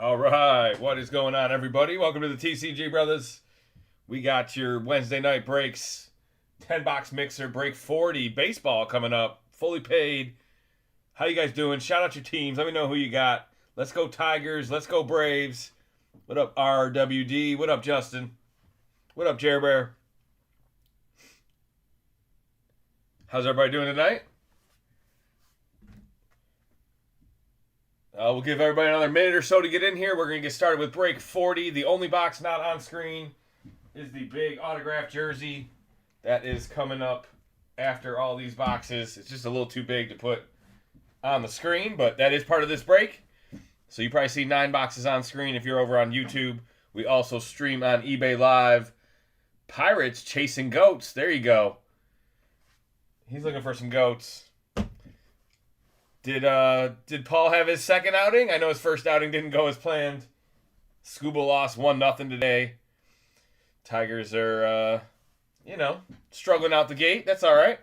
All right, what is going on, everybody? Welcome to the TCGbrothers. We got your Wednesday night breaks, 10-box mixer, break 40, baseball coming up, fully paid. How you guys doing? Shout out your teams. Let me know who you got. Let's go Tigers. Let's go Braves. What up, RWD? What up, Justin? What up, Jer Bear? How's everybody doing tonight? We'll give everybody another minute or so to get in here. We're going to get started with break 40. The only box not on screen is the big autographed jersey that is coming up after all these boxes. It's just a little too big to put on the screen, but that is part of this break. So you probably see 9 boxes on screen if you're over on YouTube. We also stream on eBay Live. Pirates chasing goats. There you go. He's looking for some goats. Did Paul have his second outing? I know his first outing didn't go as planned. Scuba lost 1-0 today. Tigers are, struggling out the gate. That's all right.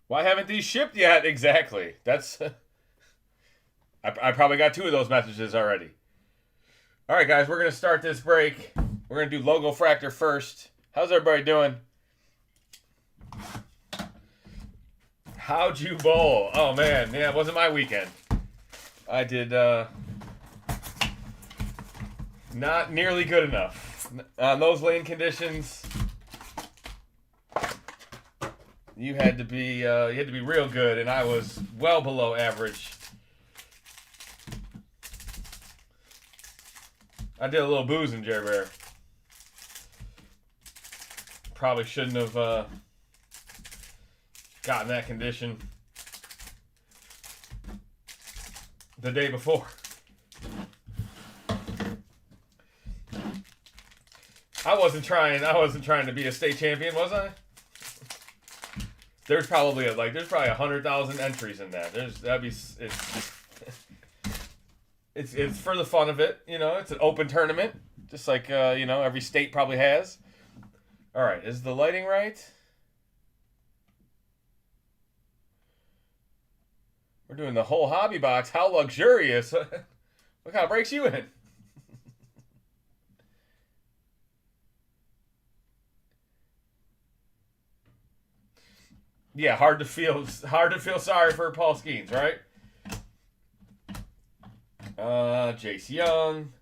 Why haven't these shipped yet? Exactly. That's... I probably got 2 of those messages already. All right, guys, we're going to start this break. We're going to do logo fractor first. How's everybody doing? How'd you bowl? Oh, man. Yeah, it wasn't my weekend. I did not nearly good enough. On those lane conditions, you had to be real good, and I was well below average. I did a little boozing, Jer Bear. Probably shouldn't have gotten that condition the day before. I wasn't trying to be a state champion, was I? There's probably 100,000 entries in that. It's for the fun of it, it's an open tournament, just like every state probably has. All right, is the lighting right? We're doing the whole hobby box. How luxurious. What kind of breaks you in? Yeah, hard to feel sorry for Paul Skeens, right? Jace Young.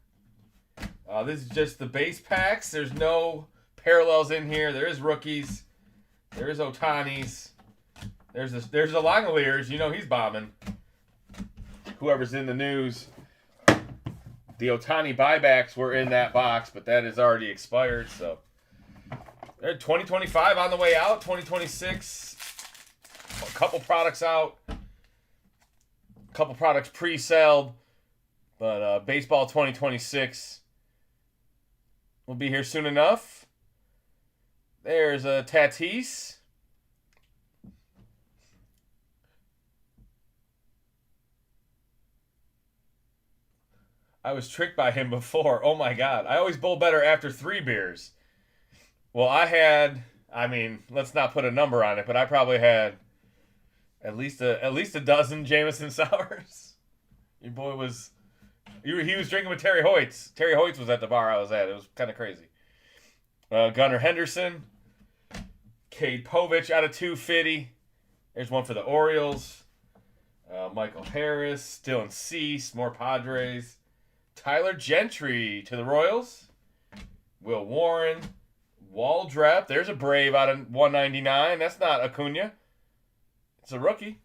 This is just the base packs. There's no parallels in here. There is rookies. There is Ohtani's. There's a Langoliers. He's bombing. Whoever's in the news. The Ohtani buybacks were in that box, but that is already expired. So, 2025 on the way out. 2026. A couple products out. A couple products pre-sold. But baseball 2026 will be here soon enough. There's a Tatis. I was tricked by him before. Oh my God. I always bowl better after 3 beers. Well, let's not put a number on it, but I probably had at least a dozen Jameson sours. Your boy was... He was drinking with Terry Hoyts. Terry Hoyts was at the bar I was at. It was kind of crazy. Gunnar Henderson. Cade Povich out of 250. There's one for the Orioles. Michael Harris. Dylan Cease. More Padres. Tyler Gentry to the Royals. Will Warren. Waldrep. There's a Brave out of 199. That's not Acuna. It's a rookie.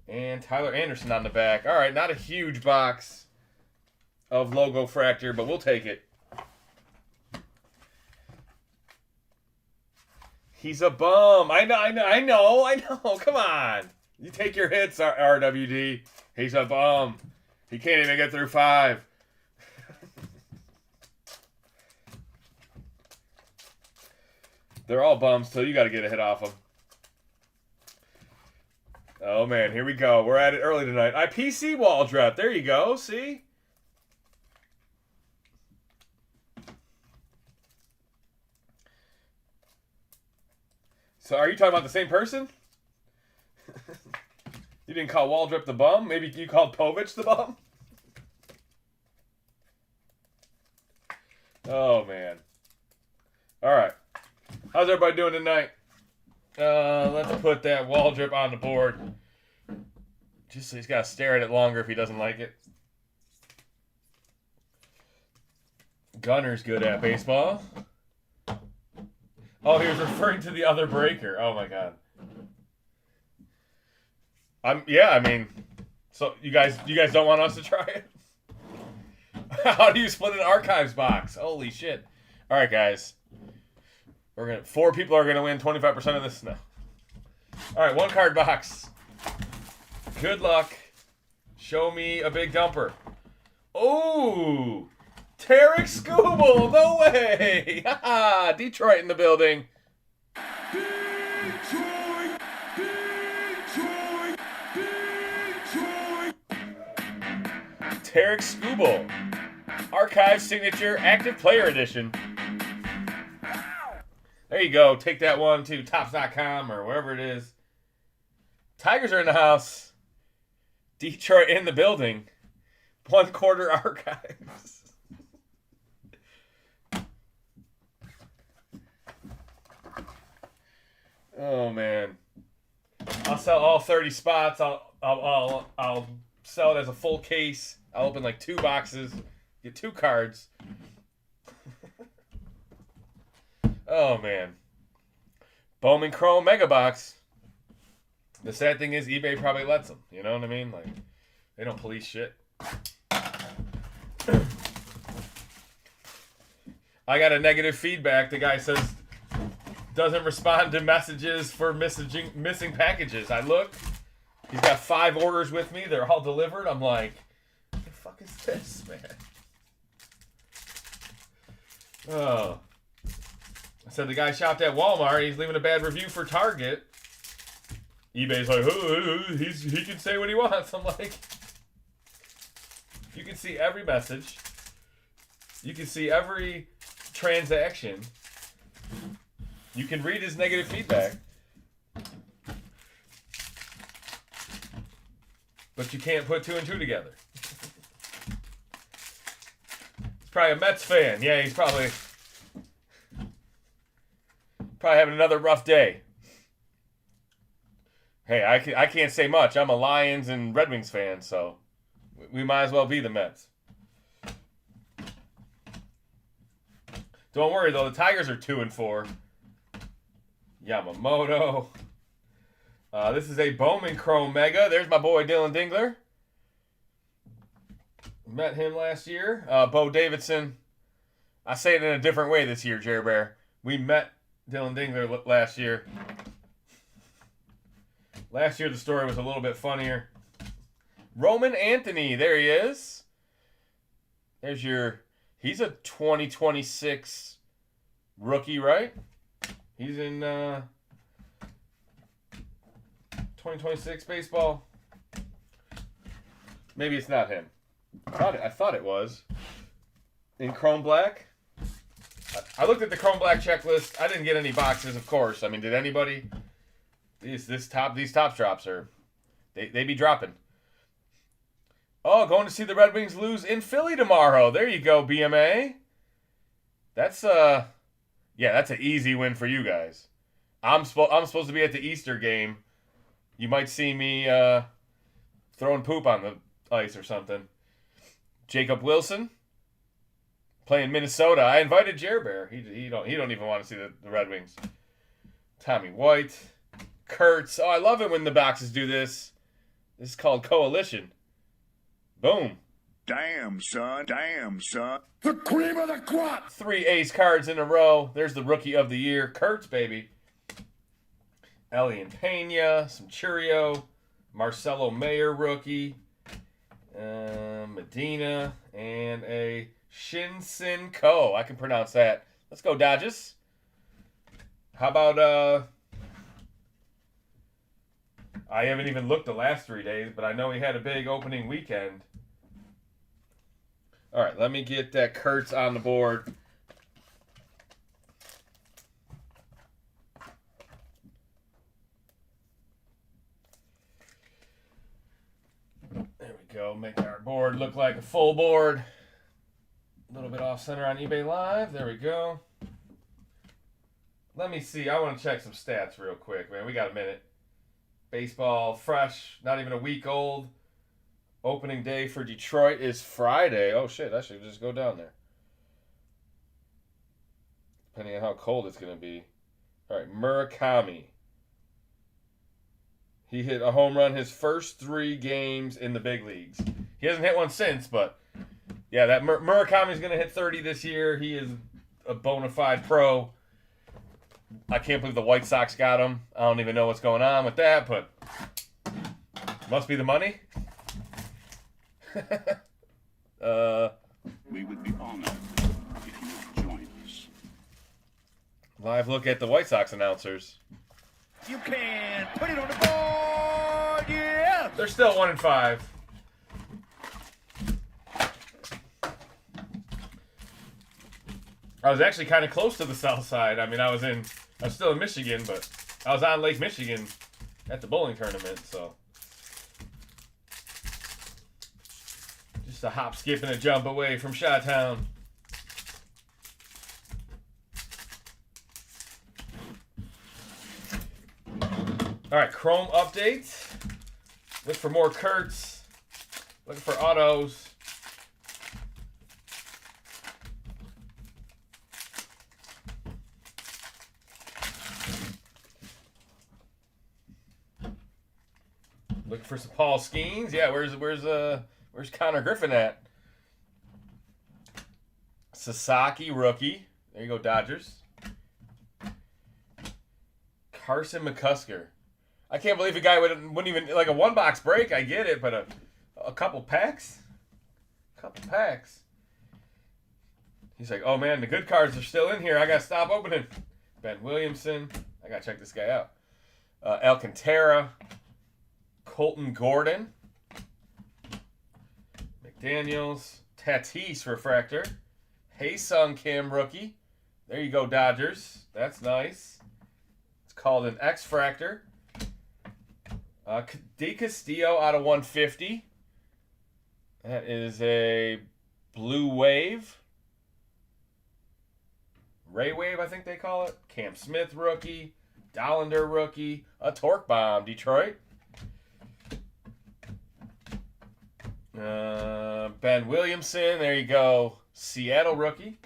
And Tyler Anderson on the back. All right, not a huge box of logo fractor, but we'll take it. He's a bum. I know. Come on. You take your hits, RWD. He's a bum. He can't even get through 5. They're all bums, so you got to get a hit off them. Oh, man, here we go. We're at it early tonight. IPC Waldrep. There you go. See? So are you talking about the same person? You didn't call Waldrep the bum? Maybe you called Povich the bum? Oh, man. All right. How's everybody doing tonight? Let's put that wall drip on the board. Just so he's got to stare at it longer if he doesn't like it. Gunner's good at baseball. Oh, he was referring to the other breaker. Oh, my God. I mean, so you guys don't want us to try it? How do you split an archives box? Holy shit. All right, guys. 4 people are gonna win 25% of this. No. All right, 1 card box. Good luck. Show me a big dumper. Oh, Tarek Skubal. No way. Detroit in the building. Detroit. Tarek Skubal. Archive Signature Active Player Edition. There you go. Take that one to Topps.com or wherever it is. Tigers are in the house. Detroit in the building. 1/4 archives. Oh, man. I'll sell all 30 spots. I'll sell it as a full case. I'll open like 2 boxes. Get 2 cards. Oh, man. Bowman Chrome Mega box. The sad thing is eBay probably lets them. You know what I mean? Like, they don't police shit. I got a negative feedback. The guy says doesn't respond to messages for missing packages. I look. He's got 5 orders with me. They're all delivered. I'm like, what the fuck is this, man? Oh. I said the guy shopped at Walmart. He's leaving a bad review for Target. eBay's like, oh, he can say what he wants. I'm like, you can see every message. You can see every transaction. You can read his negative feedback. But you can't put 2 and 2 together. He's probably a Mets fan. Yeah, he's probably having another rough day. Hey, I can't say much. I'm a Lions and Red Wings fan, so we might as well be the Mets. Don't worry, though. The Tigers are 2 and 4. Yamamoto. This is a Bowman Chrome Mega. There's my boy Dylan Dingler. Met him last year. Bo Davidson. I say it in a different way this year, Jerry Bear. We met Dylan Dingler last year. Last year the story was a little bit funnier. Roman Anthony. There he is. There's your... He's a 2026 rookie, right? He's in 2026 baseball. Maybe it's not him. I thought it was. In Chrome Black. I looked at the Chrome Black checklist. I didn't get any boxes, of course. I mean, did anybody? These top drops are... They be dropping. Oh, going to see the Red Wings lose in Philly tomorrow. There you go, BMA. That's yeah, that's an easy win for you guys. I'm supposed to be at the Easter game. You might see me throwing poop on the ice or something. Jacob Wilson playing Minnesota. I invited Jer Bear. He don't even want to see the Red Wings. Tommy White, Kurtz. Oh, I love it when the boxes do this. This is called Coalition. Boom. Damn, son. Damn, son. The cream of the crop. 3 ace cards in a row. There's the Rookie of the Year. Kurtz, baby. Elian Pena. Some Churio. Marcelo Mayer rookie. Medina. And a Shinsin Ko. I can pronounce that. Let's go, Dodgers. How about... I haven't even looked the last 3 days, but I know he had a big opening weekend. All right, let me get that Kurtz on the board. There we go. Make our board look like a full board. A little bit off off center on eBay Live. There we go. Let me see. I want to check some stats real quick, man. We got a minute. Baseball, fresh, not even a week old. Opening day for Detroit is Friday. Oh, shit. I should just go down there. Depending on how cold it's going to be. All right, Murakami. He hit a home run his first 3 games in the big leagues. He hasn't hit one since, but yeah, that Murakami's going to hit 30 this year. He is a bona fide pro. I can't believe the White Sox got him. I don't even know what's going on with that, but must be the money. We would be honored if you would join us. Live look at the White Sox announcers. You can put it on the board, yeah! They're still 1-5. I was actually kind of close to the south side. I mean, I was still in Michigan, but I was on Lake Michigan at the bowling tournament, so just a hop, skip, and a jump away from Chi-Town. All right, Chrome update. Look for more Kurtz. Looking for autos. Looking for some Paul Skeens. Yeah, where's Connor Griffin at? Sasaki rookie. There you go, Dodgers. Carson McCusker. I can't believe a guy wouldn't even, like a 1-box break, I get it, but a couple packs? He's like, oh man, the good cards are still in here. I got to stop opening. Ben Williamson. I got to check this guy out. Alcantara. Colton Gordon. McDaniels. Tatis refractor. Hae-Sung Kim rookie. There you go, Dodgers. That's nice. It's called an X-Fractor. De Castillo out of 150. That is a Blue Wave. Ray Wave, I think they call it. Cam Smith rookie. Dollander rookie. A Torque Bomb, Detroit. Ben Williamson, there you go. Seattle rookie.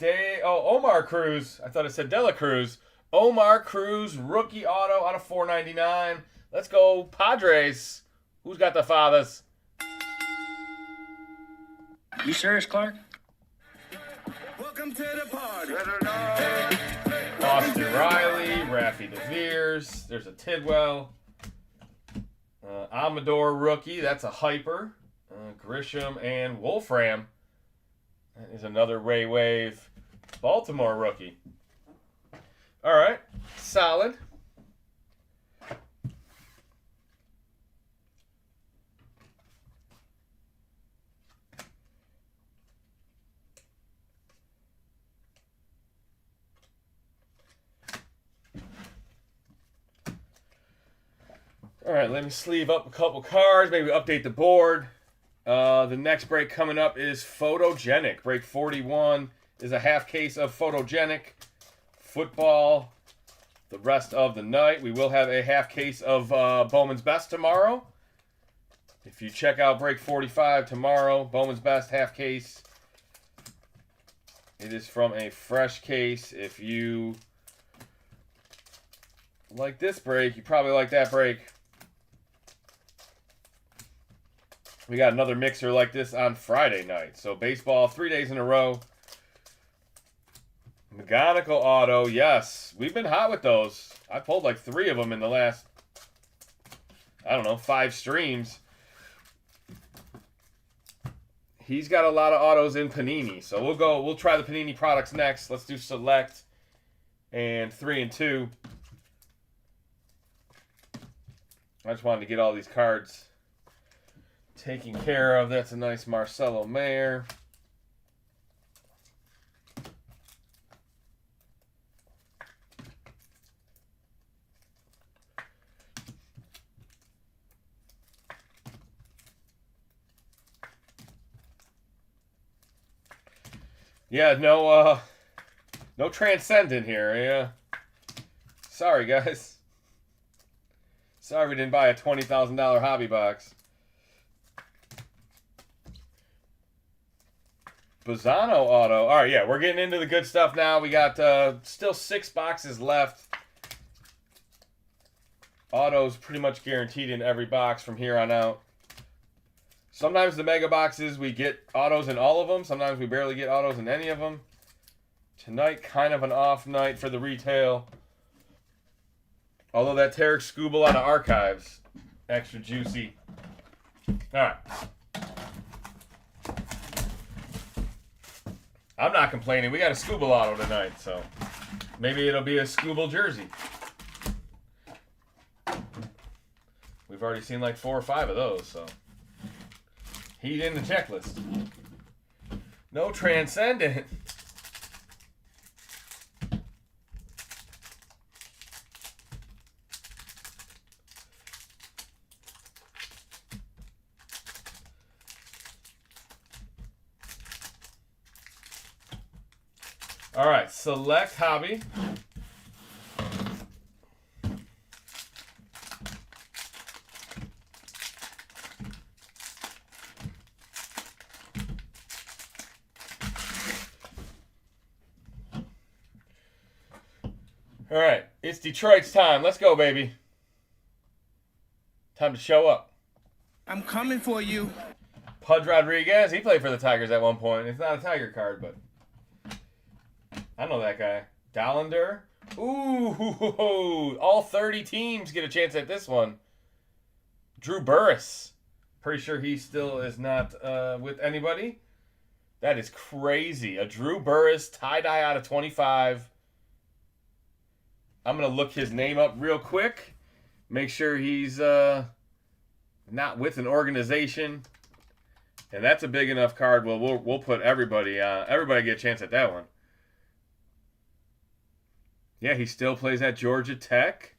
Omar Cruz. I thought it said Dela Cruz. Omar Cruz, rookie auto out of 499. Let's go, Padres. Who's got the fathers? You serious, Clark? Welcome to the party. Austin Riley, Raffy DeVeers. There's a Tidwell. Amador rookie. That's a Hyper. Grisham and Wolfram. That is another Ray Wave. Baltimore rookie. All right. Solid. All right, let me sleeve up a couple cards, maybe update the board. The next break coming up is Photogenic. Break 41 is a half case of Photogenic football. The rest of the night, we will have a half case of Bowman's Best tomorrow. If you check out break 45 tomorrow, Bowman's Best half case. It is from a fresh case. If you like this break, you probably like that break. We got another mixer like this on Friday night. So baseball 3 days in a row. Mechanical auto, yes. We've been hot with those. I pulled like 3 of them in the last, 5 streams. He's got a lot of autos in Panini. So we'll try the Panini products next. Let's do Select and 3 and 2. I just wanted to get all these cards taken care of. That's a nice Marcelo Mayer. Yeah, no transcendent here. Yeah. Sorry, guys. Sorry we didn't buy a $20,000 hobby box. Bazzano auto. All right, yeah, we're getting into the good stuff now. We got still 6 boxes left. Autos pretty much guaranteed in every box from here on out. Sometimes the mega boxes, we get autos in all of them. Sometimes we barely get autos in any of them. Tonight, kind of an off night for the retail. Although that Tarek Skubal out of Archives, extra juicy. All right. I'm not complaining. We got a Skubal auto tonight, so maybe it'll be a Skubal jersey. We've already seen like 4 or 5 of those, so he's in the checklist. No transcendent. All right, select hobby. All right, it's Detroit's time. Let's go, baby. Time to show up. I'm coming for you. Pudge Rodriguez, he played for the Tigers at one point. It's not a Tiger card, but I know that guy. Dollander. Ooh, all 30 teams get a chance at this one. Drew Burris. Pretty sure he still is not with anybody. That is crazy. A Drew Burris tie-dye out of 25. I'm going to look his name up real quick. Make sure he's not with an organization. And that's a big enough card. Well, we'll put everybody get a chance at that one. Yeah, he still plays at Georgia Tech.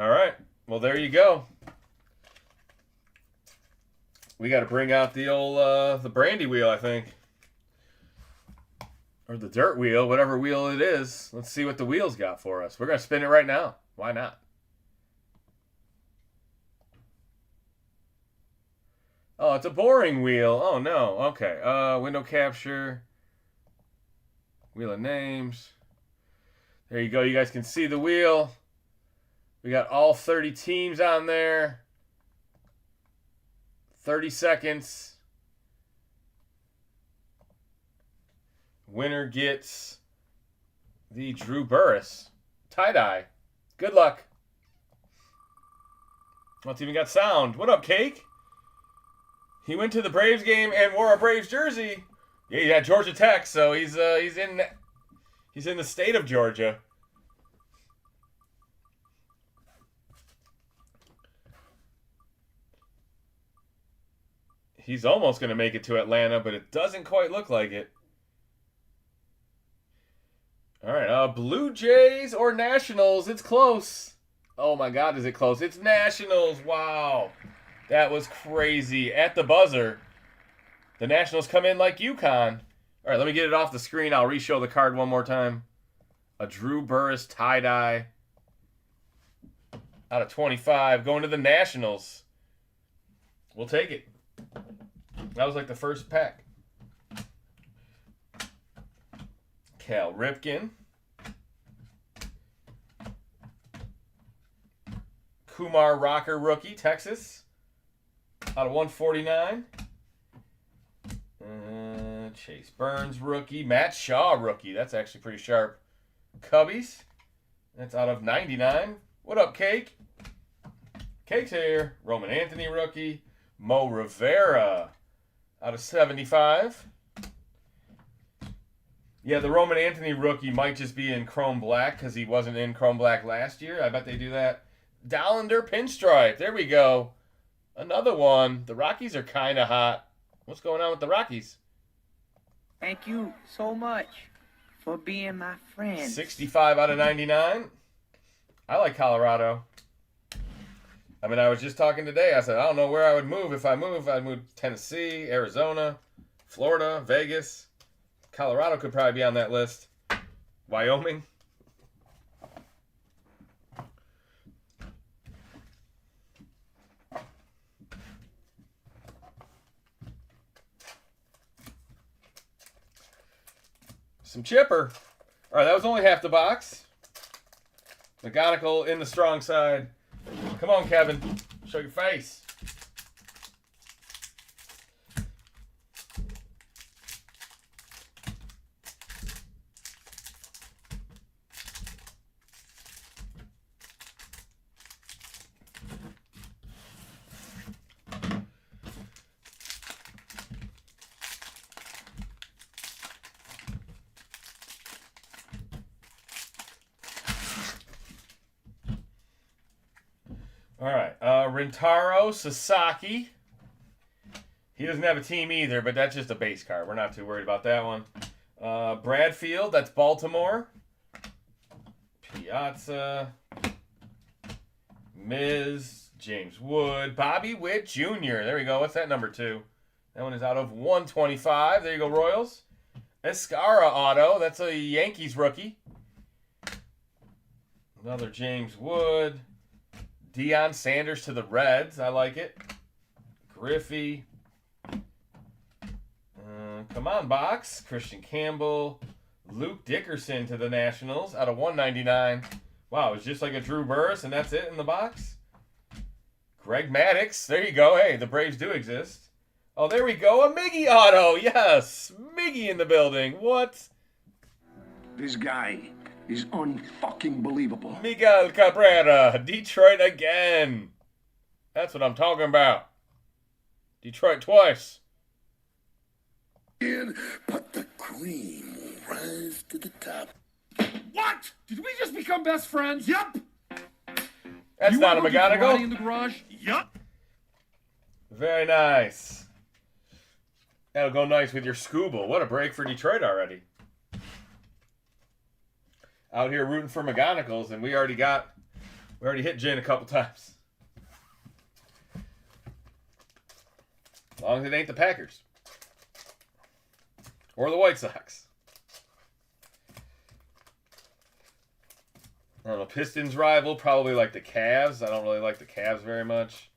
All right. Well, there you go. We got to bring out the old the brandy wheel, I think. Or the dirt wheel, whatever wheel it is. Let's see what the wheel's got for us. We're going to spin it right now. Why not? Oh, it's a boring wheel. Oh, no. Okay. Window capture. Wheel of names. There you go. You guys can see the wheel. We got all 30 teams on there. 30 seconds. Winner gets the Drew Burris tie-dye. Good luck. Well, it's even got sound. What up, Cake? He went to the Braves game and wore a Braves jersey. Yeah, he's at Georgia Tech, so he's in the state of Georgia. He's almost going to make it to Atlanta, but it doesn't quite look like it. All right, Blue Jays or Nationals? It's close. Oh my God, is it close? It's Nationals. Wow. That was crazy. At the buzzer. The Nationals come in like UConn. All right, let me get it off the screen. I'll re-show the card one more time. A Drew Burris tie-dye. Out of 25. Going to the Nationals. We'll take it. That was like the first pack. Cal Ripken. Kumar Rocker rookie, Texas. Out of 149. Chase Burns rookie. Matt Shaw rookie. That's actually pretty sharp. Cubbies. That's out of 99. What up, Cake? Cake's here. Roman Anthony rookie. Mo Rivera. Out of 75. Yeah, the Roman Anthony rookie might just be in Chrome Black because he wasn't in Chrome Black last year. I bet they do that. Dollander pinstripe. There we go. Another one. The Rockies are kind of hot. What's going on with the Rockies? Thank you so much for being my friend. 65 out of 99. I like Colorado. I mean, I was just talking today. I said, I don't know where I would move. If I move, I'd move Tennessee, Arizona, Florida, Vegas. Colorado could probably be on that list. Wyoming. Some chipper. All right, that was only half the box. McGonagall in the strong side. Come on, Kevin. Show your face. All right, Rintaro Sasaki. He doesn't have a team either, but that's just a base card. We're not too worried about that one. Bradfield, that's Baltimore. Piazza. Miz. James Wood. Bobby Witt Jr. There we go. What's that number 2? That one is out of 125. There you go, Royals. Escara auto. That's a Yankees rookie. Another James Wood. Deion Sanders to the Reds. I like it. Griffey. Come on, box. Christian Campbell. Luke Dickerson to the Nationals out of 199. Wow, it's just like a Drew Burris, and that's it in the box. Greg Maddux. There you go. Hey, the Braves do exist. Oh, there we go. A Miggy auto. Yes. Miggy in the building. What? This guy is unfucking believable. Miguel Cabrera, Detroit again. That's what I'm talking about. Detroit twice. But the cream will rise to the top. What? Did we just become best friends? Yup. That's not a McGonagall. In the garage? Yup. Very nice. That'll go nice with your Scooble. What a break for Detroit already. Out here rooting for McGonagalls, and we already hit Jen a couple times. As long as it ain't the Packers. Or the White Sox. I don't know, Pistons rival, probably like the Cavs. I don't really like the Cavs very much.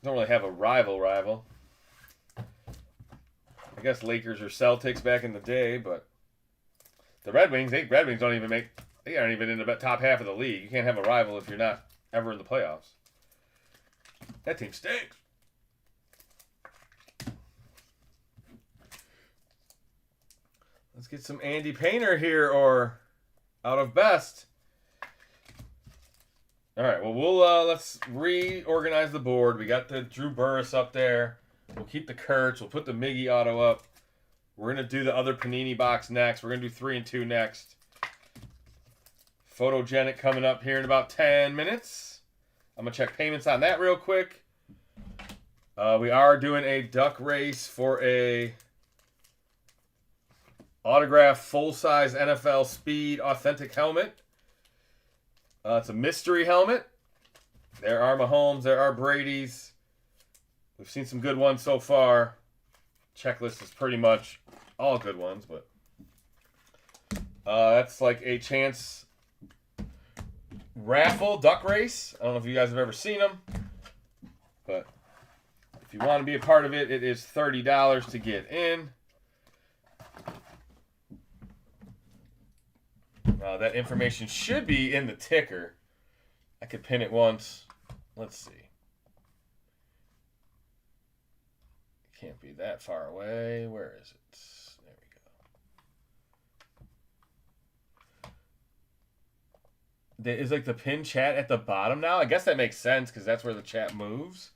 Don't really have a rival. I guess Lakers or Celtics back in the day, but the Red Wings don't even they aren't even in the top half of the league. You can't have a rival if you're not ever in the playoffs. That team stinks. Let's get some Andy Painter here or out of best. All right, well, let's reorganize the board. We got the Drew Burris up there. We'll keep the Kurtz. We'll put the Miggy auto up. We're going to do the other Panini box next. We're going to do 3 and 2 next. Photogenic coming up here in about 10 minutes. I'm going to check payments on that real quick. We are doing a duck race for a autographed full-size NFL Speed authentic helmet. It's a mystery helmet. There are Mahomes. There are Brady's. We've seen some good ones so far. Checklist is pretty much all good ones, but that's like a chance raffle duck race. I don't know if you guys have ever seen them, but if you want to be a part of it, it is $30 to get in. That information should be in the ticker. I could pin it once. Let's see. Can't be that far away. Where is it? There we go. There is like the pin chat at the bottom now. I guess that makes sense because that's where the chat moves.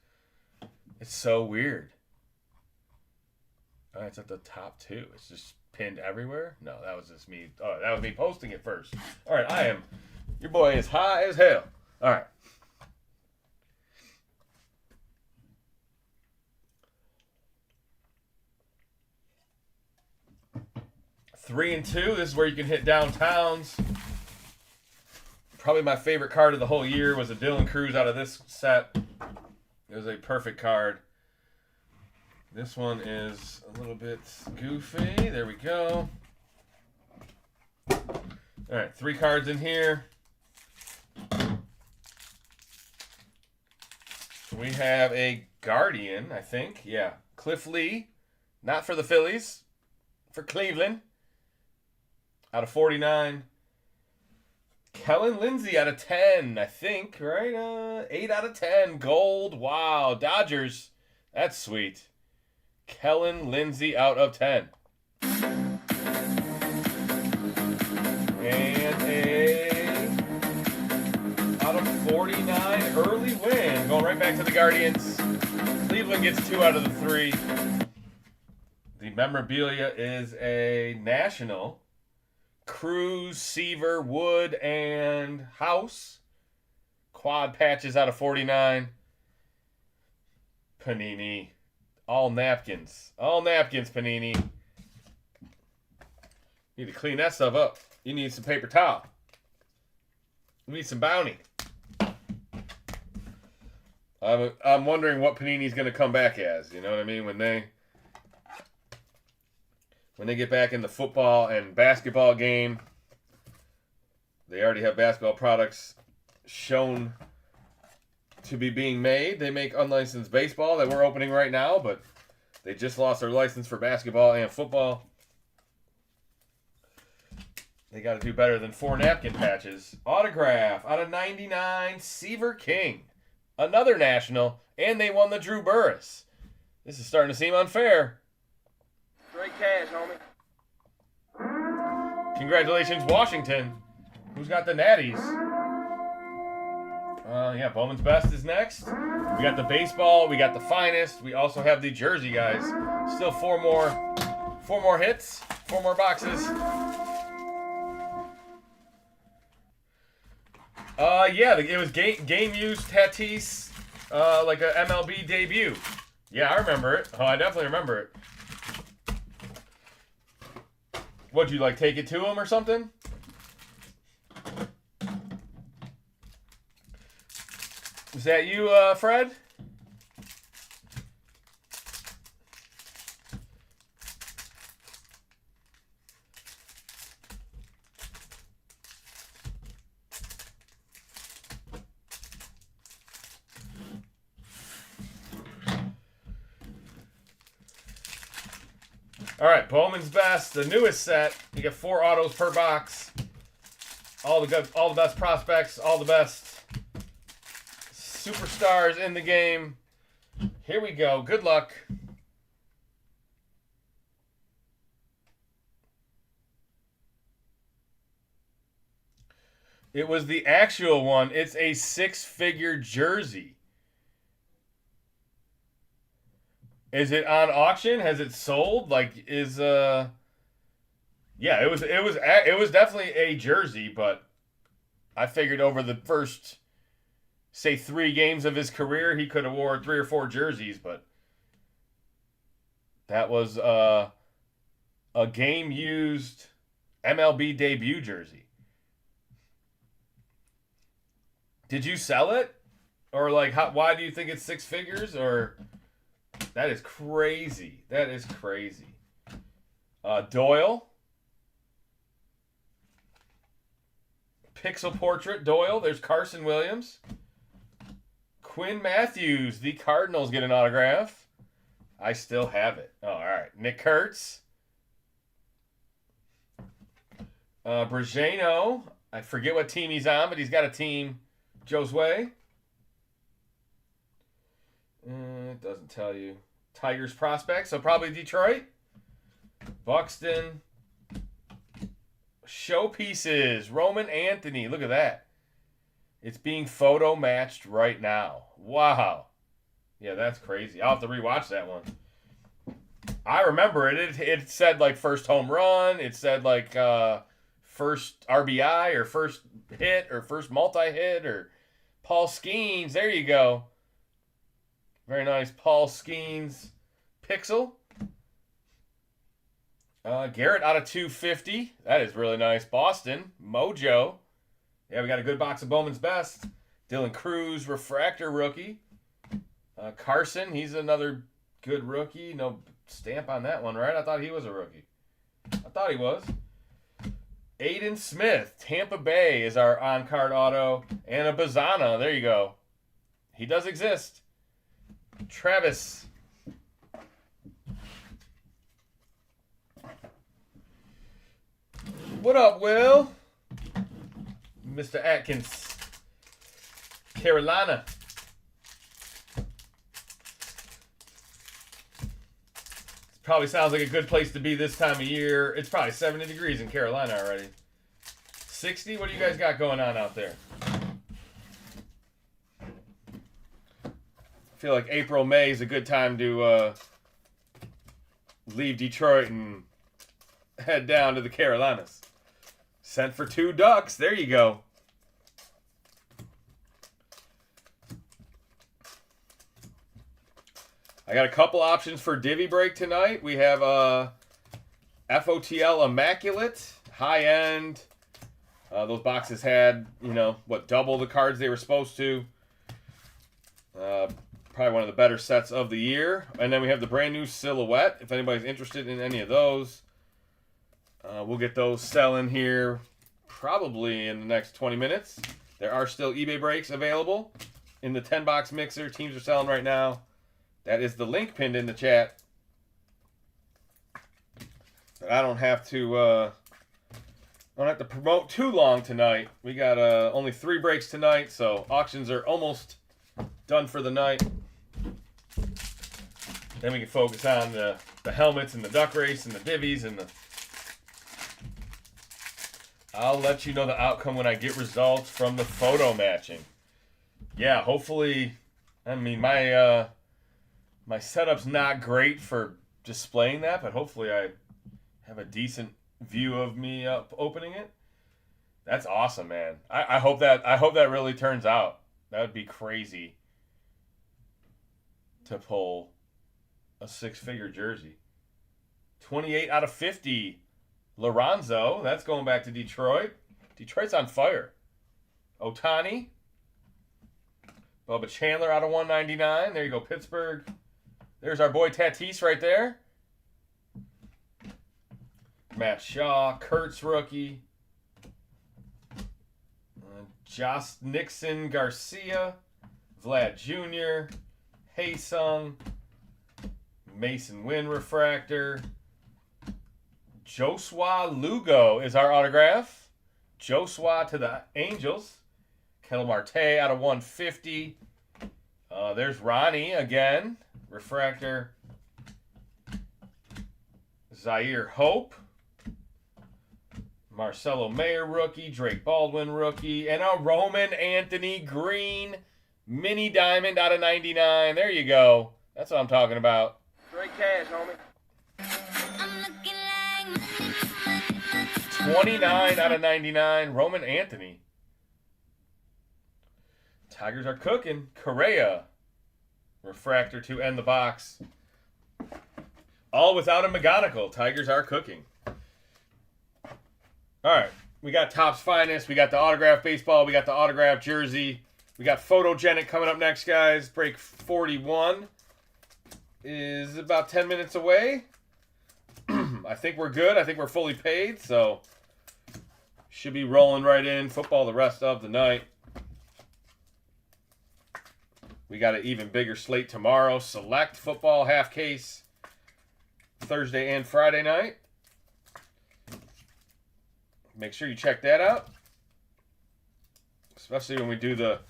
It's so weird. Oh, it's at the top too. It's just pinned everywhere. No, that was just me. Oh, that was me posting it first. All right, your boy is high as hell. All right. 3 and 2. This is where you can hit downtowns. Probably my favorite card of the whole year was a Dylan Cruz out of this set. It was a perfect card. This one is a little bit goofy. There we go. All right, 3 cards in here. We have a Guardian, I think. Yeah, Cliff Lee. Not for the Phillies. For Cleveland. Out of 49. Kellen Lindsay out of 10, I think, right? 8 out of 10. Gold. Wow. Dodgers. That's sweet. Kellen Lindsay out of 10. And a out of 49 early win. Going right back to the Guardians. Cleveland gets 2 out of the 3. The memorabilia is a National. Cruz, Seaver, Wood, and House. Quad patches out of 49. Panini. All napkins. All napkins, Panini. Need to clean that stuff up. You need some paper towel. You need some bounty. I'm wondering what Panini's going to come back as. You know what I mean? When they get back in the football and basketball game, they already have basketball products shown to be being made. They make unlicensed baseball that we're opening right now, but they just lost their license for basketball and football. They got to do better than 4 napkin patches. Autograph out of 99, Seaver King. Another National, and they won the Drew Burris. This is starting to seem unfair. Straight cash, homie. Congratulations, Washington. Who's got the natties? Yeah, Bowman's Best is next. We got the baseball. We got the finest. We also have the jersey, guys. Still 4 more hits. 4 more boxes. Yeah, it was game used Tatis, like a MLB debut. Yeah, I remember it. Oh, I definitely remember it. What'd you, like, take it to him or something? Was that you, Fred? All right, Bowman's Best, the newest set. You get 4 autos per box. All the best prospects, all the best superstars in the game. Here we go. Good luck. It was the actual one. It's a 6-figure jersey. Is it on auction? Has it sold? Like, yeah, it was definitely a jersey, but I figured over the first, say, 3 games of his career, he could have wore 3 or 4 jerseys, but that was a game-used MLB debut jersey. Did you sell it? Or, like, why do you think it's 6 figures? Or... That is crazy. That is crazy. Doyle. Pixel portrait, Doyle. There's Carson Williams. Quinn Matthews. The Cardinals get an autograph. I still have it. Oh, all right. Nick Kurtz. Brageno. I forget what team he's on, but he's got a team. Josue. It doesn't tell you. Tigers prospects, so probably Detroit. Buxton. Showpieces. Roman Anthony. Look at that. It's being photo matched right now. Wow. Yeah, that's crazy. I'll have to rewatch that one. I remember it. It said like first home run. It said like first RBI or first hit or first multi-hit or Paul Skeens. There you go. Very nice. Paul Skeens pixel. Garrett out of 250. That is really nice. Boston. Mojo. Yeah, we got a good box of Bowman's Best. Dylan Cruz, refractor rookie. Carson, he's another good rookie. No stamp on that one, right? I thought he was a rookie. I thought he was. Aiden Smith, Tampa Bay is our on-card auto. And a Bazana, there you go. He does exist. Travis. What up, Will? Mr. Atkins. Carolina. Probably sounds like a good place to be this time of year. It's probably 70 degrees in Carolina already. 60? What do you guys got going on out there? I feel like April, May is a good time to leave Detroit and head down to the Carolinas. Sent for 2 Ducks. There you go. I got a couple options for Divvy Break tonight. We have FOTL Immaculate, high end. Those boxes had, double the cards they were supposed to. Probably one of the better sets of the year. And then we have the brand new Silhouette. If anybody's interested in any of those, we'll get those selling here probably in the next 20 minutes. There are still eBay breaks available in the 10-box mixer. Teams are selling right now. That is the link pinned in the chat. But I don't have to promote too long tonight. We got only 3 breaks tonight, so auctions are almost done for the night. Then we can focus on the helmets and the duck race and the divvies and the. I'll let you know the outcome when I get results from the photo matching. Yeah, hopefully. I mean, my setup's not great for displaying that, but hopefully I have a decent view of me opening it. That's awesome, man. I hope that really turns out. That would be crazy to pull a 6-figure jersey. 28 out of 50. Lorenzo, that's going back to Detroit. Detroit's on fire. Otani. Bubba Chandler out of 199. There you go, Pittsburgh. There's our boy Tatis right there. Matt Shaw, Kurtz rookie. Josh Nixon Garcia. Vlad Jr. Haesung. Mason Wynn refractor. Joshua Lugo is our autograph. Joshua to the Angels. Ketel Marte out of 150. There's Ronnie again. Refractor. Zaire Hope. Marcelo Mayer rookie. Drake Baldwin rookie. And a Roman Anthony Green mini diamond out of 99. There you go. That's what I'm talking about. Straight cash, homie. 29 out of 99. Roman Anthony. Tigers are cooking. Correa. Refractor to end the box. All without a McGonagall. Tigers are cooking. All right. We got Topps Finest. We got the autograph baseball. We got the autograph jersey. We got Photogenic coming up next, guys. Break 41 is about 10 minutes away. I think we're good. I think we're fully paid, so should be rolling right in. Football the rest of the night. We got an even bigger slate tomorrow. Select football half case Thursday and Friday night. Make sure you check that out. Especially when we do the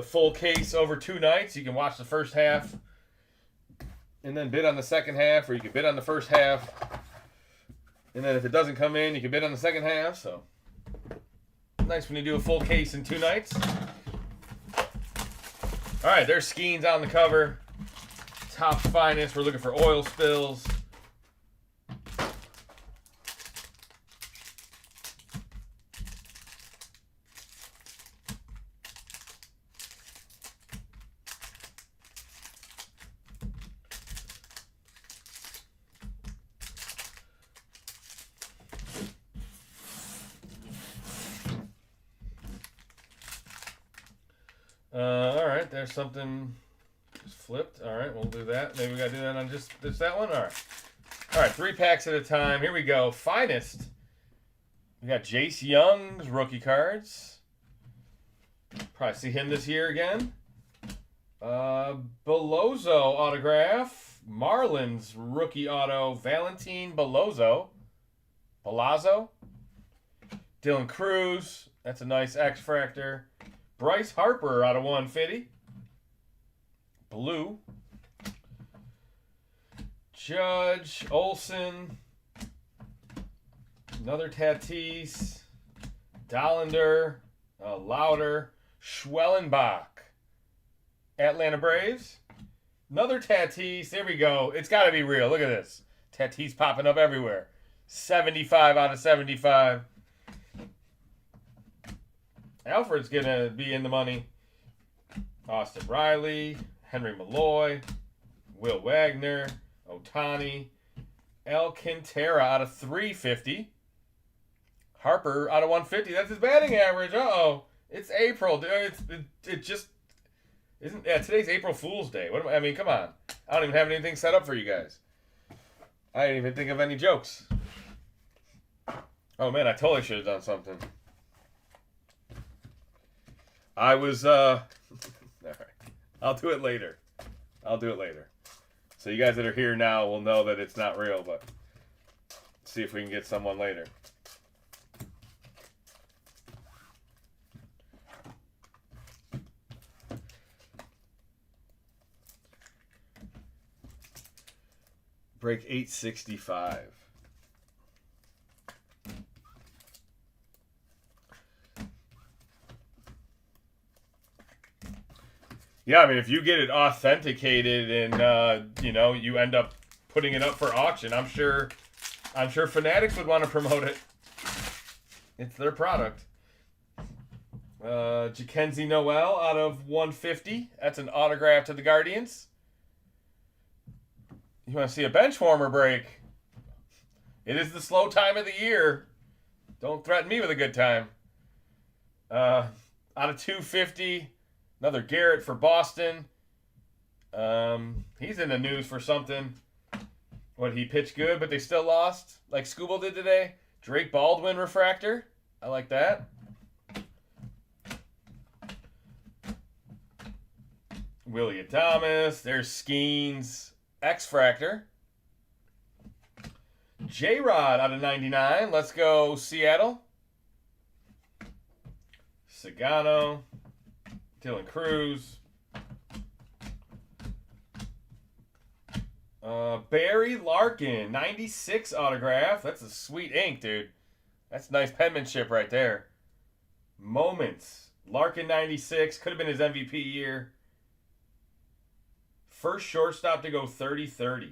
full case over 2 nights. You can watch the first half and then bid on the second half, or you can bid on the first half. And then if it doesn't come in, you can bid on the second half. So nice when you do a full case in 2 nights. All right, there's Skeens on the cover. Topps Finest. We're looking for oil spills. All right, there's something just flipped. All right, we'll do that. Maybe we got to do that on just that one. All right. All right, 3 packs at a time. Here we go. Finest. We got Jace Young's rookie cards. Probably see him this year again. Bellozo autograph. Marlins rookie auto. Valentin Bellozo. Dylan Cruz. That's a nice X fractor. Bryce Harper out of 150. Blue. Judge, Olsen, another Tatis, Dollander, Lauder, Schwellenbach, Atlanta Braves, another Tatis. There we go. It's got to be real. Look at this. Tatis popping up everywhere. 75 out of 75. Alfred's going to be in the money. Austin Riley, Henry Malloy, Will Wagner, Otani, Alcantara out of 350. Harper out of 150. That's his batting average. Uh-oh. It's April. It just isn't. Yeah, today's April Fool's Day. I mean, come on. I don't even have anything set up for you guys. I didn't even think of any jokes. Oh, man, I totally should have done something. I was, all right. I'll do it later. So you guys that are here now will know that it's not real, but see if we can get someone later. Break 865. Yeah, I mean, if you get it authenticated and you end up putting it up for auction, I'm sure Fanatics would want to promote it. It's their product. Jackenzie Noel out of 150. That's an autograph to the Guardians. You want to see a bench warmer break? It is the slow time of the year. Don't threaten me with a good time. Out of 250. Another Garrett for Boston. He's in the news for something. He pitched good, but they still lost, like Scooble did today. Drake Baldwin refractor. I like that. Willie Adames. There's Skeens. X-Fractor. J-Rod out of 99. Let's go Seattle. Sagano. Dylan Cruz. Barry Larkin, 96 autograph. That's a sweet ink, dude. That's nice penmanship right there. Moments. Larkin, 96. Could have been his MVP year. First shortstop to go 30-30.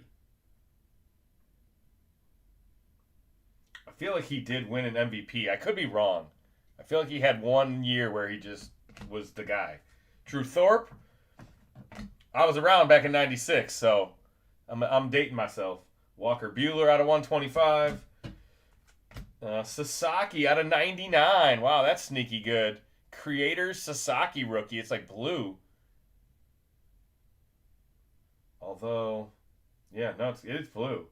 I feel like he did win an MVP. I could be wrong. I feel like he had one year where he just was the guy. Drew Thorpe. I was around back in 96, so I'm dating myself. Walker Buehler out of 125. Sasaki out of 99. Wow, that's sneaky good. Creators Sasaki rookie. It's like blue. Although, yeah, no, it is blue.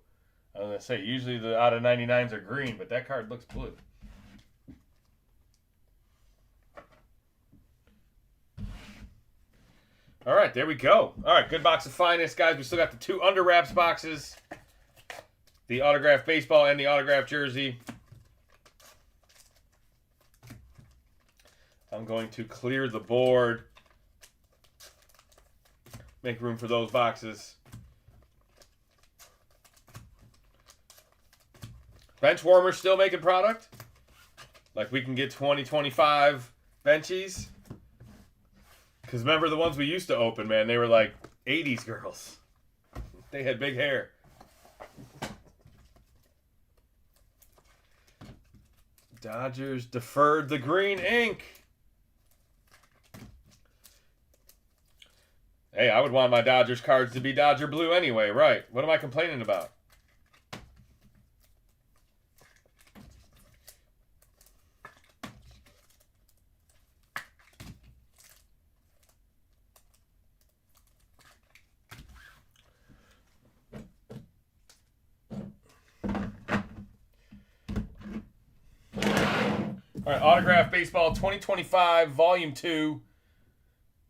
I was going to say, usually the out of 99s are green, but that card looks blue. All right, there we go. All right, good box of finest, guys. We still got the 2 under wraps boxes. The autographed baseball and the autographed jersey. I'm going to clear the board. Make room for those boxes. Bench warmers still making product. Like we can get 2025 benchies. Because remember the ones we used to open, man, they were like 80s girls. They had big hair. Dodgers deferred the green ink. Hey, I would want my Dodgers cards to be Dodger blue anyway, right? What am I complaining about? All right, Autograph Baseball 2025, Volume 2.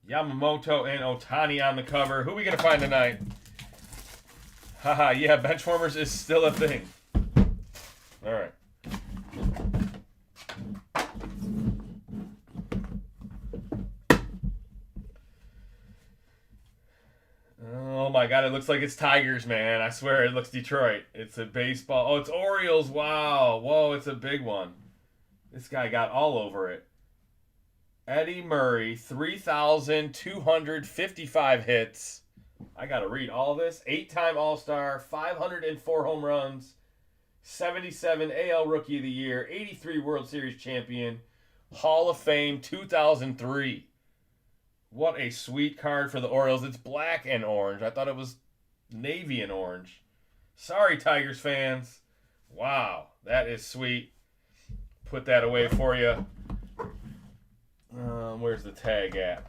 Yamamoto and Ohtani on the cover. Who are we going to find tonight? Haha, yeah, Benchwarmers is still a thing. All right. Oh my god, it looks like it's Tigers, man. I swear it looks Detroit. It's a baseball. Oh, it's Orioles. Wow. Whoa, it's a big one. This guy got all over it. Eddie Murray, 3,255 hits. I got to read all this. 8-time All-Star, 504 home runs, 77 AL Rookie of the Year, 83 World Series champion, Hall of Fame 2003. What a sweet card for the Orioles. It's black and orange. I thought it was navy and orange. Sorry, Tigers fans. Wow, that is sweet. Put that away for you. Where's the tag at?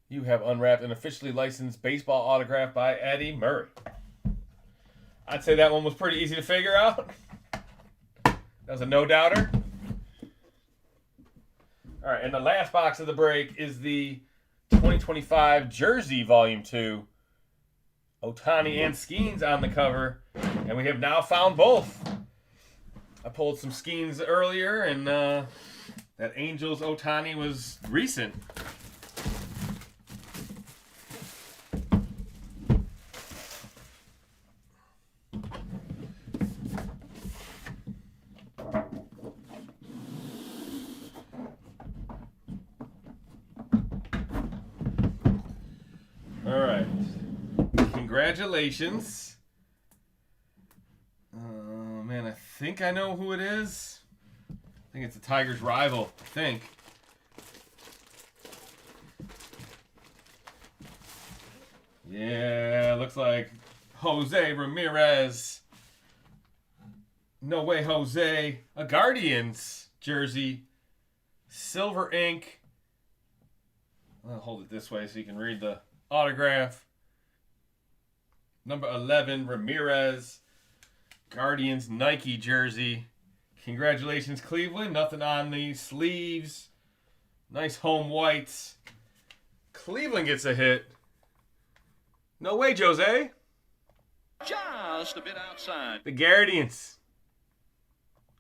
You have unwrapped an officially licensed baseball autograph by Eddie Murray. I'd say that one was pretty easy to figure out. That was a no-doubter. All right, and the last box of the break is the 2025 Jersey Volume 2. Ohtani and Skeens on the cover, and we have now found both. I pulled some Skeens earlier, and that Angels Ohtani was recent. All right. Congratulations. Man, I think I know who it is. I think it's the Tigers' rival, I think. Yeah, looks like Jose Ramirez. No way, Jose. A Guardians jersey. Silver ink. I'll hold it this way so you can read the autograph. Number 11, Ramirez. Guardians Nike jersey. Congratulations, Cleveland. Nothing on the sleeves. Nice home whites. Cleveland gets a hit. No way, Jose. Just a bit outside. The Guardians.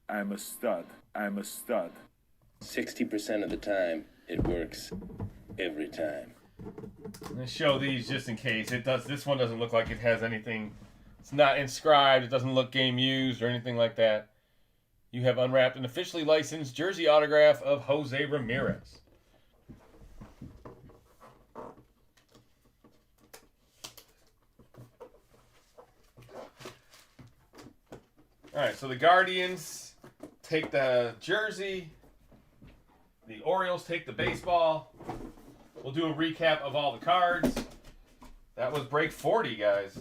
I'm a stud. I'm a stud. 60% of the time, it works every time. Let's show these just in case. It does. This one doesn't look like it has anything. It's not inscribed. It doesn't look game used or anything like that. You have unwrapped an officially licensed jersey autograph of Jose Ramirez. All right, so the Guardians take the jersey. The Orioles take the baseball. We'll do a recap of all the cards. That was break 40, guys.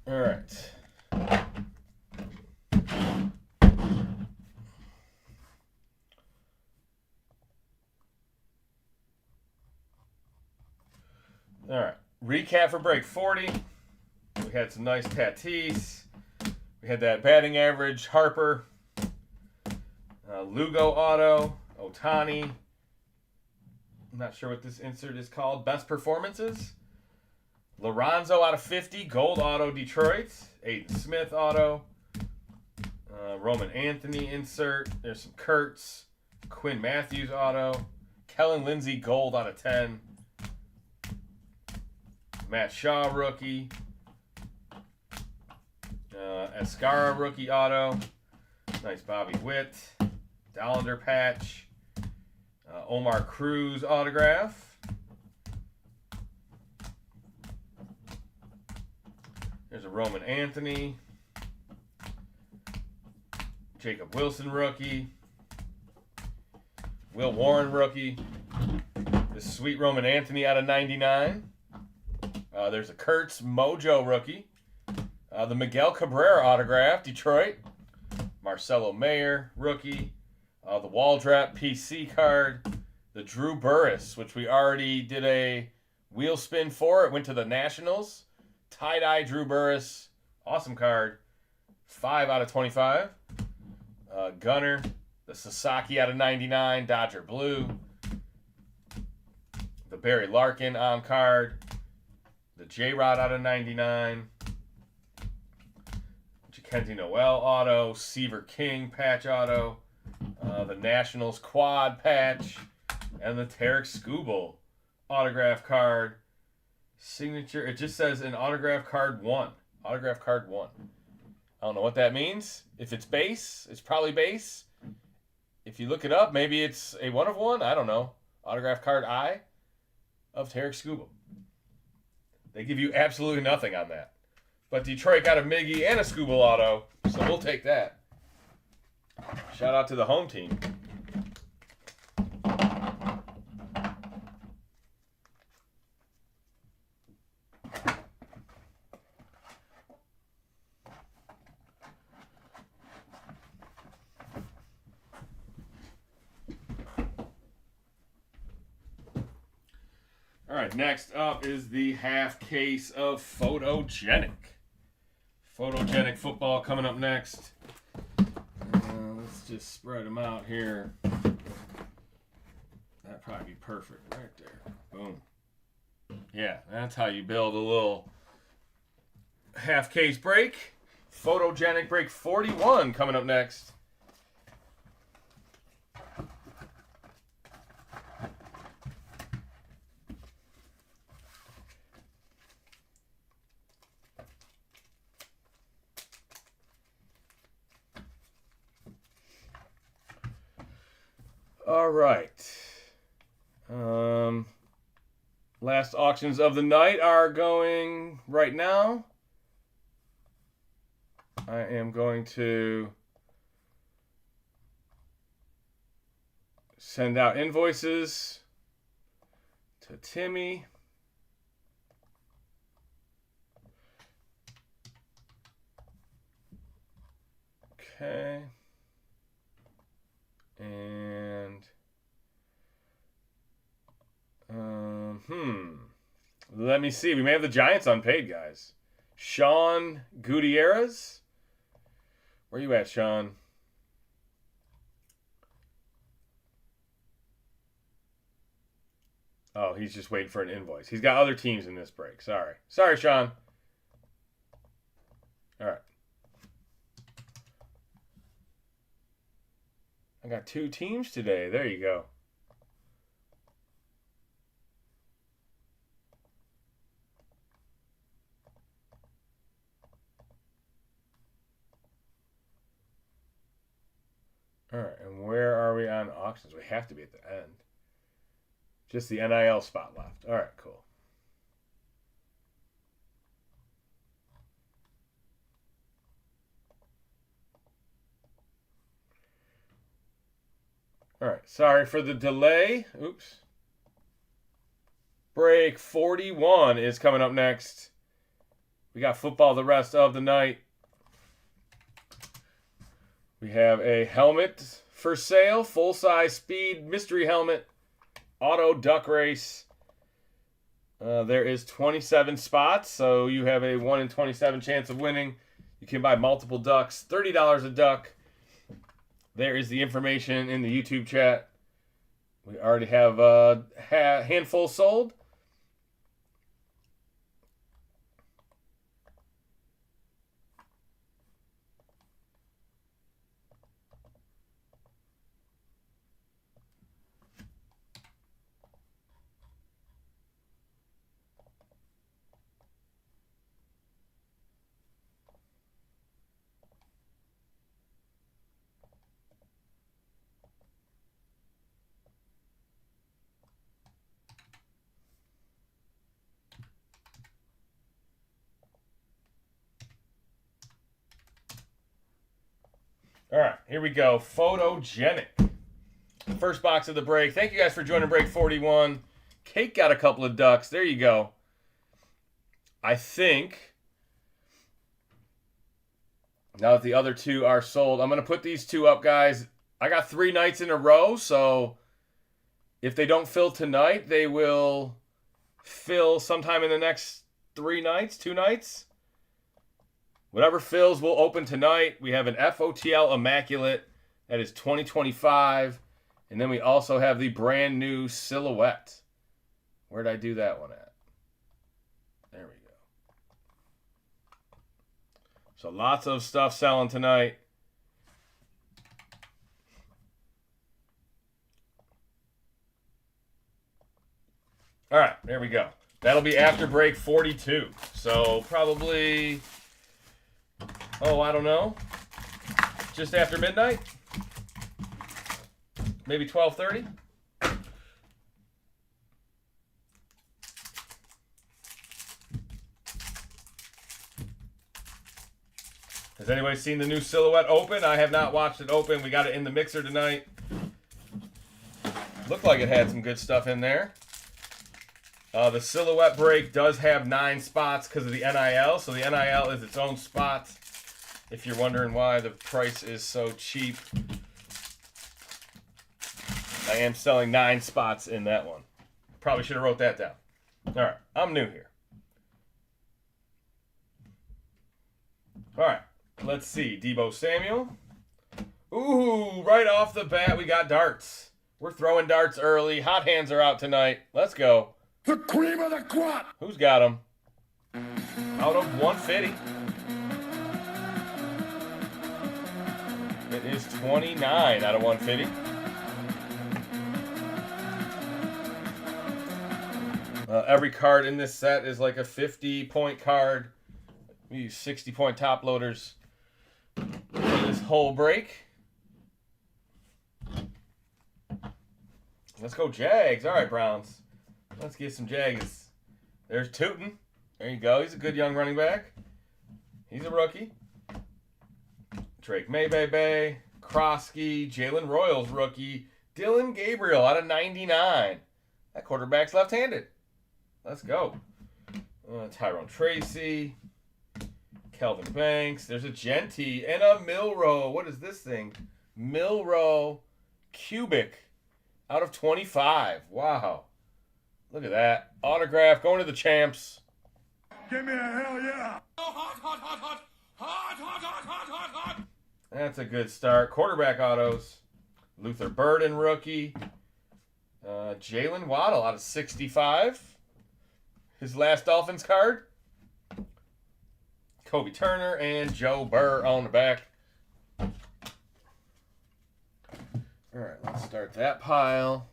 All right. All right. Recap for break 40. We had some nice Tatis. We had that batting average Harper. Lugo auto. Ohtani. I'm not sure what this insert is called. Best performances. Lorenzo out of 50. Gold auto Detroit. Aiden Smith auto. Roman Anthony insert. There's some Kurtz. Quinn Matthews auto. Kellen Lindsey gold out of 10. Matt Shaw rookie. Escara rookie auto. Nice Bobby Witt. Dollander patch. Omar Cruz autograph. There's a Roman Anthony. Jacob Wilson rookie. Will Warren rookie. This sweet Roman Anthony out of 99. There's a Kurtz Mojo rookie. The Miguel Cabrera autograph, Detroit. Marcelo Mayer rookie. The Waldrop PC card. The Drew Burris, which we already did a Wheel spin 4. It went to the Nationals. Tie-dye Drew Burris. Awesome card. 5 out of 25. Gunner. The Sasaki out of 99. Dodger Blue. The Barry Larkin on card. The J-Rod out of 99. Kenzie Noel auto. Seaver King patch auto. The Nationals quad patch. And the Tarek Skubal autograph card. Signature. It just says an autograph card 1. Autograph card 1. I don't know what that means. If it's base, it's probably base. If you look it up, maybe it's a 1 of 1. I don't know. Autograph card I of Tarek Skubal. They give you absolutely nothing on that. But Detroit got a Miggy and a Skubal auto, so we'll take that. Shout out to the home team. All right, next up is the half case of Photogenic. Photogenic football coming up next. Let's just spread them out here. That'd probably be perfect right there. Boom. Yeah, that's how you build a little half case break. Photogenic break 41 coming up next. All right. Last auctions of the night are going right now. I am going to send out invoices to Timmy. Okay. And let me see. We may have the Giants unpaid, guys. Sean Gutierrez. Where you at, Sean? Oh, he's just waiting for an invoice. He's got other teams in this break. Sorry, Sean. All right. I got 2 teams today. There you go. All right, and where are we on auctions? We have to be at the end. Just the NIL spot left. All right, cool. All right, sorry for the delay. Oops. Break 41 is coming up next. We got football the rest of the night. We have a helmet for sale, full-size speed mystery helmet, auto duck race. There is 27 spots, so you have a 1 in 27 chance of winning. You can buy multiple ducks, $30 a duck. There is the information in the YouTube chat. We already have a handful sold. All right, here we go. Photogenic. First box of the break. Thank you guys for joining break 41. Kate got a couple of ducks. There you go. I think now that the other 2 are sold, I'm going to put these 2 up, guys. I got 3 nights in a row, so if they don't fill tonight, they will fill sometime in the next 2 nights. Whatever fills will open tonight. We have an FOTL Immaculate that is 2025. And then we also have the brand new Silhouette. Where'd I do that one at? There we go. So lots of stuff selling tonight. All right, there we go. That'll be after break 42. So probably, I don't know, just after midnight? Maybe 12:30? Has anybody seen the new Silhouette open? I have not watched it open. We got it in the mixer tonight. Looked like it had some good stuff in there. The Silhouette break does have 9 spots because of the NIL. So the NIL is its own spot. If you're wondering why the price is so cheap, I am selling 9 spots in that one. Probably should have wrote that down. All right, I'm new here. All right, let's see. Deebo Samuel. Ooh, right off the bat, we got darts. We're throwing darts early. Hot hands are out tonight. Let's go. The cream of the crop. Who's got them? Out of 150. It is 29 out of 150. Every card in this set is like a 50-point card. We use 60-point top loaders for this whole break. Let's go Jags. All right, Browns. Let's get some Jags. There's Tootin. There you go. He's a good young running back. He's a rookie. Drake Maybay, Krosky, Jalen Royals rookie, Dylan Gabriel out of 99. That quarterback's left-handed. Let's go. Tyrone Tracy, Kelvin Banks. There's a Genty and a Milrow. What is this thing? Milrow Cubic out of 25. Wow. Look at that. Autograph going to the champs. Give me a hell yeah. That's a good start. Quarterback autos. Luther Burden rookie. Jalen Waddle out of 65. His last Dolphins card. Kobe Turner and Joe Burr on the back. All right, let's start that pile.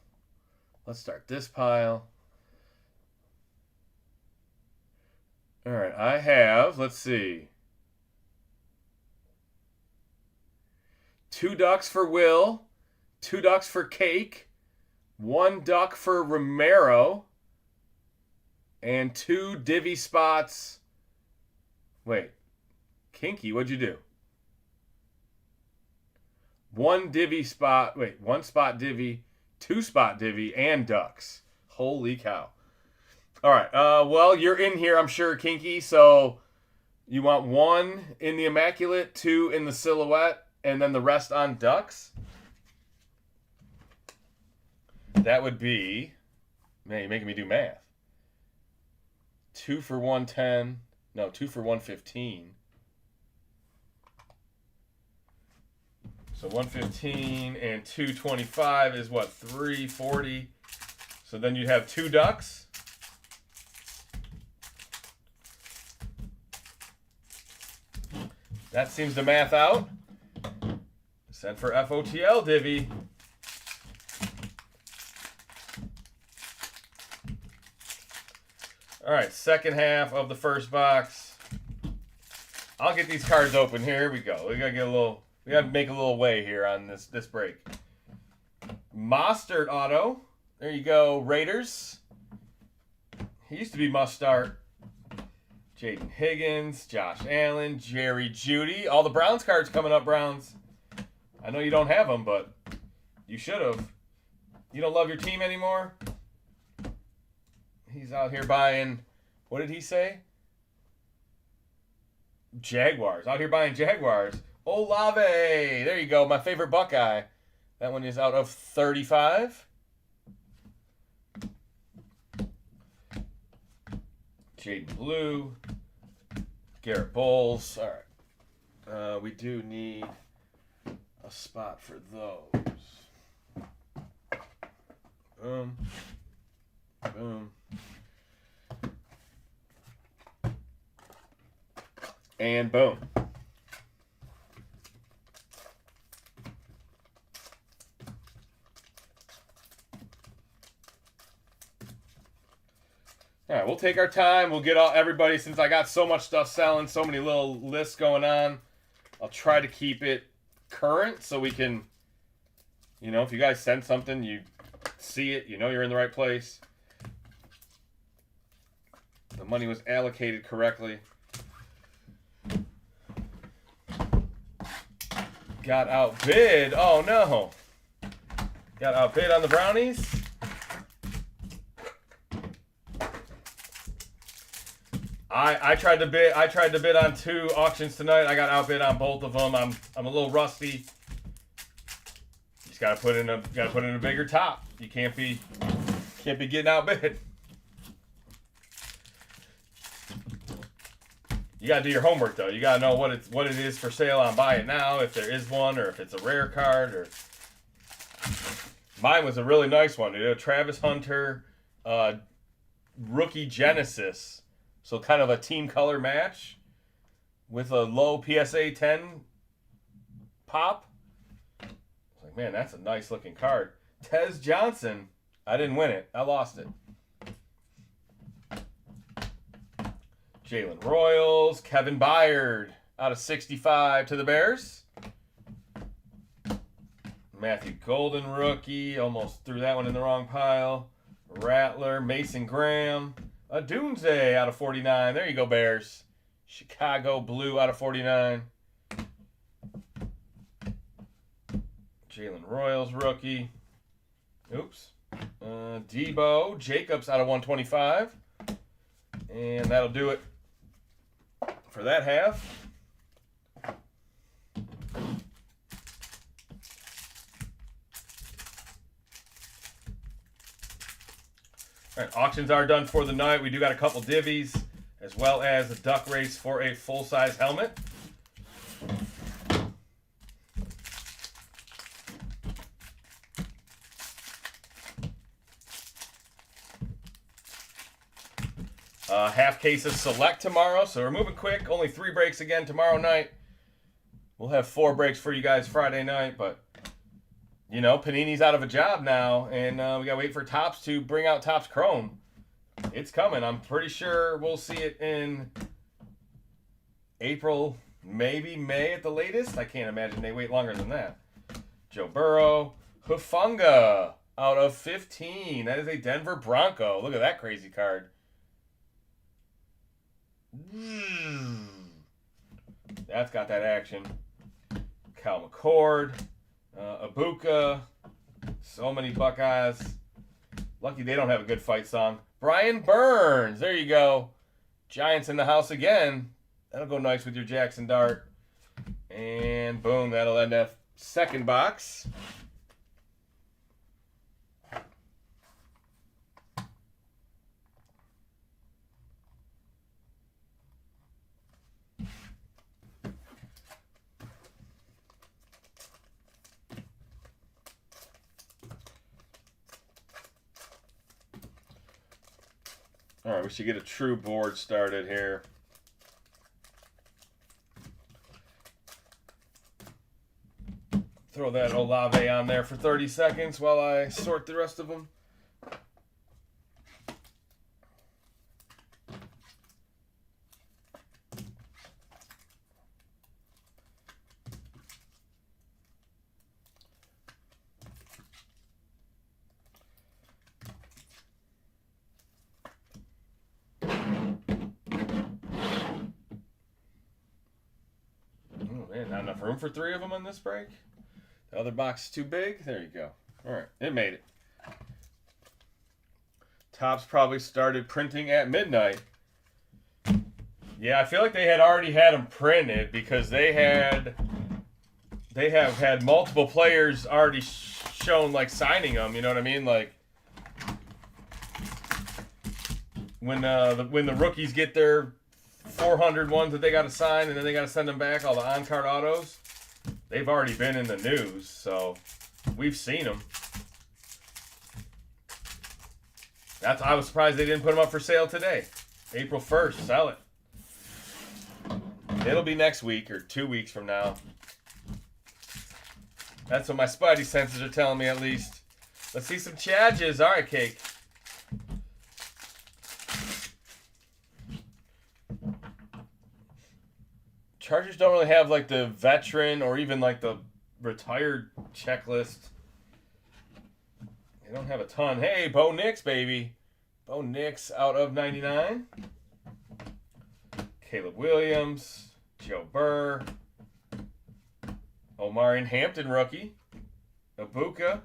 Let's start this pile. All right, I have, let's see, 2 ducks for Will, 2 ducks for Cake, 1 duck for Romero, and 2 divvy spots. Wait, Kinky, what'd you do? 1 divvy spot, 1 spot divvy, 2 spot divvy, and ducks. Holy cow. All right, well, you're in here, I'm sure, Kinky, so you want 1 in the Immaculate, 2 in the Silhouette, and then the rest on ducks? That would be, man, you're making me do math. 2 for 110, no, 2 for 115. So 115 and 225 is what, 340. So then you'd have 2 ducks. That seems to math out. Sent for FOTL divvy. All right, second half of the first box. I'll get these cards open. Here we go. We gotta make a little way here on this break. Mostert auto. There you go, Raiders. He used to be must start. Jaden Higgins, Josh Allen, Jerry Jeudy. All the Browns cards coming up, Browns. I know you don't have them, but you should have. You don't love your team anymore? He's out here buying, what did he say? Jaguars. Out here buying Jaguars. Olave. There you go, my favorite Buckeye. That one is out of 35. Jaden Blue. Garrett Bowles. All right. We do need a spot for those. Boom. Boom. And boom. All right, we'll take our time. We'll get everybody, since I got so much stuff selling, so many little lists going on. I'll try to keep it current so we can, you know, if you guys send something, you see it, you know you're in the right place. The money was allocated correctly. Got outbid. Oh no. Got outbid on the brownies. I tried to bid on 2 auctions tonight. I got outbid on both of them. I'm a little rusty. Just gotta put in a bigger top. You can't be getting outbid. You gotta do your homework though. You gotta know what it is for sale on Buy It Now, if there is one, or if it's a rare card. Or mine was a really nice one. A Travis Hunter rookie Genesis. So kind of a team color match with a low PSA 10 pop. I was like, man, that's a nice looking card. Tez Johnson. I didn't win it. I lost it. Jalen Royals. Kevin Byard out of 65 to the Bears. Matthew Golden rookie. Almost threw that one in the wrong pile. Rattler. Mason Graham. A Doomsday out of 49. There you go, Bears. Chicago Blue out of 49. Jalen Royals rookie. Oops. Debo Jacobs out of 125. And that'll do it for that half. All right, auctions are done for the night. We do got a couple divvies, as well as a duck race for a full-size helmet. Half case of Select tomorrow, so we're moving quick. Only 3 breaks again tomorrow night. We'll have 4 breaks for you guys Friday night, but you know, Panini's out of a job now, and we got to wait for Topps to bring out Topps Chrome. It's coming. I'm pretty sure we'll see it in April, maybe May at the latest. I can't imagine they wait longer than that. Joe Burrow. Hufanga out of 15. That is a Denver Bronco. Look at that crazy card. That's got that action. Cal McCord. Ibuka. So many Buckeyes. Lucky they don't have a good fight song. Brian Burns. There you go. Giants in the house again. That'll go nice with your Jackson Dart. And boom, that'll end that second box. All right, we should get a true board started here. Throw that Olave on there for 30 seconds while I sort the rest of them. Not enough room for 3 of them on this break. The other box is too big. There you go. All right, it made it. Topps probably started printing at midnight. Yeah, I feel like they had already had them printed because they have had multiple players already shown like signing them. You know what I mean? Like when the rookies get their 400 ones that they got to sign and then they got to send them back, all the on-card autos, they've already been in the news, so we've seen them. I was surprised they didn't put them up for sale today. April 1st, sell it. It'll be next week or 2 weeks from now. That's what my spidey senses are telling me, at least. Let's see some Chadges. All right, Cake. Chargers don't really have like the veteran or even like the retired checklist. They don't have a ton. Hey, Bo Nix, baby. Bo Nix out of 99. Caleb Williams. Joe Burr. Omarion Hampton rookie. Ibuka.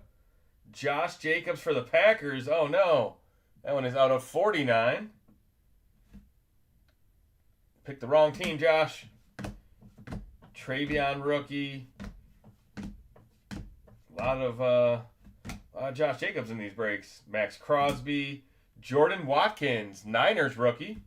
Josh Jacobs for the Packers. Oh no. That one is out of 49. Picked the wrong team, Josh. Travion rookie. A lot of Josh Jacobs in these breaks. Max Crosby. Jordan Watkins, Niners rookie.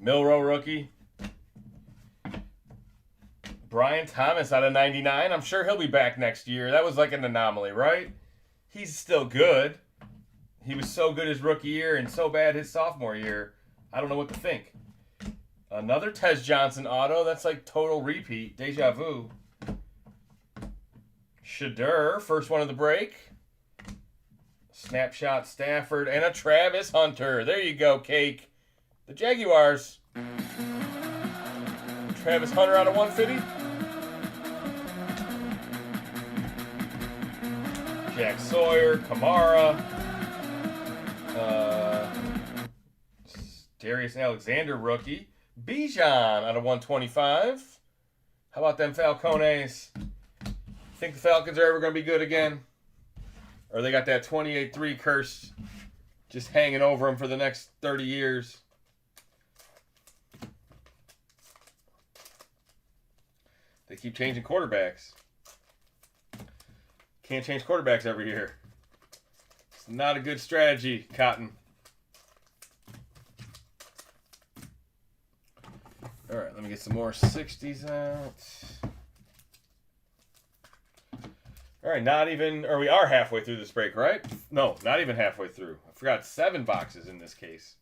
Milrow rookie. Brian Thomas out of 99. I'm sure he'll be back next year. That was like an anomaly, right? He's still good. He was so good his rookie year and so bad his sophomore year. I don't know what to think. Another Tez Johnson auto. That's like total repeat. Deja vu. Shadur, first one of the break. Snapshot Stafford and a Travis Hunter. There you go, Cake. The Jaguars. Travis Hunter out of 150. Jack Sawyer, Kamara. Darius Alexander rookie. Bijan out of 125. How about them Falcones? Think the Falcons are ever going to be good again? Or they got that 28-3 curse just hanging over them for the next 30 years? They keep changing quarterbacks. Can't change quarterbacks every year. It's not a good strategy, Cotton. All right, let me get some more 60s out. All right, we are halfway through this break, right? No, not even halfway through. I forgot 7 boxes in this case.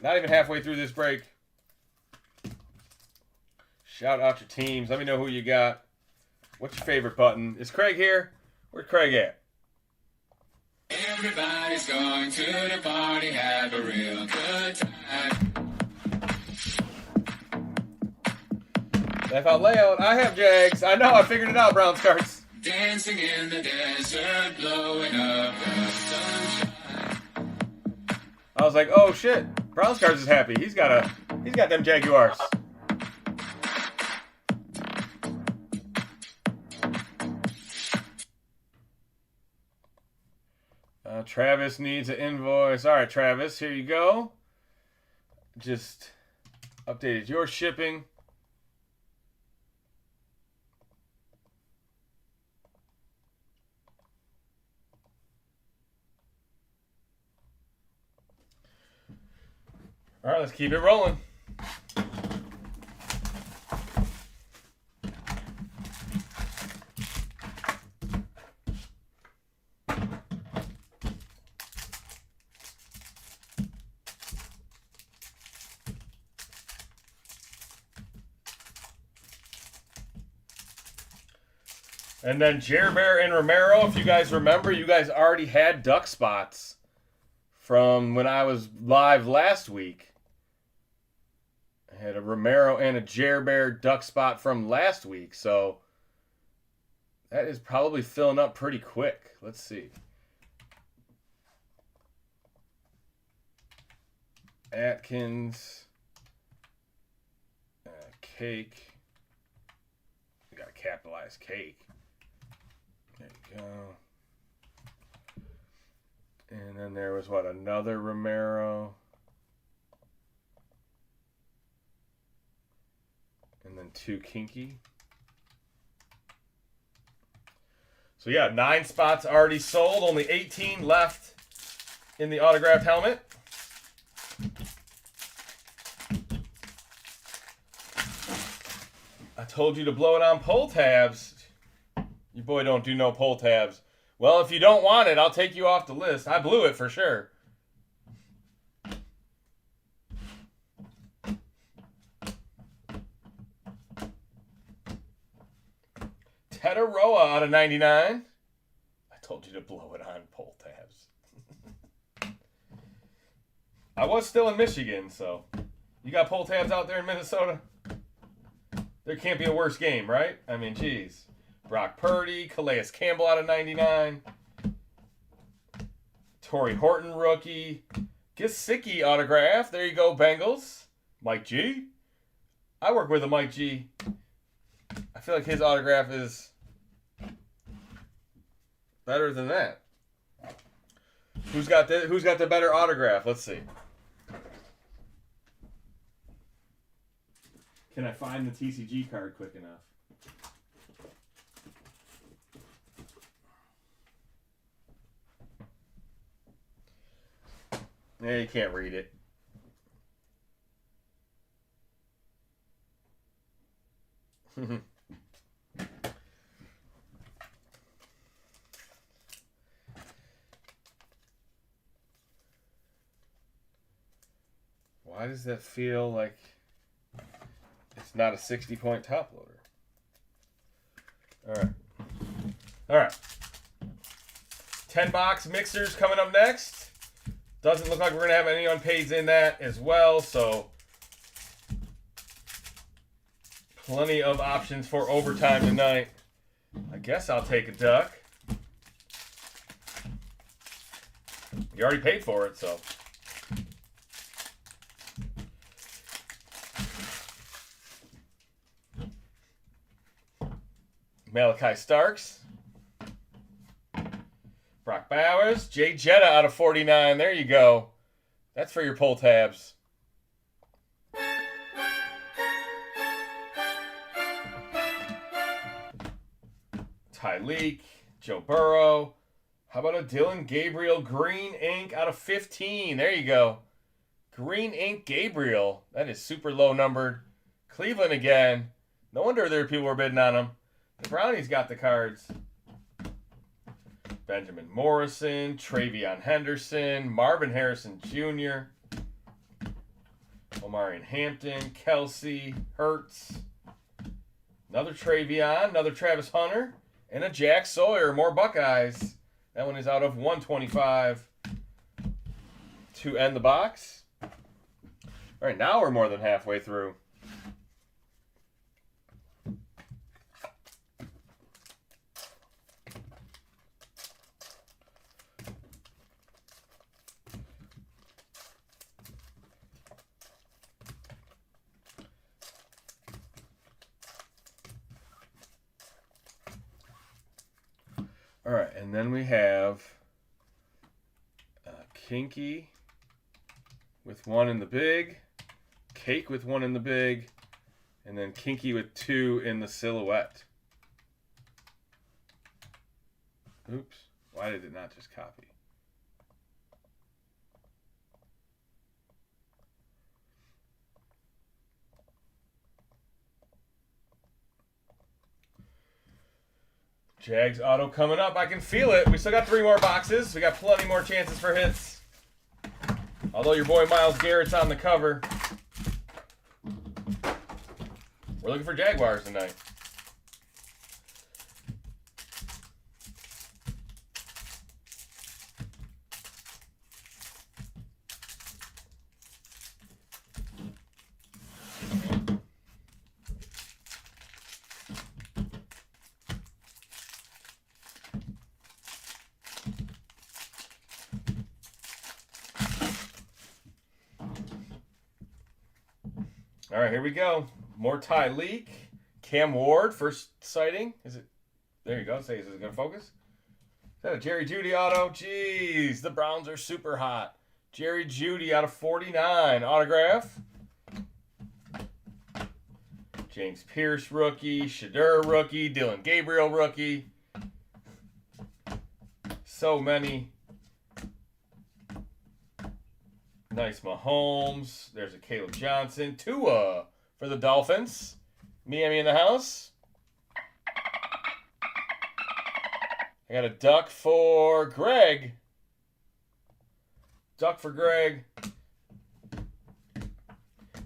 Not even halfway through this break. Shout out your teams. Let me know who you got. What's your favorite button? Is Craig here? Where's Craig at? Everybody's going to the party, have a real good time. If I layout, I have Jags. I know, I figured it out, Browns cards. Dancing in the desert, blowing up the sunshine. I was like, oh shit, Browns cards is happy. He's got them Jaguars. Travis needs an invoice. All right, Travis, here you go. Just updated your shipping. All right, let's keep it rolling. And then Jerbear and Romero, if you guys remember, you guys already had duck spots from when I was live last week. I had a Romero and a Jerbear duck spot from last week, so that is probably filling up pretty quick. Let's see. Atkins. Cake. We got to capitalize cake. There you go. And then there was what? Another Romero. And then 2 Kinky. So yeah, 9 spots already sold. Only 18 left in the autographed helmet. I told you to blow it on pull tabs. Your boy don't do no pull tabs. Well, if you don't want it, I'll take you off the list. I blew it for sure. Tetaroa out of 99. I told you to blow it on pull tabs. I was still in Michigan, so you got pull tabs out there in Minnesota? There can't be a worse game, right? I mean, geez. Brock Purdy, Calais Campbell out of 99. Torrey Horton rookie. Gesicki autograph. There you go, Bengals. Mike G. I work with a Mike G. I feel like his autograph is better than that. Who's got the better autograph? Let's see. Can I find the TCG card quick enough? Yeah, you can't read it. Why does that feel like it's not a 60-point top loader? All right. 10-box mixers coming up next. Doesn't look like we're going to have any unpaids in that as well, so plenty of options for overtime tonight. I guess I'll take a duck. You already paid for it, so. Malachi Starks. Brock Bowers. Jay Jetta out of 49. There you go. That's for your pull tabs. Tyreek. Joe Burrow. How about a Dylan Gabriel green ink out of 15? There you go. Green ink Gabriel. That is super low numbered. Cleveland again. No wonder there are people who are bidding on them. The Brownies got the cards. Benjamin Morrison, Travion Henderson, Marvin Harrison Jr., Omarion Hampton, Kelsey, Hurts, another Travion, another Travis Hunter, and a Jack Sawyer. More Buckeyes. That one is out of 125 to end the box. All right, now we're more than halfway through. All right, and then we have Kinky with 1 in the big, Cake with 1 in the big, and then Kinky with 2 in the silhouette. Oops, why did it not just copy? Jags auto coming up. I can feel it. We still got 3 more boxes. We got plenty more chances for hits. Although your boy Myles Garrett's on the cover. We're looking for Jaguars tonight. All right, here we go. More Ty Leak. Cam Ward, first sighting. Is it? There you go. Say, is it going to focus? Is that a Jerry Jeudy auto? Jeez, the Browns are super hot. Jerry Jeudy out of 49. Autograph. James Pierce rookie. Shadur rookie. Dylan Gabriel rookie. So many. Nice Mahomes. There's a Caleb Johnson. Tua for the Dolphins. Miami in the house. I got a duck for Greg. Duck for Greg.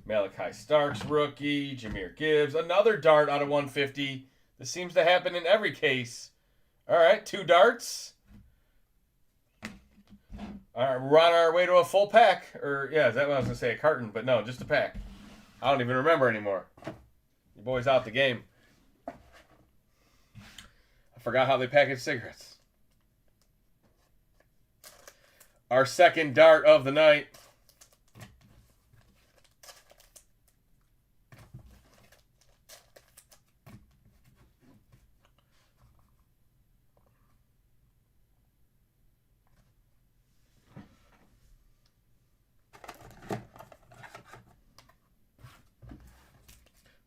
Malachi Starks rookie. Jahmyr Gibbs. Another dart out of 150. This seems to happen in every case. All right, 2 darts. All right, we're on our way to a full pack. Or, yeah, is that what I was going to say? A carton, but no, just a pack. I don't even remember anymore. Your boy's out the game. I forgot how they package cigarettes. Our second dart of the night.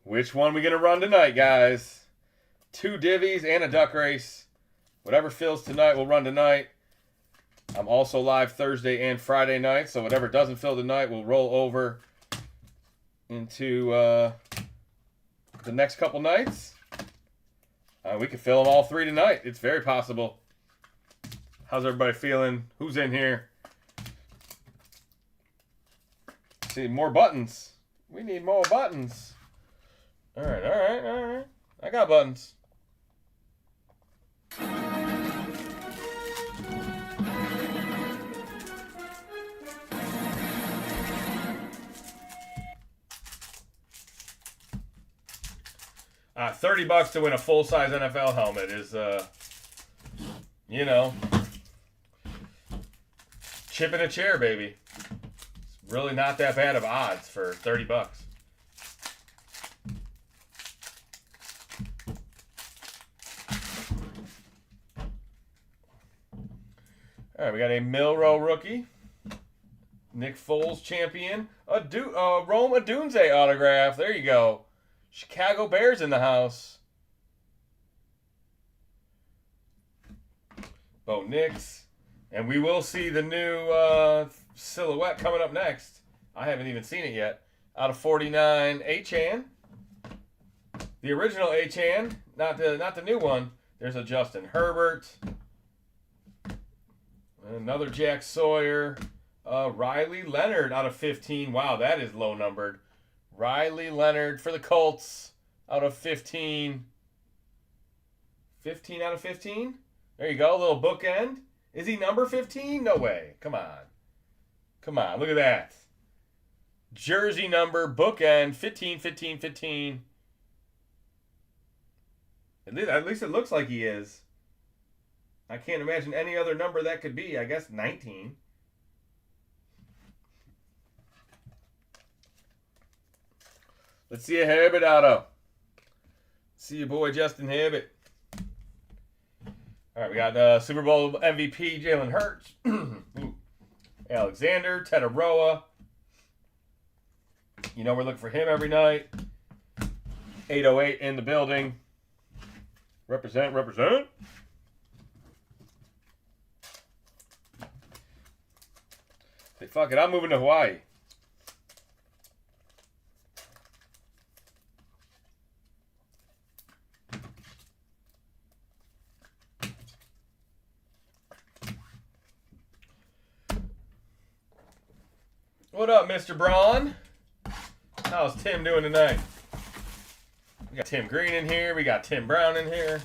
Which one we going to run tonight, guys? 2 divvies and a duck race. Whatever fills tonight, we'll run tonight. I'm also live Thursday and Friday night, so whatever doesn't fill tonight, we'll roll over into the next couple nights. We could fill them all 3 tonight. It's very possible. How's everybody feeling? Who's in here? See, more buttons. We need more buttons. All right, all right, all right. I got buttons. $30 to win a full-size NFL helmet is, you know, chip in a chair, baby. It's really not that bad of odds for $30. All right, we got a Milrow rookie. Nick Foles champion. Rome Odunze autograph. There you go. Chicago Bears in the house. Bo Nix. And we will see the new silhouette coming up next. I haven't even seen it yet. Out of 49, Achane. The original Achane, not the new one. There's a Justin Herbert. Another Jack Sawyer. Riley Leonard out of 15. Wow, that is low numbered. Riley Leonard for the Colts out of 15. 15 out of 15? There you go, a little bookend. Is he number 15? No way. Come on. Come on, look at that. Jersey number, bookend, 15, 15, 15. At least it looks like he is. I can't imagine any other number that could be. I guess 19. Let's see a Herbert auto. See your boy Justin Herbert. All right, we got Super Bowl MVP Jalen Hurts. Alexander, Tetaroa. You know we're looking for him every night. 808 in the building. Represent, represent. Say, fuck it, I'm moving to Hawaii. What up, Mr. Braun? How's Tim doing tonight? We got Tim Green in here. We got Tim Brown in here.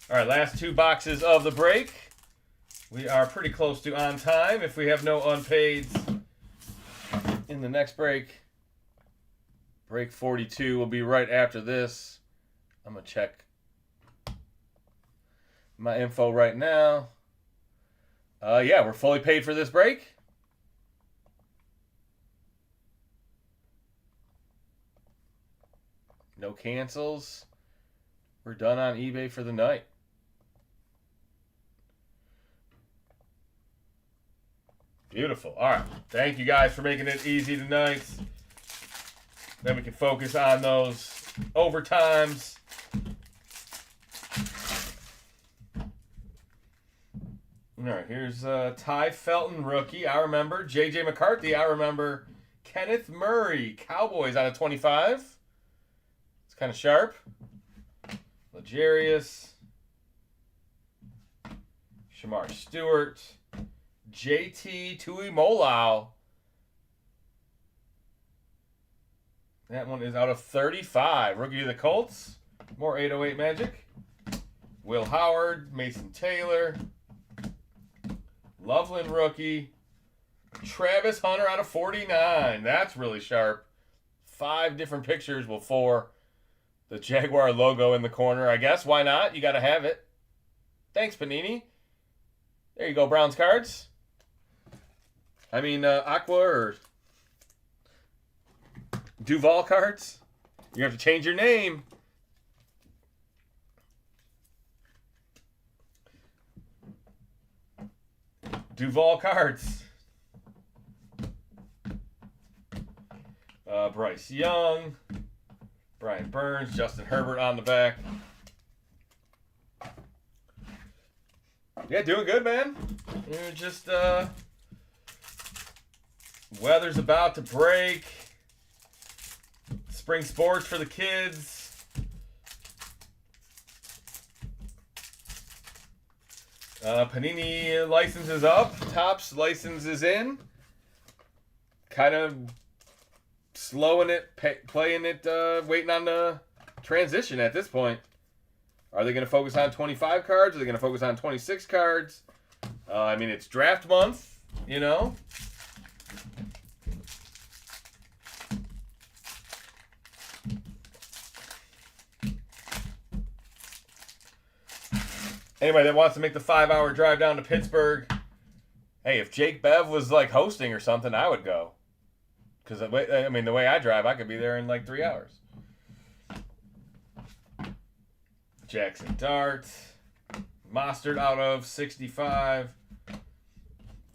All right, last 2 boxes of the break. We are pretty close to on time if we have no unpaids in the next break. Break 42 will be right after this. I'm going to check my info right now. Yeah, we're fully paid for this break. No cancels. We're done on eBay for the night. Beautiful. All right. Thank you guys for making it easy tonight. Then we can focus on those overtimes. All right, here's Ty Felton, rookie. I remember. J.J. McCarthy. I remember. Kenneth Murray, Cowboys out of 25. It's kind of sharp. Legarius. Shamar Stewart. JT Tuimoloau. That one is out of 35. Rookie of the Colts. More 808 Magic. Will Howard. Mason Taylor. Loveland rookie. Travis Hunter out of 49. That's really sharp. 5 different pictures before the Jaguar logo in the corner. I guess. Why not? You got to have it. Thanks, Panini. There you go, Browns cards. I mean, Aqua or Duval cards. You have to change your name. Duval cards. Bryce Young. Brian Burns. Justin Herbert on the back. Yeah, doing good, man. You're just, weather's about to break. Spring sports for the kids. Panini license is up. Topps license is in. Kind of slowing it, playing it, waiting on the transition at this point. Are they going to focus on 25 cards? Are they going to focus on 26 cards? I mean, it's draft month, you know. Anybody that wants to make the 5-hour drive down to Pittsburgh, hey, if Jake Bev was like hosting or something, I would go. Because, I mean, the way I drive, I could be there in like 3 hours. Jackson Dart. Mostert out of 65.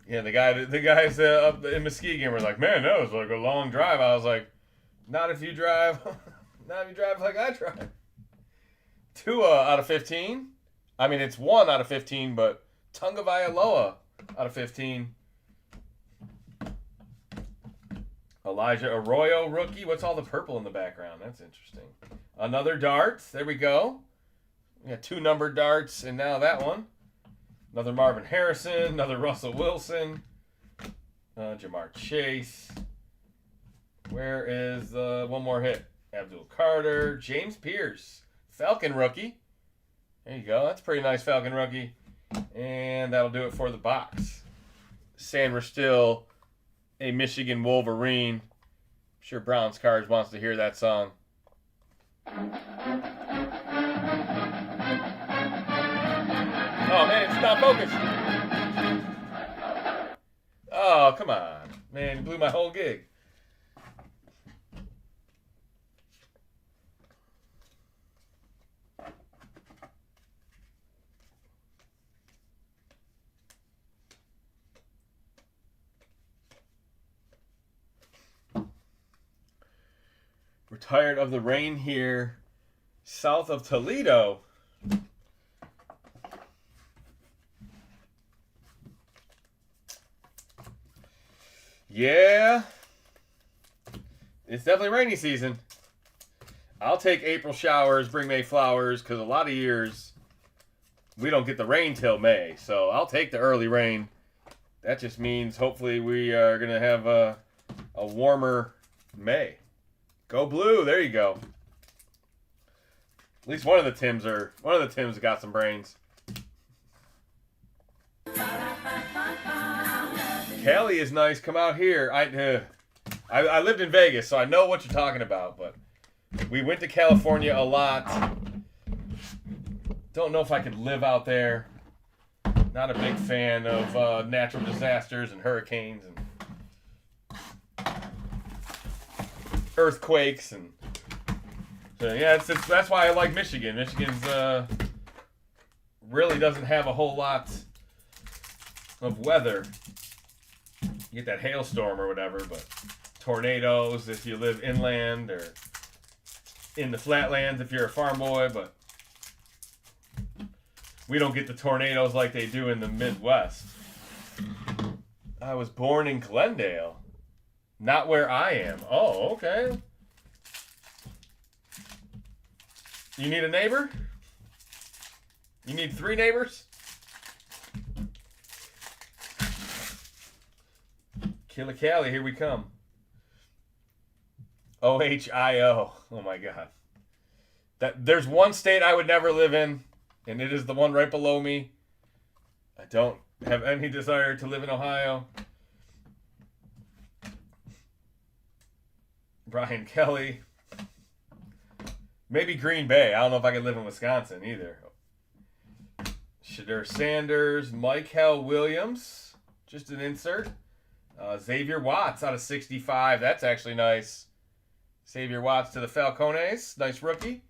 Yeah, the guys up in Muskegon were like, man, that was like a long drive. I was like, not if you drive, not if you drive like I drive. 2 out of 15. I mean, it's 1 out of 15, but Tunga Vailoa out of 15. Elijah Arroyo, rookie. What's all the purple in the background? That's interesting. Another dart. There we go. We got 2 numbered darts, and now that one. Another Marvin Harrison. Another Russell Wilson. Jamar Chase. Where is the one more hit? Abdul Carter. James Pierce. Falcon rookie. There you go. That's a pretty nice Falcon rookie. And that'll do it for the box. Sandra Still, a Michigan Wolverine. I'm sure Browns Cards wants to hear that song. Oh, man, it's not focused. Oh, come on. Man, you blew my whole gig. We're tired of the rain here south of Toledo. Yeah, it's definitely rainy season. I'll take April showers, bring May flowers, because a lot of years we don't get the rain till May. So I'll take the early rain. That just means hopefully we are going to have a warmer May. Go blue. There you go. At least one of the Tims got some brains. Cali is nice. Come out here. I lived in Vegas, so I know what you're talking about. But we went to California a lot. don't know if I could live out there. Not a big fan of natural disasters and hurricanes and earthquakes and so yeah, that's why I like Michigan. Michigan's really doesn't have a whole lot of weather. You get that hailstorm or whatever, but tornadoes if you live inland or in the flatlands if you're a farm boy, but we don't get the tornadoes like they do in the Midwest. I was born in Glendale. Not where I am. Oh, okay. You need a neighbor? You need 3 neighbors? Killicali, here we come. OHIO. Oh my God. There's one state I would never live in, and it is the one right below me. I don't have any desire to live in Ohio. Brian Kelly. Maybe Green Bay. I don't know if I could live in Wisconsin either. Shadur Sanders. Michael Williams. Just an insert. Xavier Watts out of 65. That's actually nice. Xavier Watts to the Falcones. Nice rookie.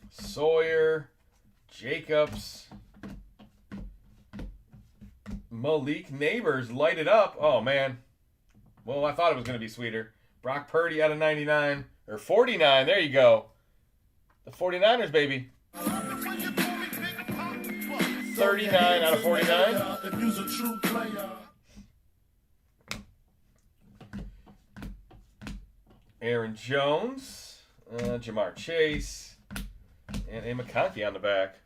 Sawyer. Jacobs. Malik Neighbors. Light it up. Oh, man. Well, I thought it was going to be sweeter. Brock Purdy out of 99. Or 49. There you go. The 49ers, baby. 39 out of 49. Aaron Jones. Jamar Chase. And a McConkey on the back.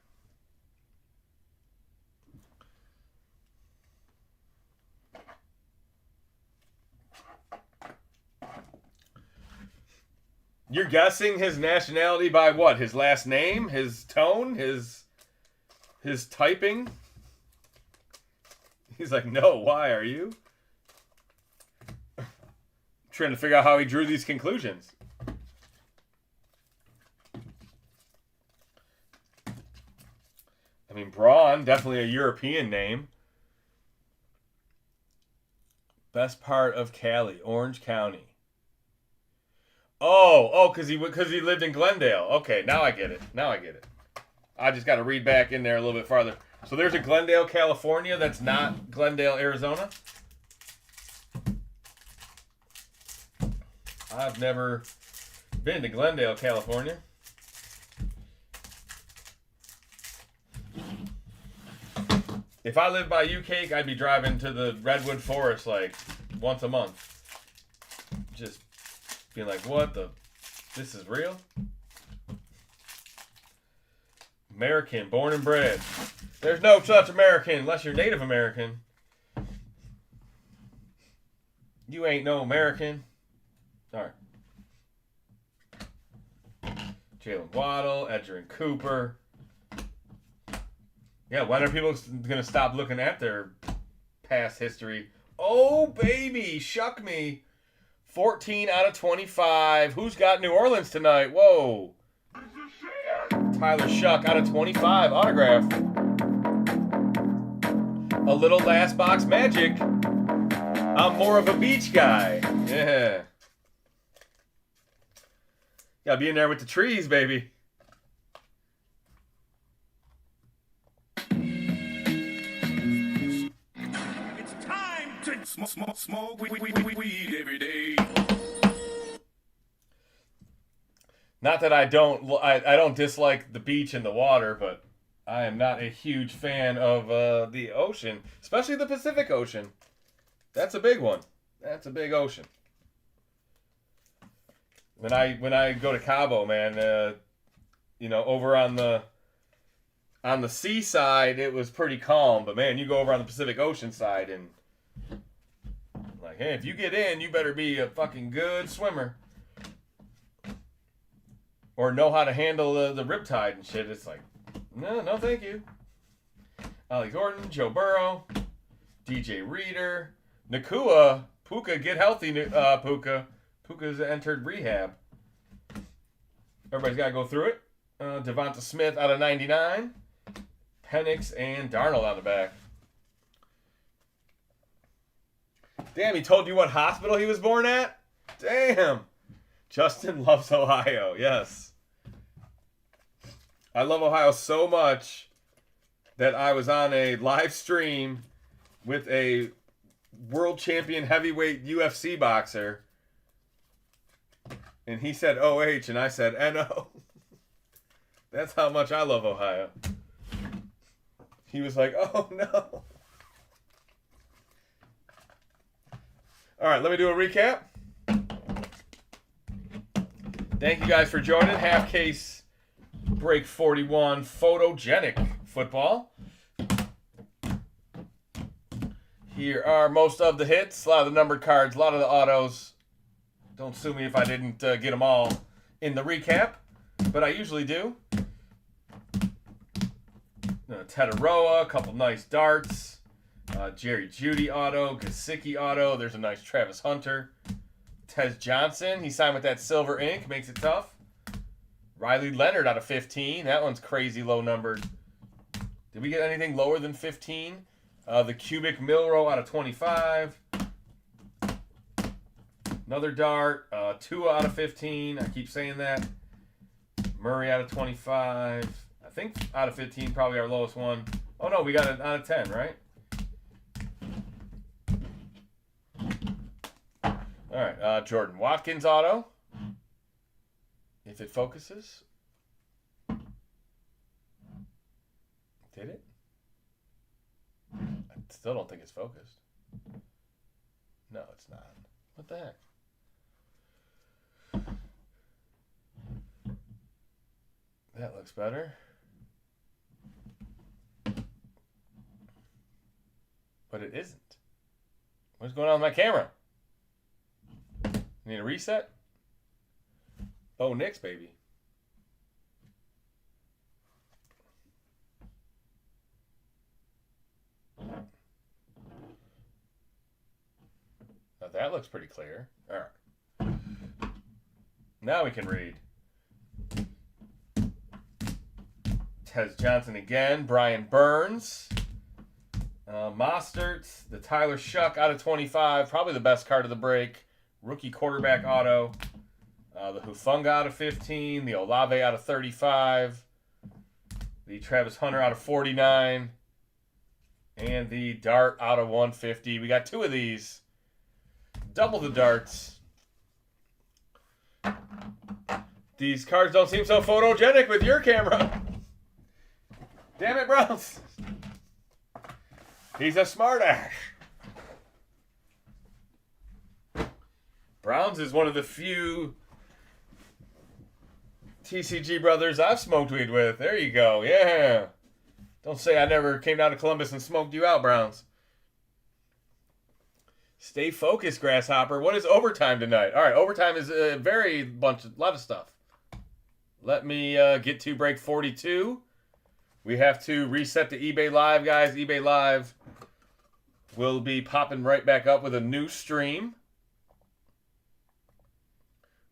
You're guessing his nationality by what? His last name? His tone? His typing? He's like, no, why are you? Trying to figure out how he drew these conclusions. I mean, Braun, definitely a European name. Best part of Cali, Orange County. Oh, because he lived in Glendale. Okay, now I get it. I just got to read back in there a little bit farther. So there's a Glendale, California. That's not Glendale, Arizona. I've never been to Glendale, California. If I lived by U-Cake, I'd be driving to the Redwood Forest like once a month. Just being like, what the? This is real? American, born and bred. There's no such American unless you're Native American. You ain't no American. All right. Jalen Waddle, Edgerrin Cooper. Yeah, when are people going to stop looking at their past history? Oh, baby, shuck me. 14 out of 25. Who's got New Orleans tonight? Whoa. Tyler Shuck out of 25. Autograph. A little last box magic. I'm more of a beach guy. Yeah. Gotta be in there with the trees, baby. It's time to smoke weed every day. Not that I don't dislike the beach and the water, but I am not a huge fan of the ocean, especially the Pacific Ocean. That's a big one. That's a big ocean. When I go to Cabo, man, over on the seaside it was pretty calm, but man, you go over on the Pacific Ocean side and like, hey, if you get in, you better be a fucking good swimmer. Or know how to handle the riptide and shit. It's like, no, thank you. Ollie Gordon, Joe Burrow, DJ Reader, Nakua, Puka, get healthy, Puka. Puka's entered rehab. Everybody's got to go through it. Devonta Smith out of 99. Penix and Darnold on the back. Damn, he told you what hospital he was born at? Damn. Justin loves Ohio. Yes. I love Ohio so much that I was on a live stream with a world champion heavyweight UFC boxer. And he said OH and I said NO. That's how much I love Ohio. He was like, oh no. All right, let me do a recap. Thank you guys for joining. Half case break 41 Photogenic football. Here are most of the hits, a lot of the numbered cards, a lot of the autos. Don't sue me if I didn't get them all in the recap, but I usually do. Tetaroa, a couple nice darts. Jerry Jeudy auto, Gesicki auto. There's a nice Travis Hunter. Tez Johnson, he signed with that silver ink, makes it tough. Riley Leonard out of 15. That one's crazy low numbered. Did we get anything lower than 15? The Cubic Milrow out of 25. Another dart. Tua out of 15. I keep saying that. Murray out of 25. I think out of 15, probably our lowest one. Oh no, we got it out of 10, right? All right, Jordan Watkins auto. If it focuses. Did it? I still don't think it's focused. No, it's not. What the heck? That looks better. But it isn't. What's going on with my camera? Need a reset? Oh, Knicks, baby. Now that looks pretty clear. All right. Now we can read. Tez Johnson again. Brian Burns. Mostert. The Tyler Shuck out of 25. Probably the best card of the break. Rookie quarterback auto. The Hufanga out of 15. The Olave out of 35. The Travis Hunter out of 49. And the Dart out of 150. We got two of these. Double the darts. These cards don't seem so photogenic with your camera. Damn it, Browns. He's a smartass. Browns is one of the few TCG brothers I've smoked weed with. There you go. Yeah. Don't say I never came down to Columbus and smoked you out, Browns. Stay focused, Grasshopper. What is overtime tonight? All right, overtime is a lot of stuff. Let me get to break 42. We have to reset the eBay Live, guys. eBay Live will be popping right back up with a new stream.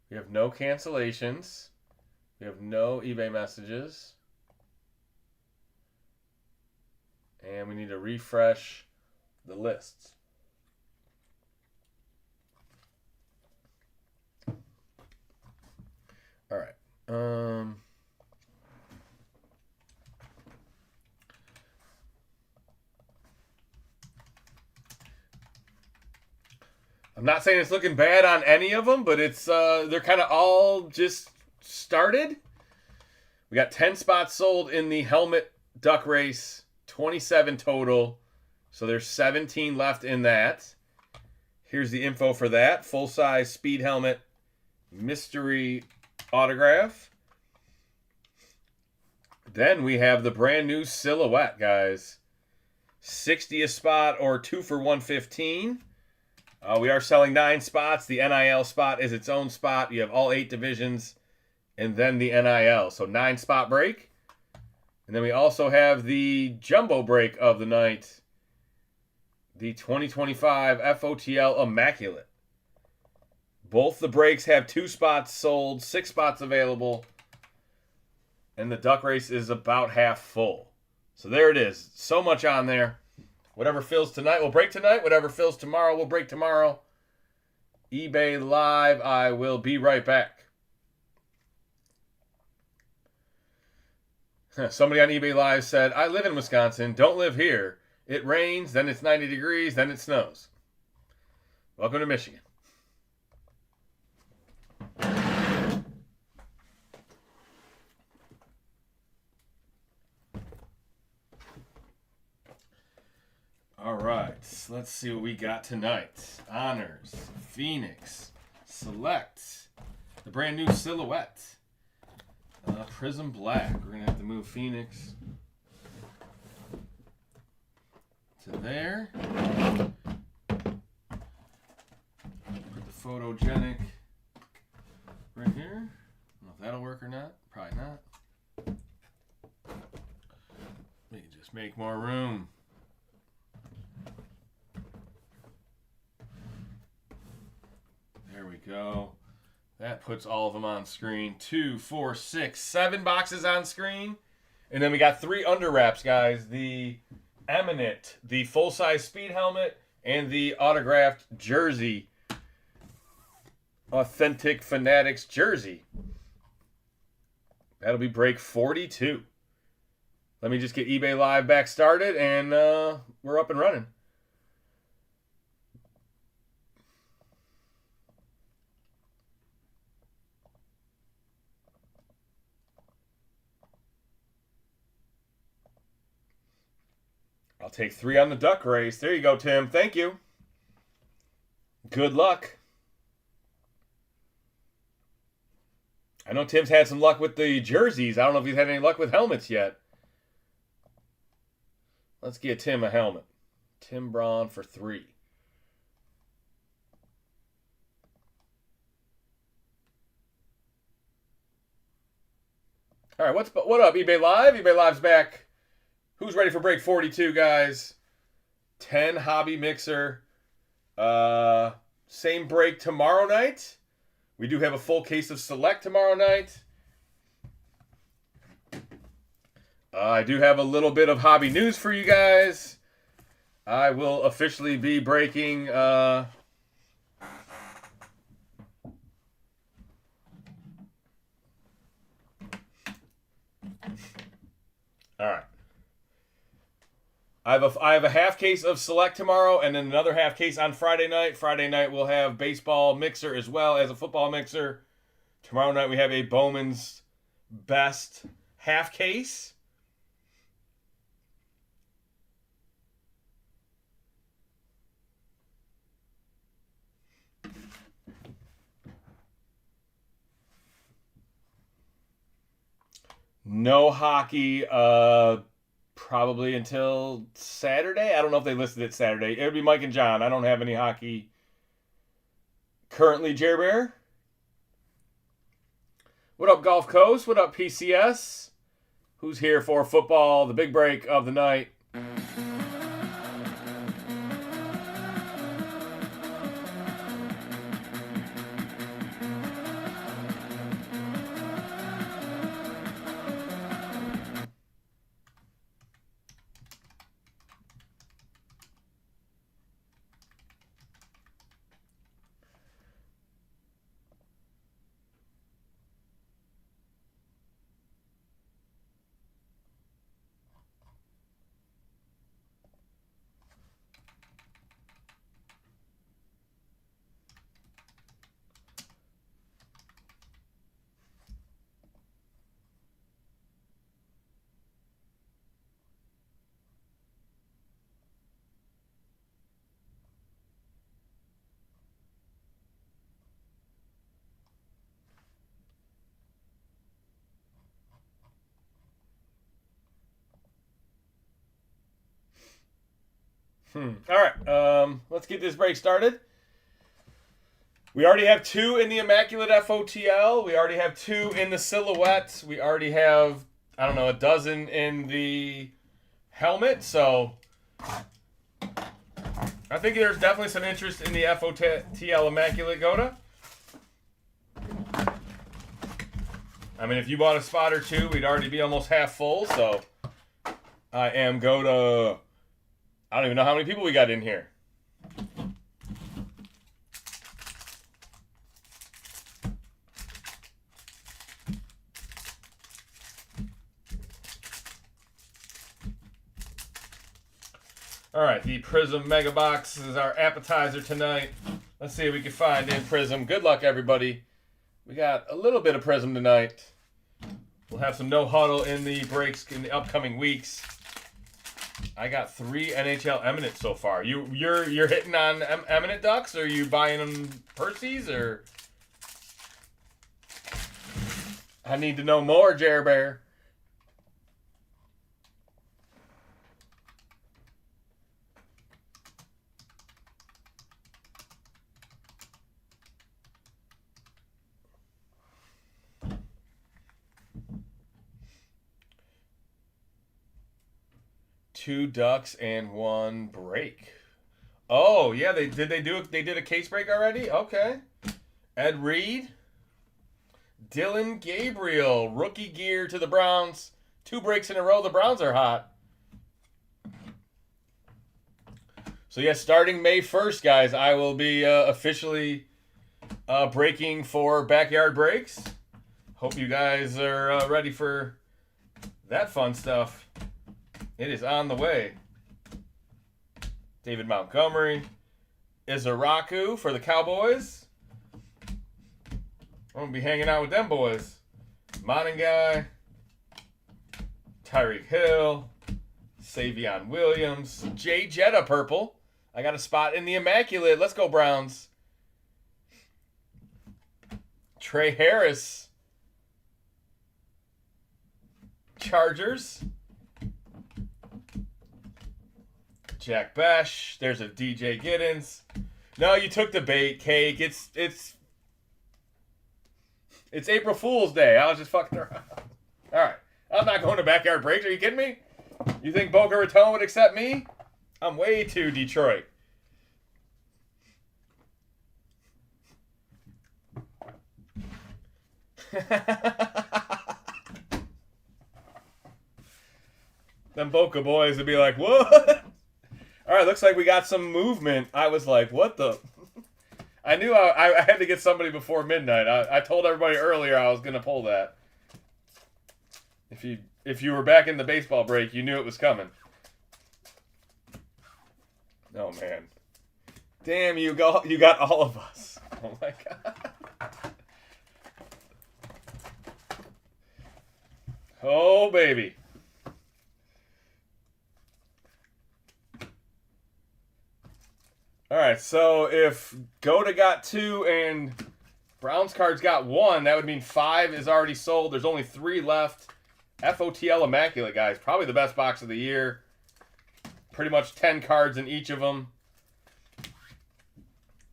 We have no cancellations. We have no eBay messages. And we need to refresh the lists. All right. I'm not saying it's looking bad on any of them, but it's they're kind of all just started. We got 10 spots sold in the helmet duck race, 27 total. So there's 17 left in that. Here's the info for that. Full-size speed helmet mystery autograph. Then we have the brand new silhouette, guys. 60 a spot or 2 for 115. We are selling 9 spots. The NIL spot is its own spot. You have all 8 divisions and then the NIL. So 9 spot break. And then we also have the jumbo break of the night. The 2025 FOTL Immaculate. Both the breaks have 2 spots sold, 6 spots available. And the duck race is about half full. So there it is. So much on there. Whatever fills tonight will break tonight. Whatever fills tomorrow will break tomorrow. eBay Live. I will be right back. Somebody on eBay Live said, I live in Wisconsin. Don't live here. It rains, then it's 90 degrees, then it snows. Welcome to Michigan. All right, let's see what we got tonight. Honors, Phoenix, Select, the brand new Silhouette, Prism Black. We're going to have to move Phoenix to there. Put the Photogenic right here. I don't know if that'll work or not. Probably not. We can just make more room. There we go. That puts all of them on screen. 2, 4, 6, 7 boxes on screen. And then we got 3 under wraps, guys. The Eminent, the full-size speed helmet, and the autographed jersey. Authentic Fanatics jersey. That'll be break 42. Let me just get eBay Live back started, and we're up and running. I'll take 3 on the duck race. There you go, Tim. Thank you. Good luck. I know Tim's had some luck with the jerseys. I don't know if he's had any luck with helmets yet. Let's get Tim a helmet. Tim Braun for 3. All right, what up, eBay Live? eBay Live's back. Who's ready for break 42, guys? 10 hobby mixer. Same break tomorrow night. We do have a full case of Select tomorrow night. I do have a little bit of hobby news for you guys. I will officially be breaking... All right. I have a half case of Select tomorrow and then another half case on Friday night. Friday night we'll have baseball mixer as well as a football mixer. Tomorrow night we have a Bowman's Best half case. No hockey, probably until Saturday. I don't know if they listed it Saturday. It would be Mike and John. I don't have any hockey currently, Jerry Bear. What up, Gulf Coast? What up, PCS? Who's here for football, the big break of the night? All right, let's get this break started. We already have 2 in the Immaculate FOTL. We already have 2 in the Silhouette. We already have, I don't know, a dozen in the helmet. So I think there's definitely some interest in the FOTL Immaculate Goda. I mean, if you bought a spot or two, we'd already be almost half full, so I am go to... I don't even know how many people we got in here. All right, the Prism Mega Box is our appetizer tonight. Let's see if we can find in Prism. Good luck, everybody. We got a little bit of Prism tonight. We'll have some no huddle in the breaks in the upcoming weeks. I got 3 NHL Eminent so far. You're hitting on Eminent Ducks, or are you buying them Percy's, or? I need to know more, Jer Bear. Two ducks and one break. Oh yeah, they did a case break already? Okay. Ed Reed. Dylan Gabriel, rookie gear to the Browns. 2 breaks in a row. The Browns are hot. So yeah, starting May 1st, guys, I will be officially breaking for backyard breaks. Hope you guys are ready for that fun stuff. It is on the way. David Montgomery. Izaraku for the Cowboys. I'm going to be hanging out with them boys. Moningai. Tyreek Hill. Savion Williams. Jay Jetta purple. I got a spot in the Immaculate. Let's go, Browns. Trey Harris. Chargers. Jack Bash. There's a DJ Giddens. No, you took the bait, Cake. It's April Fool's Day. I was just fucking around. All right. I'm not going to backyard breaks. Are you kidding me? You think Boca Raton would accept me? I'm way too Detroit. Them Boca boys would be like, what? All right, looks like we got some movement. I was like, what the? I knew I had to get somebody before midnight. I told everybody earlier I was going to pull that. If you were back in the baseball break, you knew it was coming. Oh, man. Damn, you got all of us. Oh, my God. Oh, baby. All right, so if Goda got 2 and Browns cards got 1, that would mean 5 is already sold. There's only 3 left. FOTL Immaculate, guys. Probably the best box of the year. Pretty much 10 cards in each of them.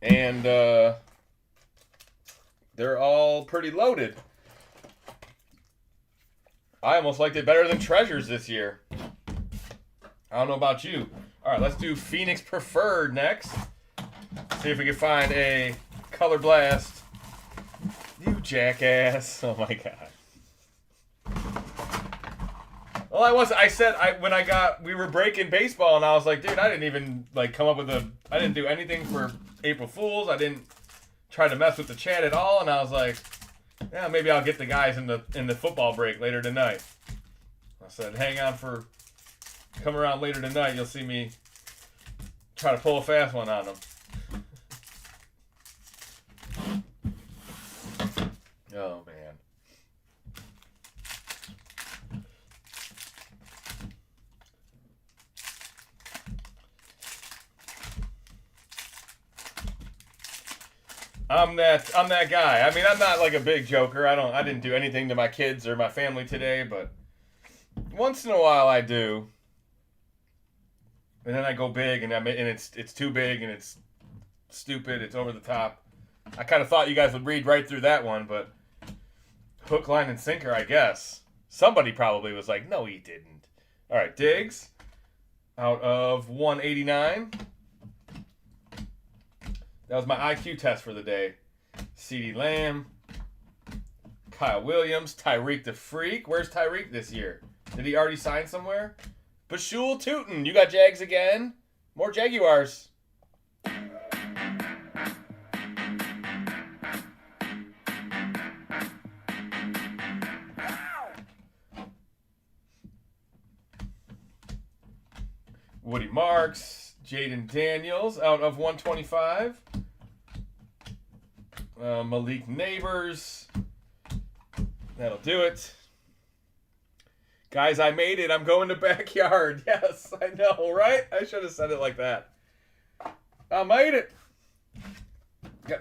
And they're all pretty loaded. I almost liked it better than Treasures this year. I don't know about you. All right, let's do Phoenix Preferred next. See if we can find a Color Blast. You jackass. Oh, my God. Well, we were breaking baseball, and I was like, dude, I didn't even, come up with I didn't do anything for April Fools. I didn't try to mess with the chat at all, and I was like, yeah, maybe I'll get the guys in the football break later tonight. I said, come around later tonight, you'll see me try to pull a fast one on them. Oh, man. I'm that guy. I mean, I'm not like a big joker. I didn't do anything to my kids or my family today, but once in a while I do. And then I go big, and it's too big, and it's stupid. It's over the top. I kind of thought you guys would read right through that one, but hook, line, and sinker, I guess. Somebody probably was like, no, he didn't. All right, Diggs out of 189. That was my IQ test for the day. CeeDee Lamb, Kyle Williams, Tyreek the Freak. Where's Tyreek this year? Did he already sign somewhere? Bashul Tootin. You got Jags again. More Jaguars. Woody Marks, Jaden Daniels out of 125. Malik Neighbors. That'll do it. Guys, I made it. I'm going to backyard. Yes, I know, right? I should have said it like that. I made it.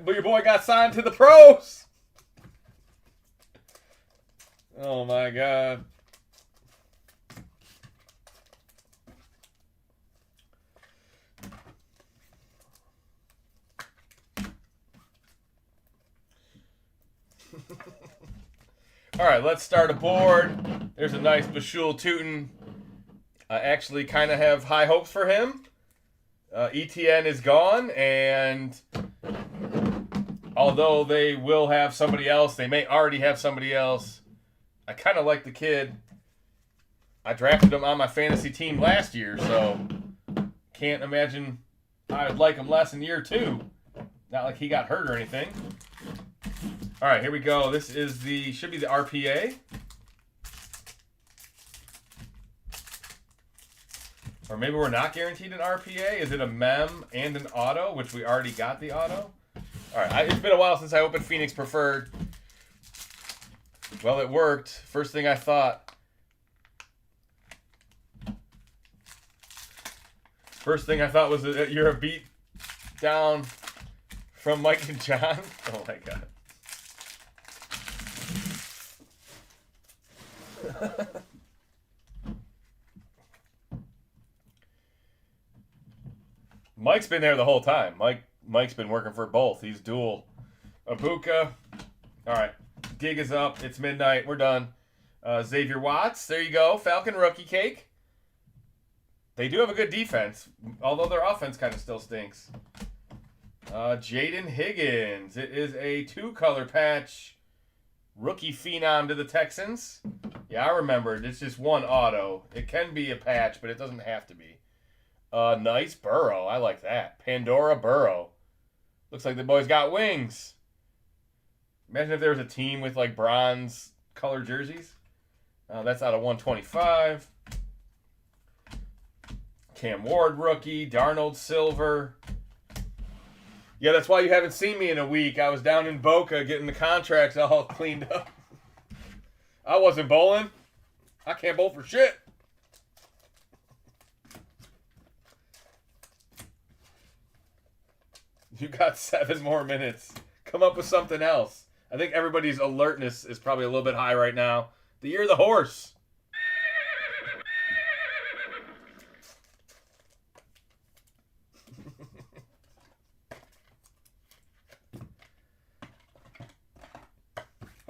Your boy got signed to the pros. Oh, my God. All right, let's start a board. There's a nice Bashul Tootin. I actually kind of have high hopes for him. ETN is gone, and although they will have somebody else, they may already have somebody else. I kind of like the kid. I drafted him on my fantasy team last year, so can't imagine I would like him less in year 2. Not like he got hurt or anything. All right, here we go. This is should be the RPA. Or maybe we're not guaranteed an RPA. Is it a mem and an auto, which we already got the auto? All right, it's been a while since I opened Phoenix Preferred. Well, it worked. First thing I thought. Was that you're a beat down from Mike and John. Oh, my God. Mike's been there the whole time. Mike's been working for both. He's dual. Abuka. All right. Gig is up. It's midnight. We're done. Xavier Watts. There you go. Falcon rookie cake. They do have a good defense, although their offense kind of still stinks. Jaden Higgins. It is a 2-color patch. Rookie phenom to the Texans. Yeah, I remembered. It's just one auto. It can be a patch, but it doesn't have to be. Nice Burrow. I like that. Pandora Burrow. Looks like the boy's got wings. Imagine if there was a team with like bronze color jerseys. That's out of 125. Cam Ward rookie. Darnold silver. Yeah, that's why you haven't seen me in a week. I was down in Boca getting the contracts all cleaned up. I wasn't bowling. I can't bowl for shit. You got 7 more minutes. Come up with something else. I think everybody's alertness is probably a little bit high right now. The year of the horse.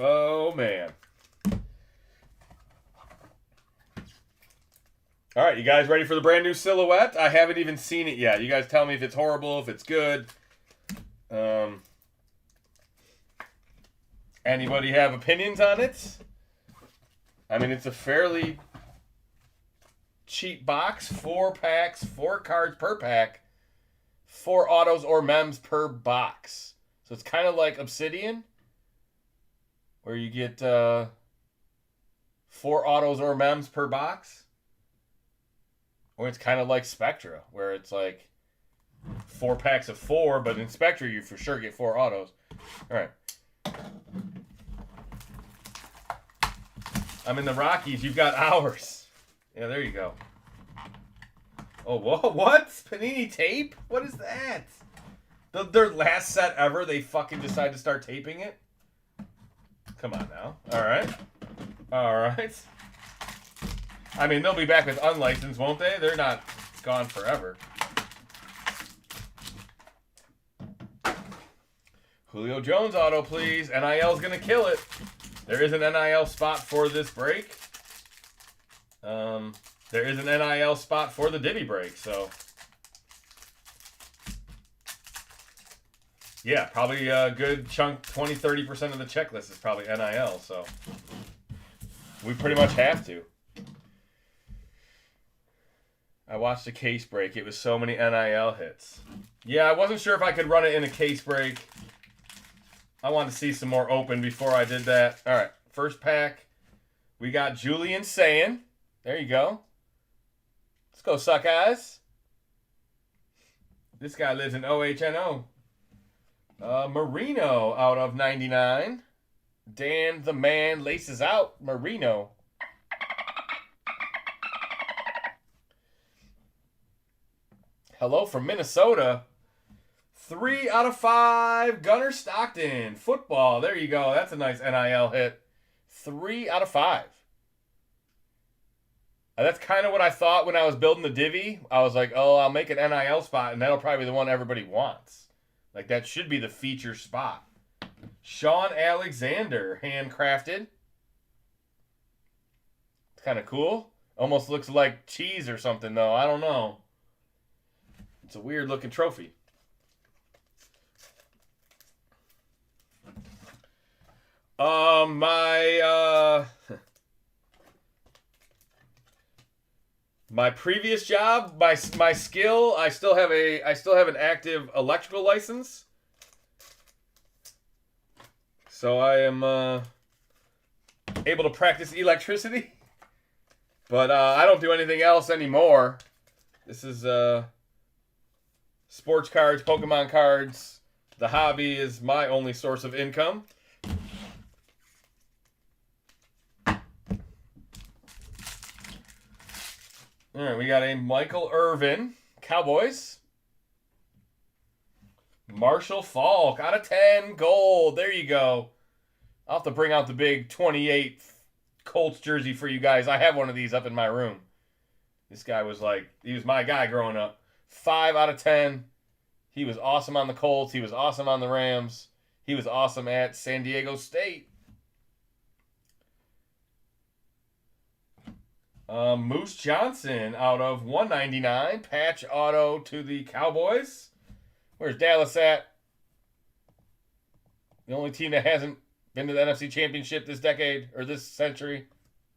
Oh, man. All right, you guys ready for the brand new silhouette? I haven't even seen it yet. You guys tell me if it's horrible, if it's good. Anybody have opinions on it? I mean, it's a fairly cheap box. 4 packs, 4 cards per pack. 4 autos or mems per box. So it's kind of like Obsidian, where you get 4 autos or mems per box. Or it's kind of like Spectra, where it's like 4 packs of 4, but in Spectra you for sure get 4 autos. All right. I'm in the Rockies. You've got ours. Yeah, there you go. Oh, whoa, what? Panini tape? What is that? Their last set ever, they fucking decide to start taping it? Come on now. All right. All right. I mean, they'll be back with unlicensed, won't they? They're not gone forever. Julio Jones auto, please. NIL's going to kill it. There is an NIL spot for this break. There is an NIL spot for the Divi break, so. Yeah, probably a good chunk, 20-30% of the checklist is probably NIL, so we pretty much have to. I watched a case break. It was so many NIL hits. Yeah, I wasn't sure if I could run it in a case break. I wanted to see some more open before I did that. All right, first pack. We got Julian saying. There you go. Let's go, suck eyes. This guy lives in OHNO. Marino out of 99. Dan the man laces out Marino. Hello from Minnesota. 3 out of 5. Gunnar Stockton. Football. There you go. That's a nice NIL hit. 3 out of 5. That's kind of what I thought when I was building the divvy. I was like, oh, I'll make an NIL spot, and that'll probably be the one everybody wants. Like, that should be the feature spot. Sean Alexander. Handcrafted. It's kind of cool. Almost looks like cheese or something, though. I don't know. It's a weird looking trophy. My previous job, my skill, I still have an active electrical license. So I am able to practice electricity. But I don't do anything else anymore. This is sports cards, Pokemon cards. The hobby is my only source of income. All right, we got a Michael Irvin, Cowboys. Marshall Falk out of 10, gold. There you go. I'll have to bring out the big 28 Colts jersey for you guys. I have one of these up in my room. This guy was he was my guy growing up. 5 out of 10. He was awesome on the Colts. He was awesome on the Rams. He was awesome at San Diego State. Moose Johnson out of 199. Patch auto to the Cowboys. Where's Dallas at? The only team that hasn't been to the NFC Championship this decade or this century.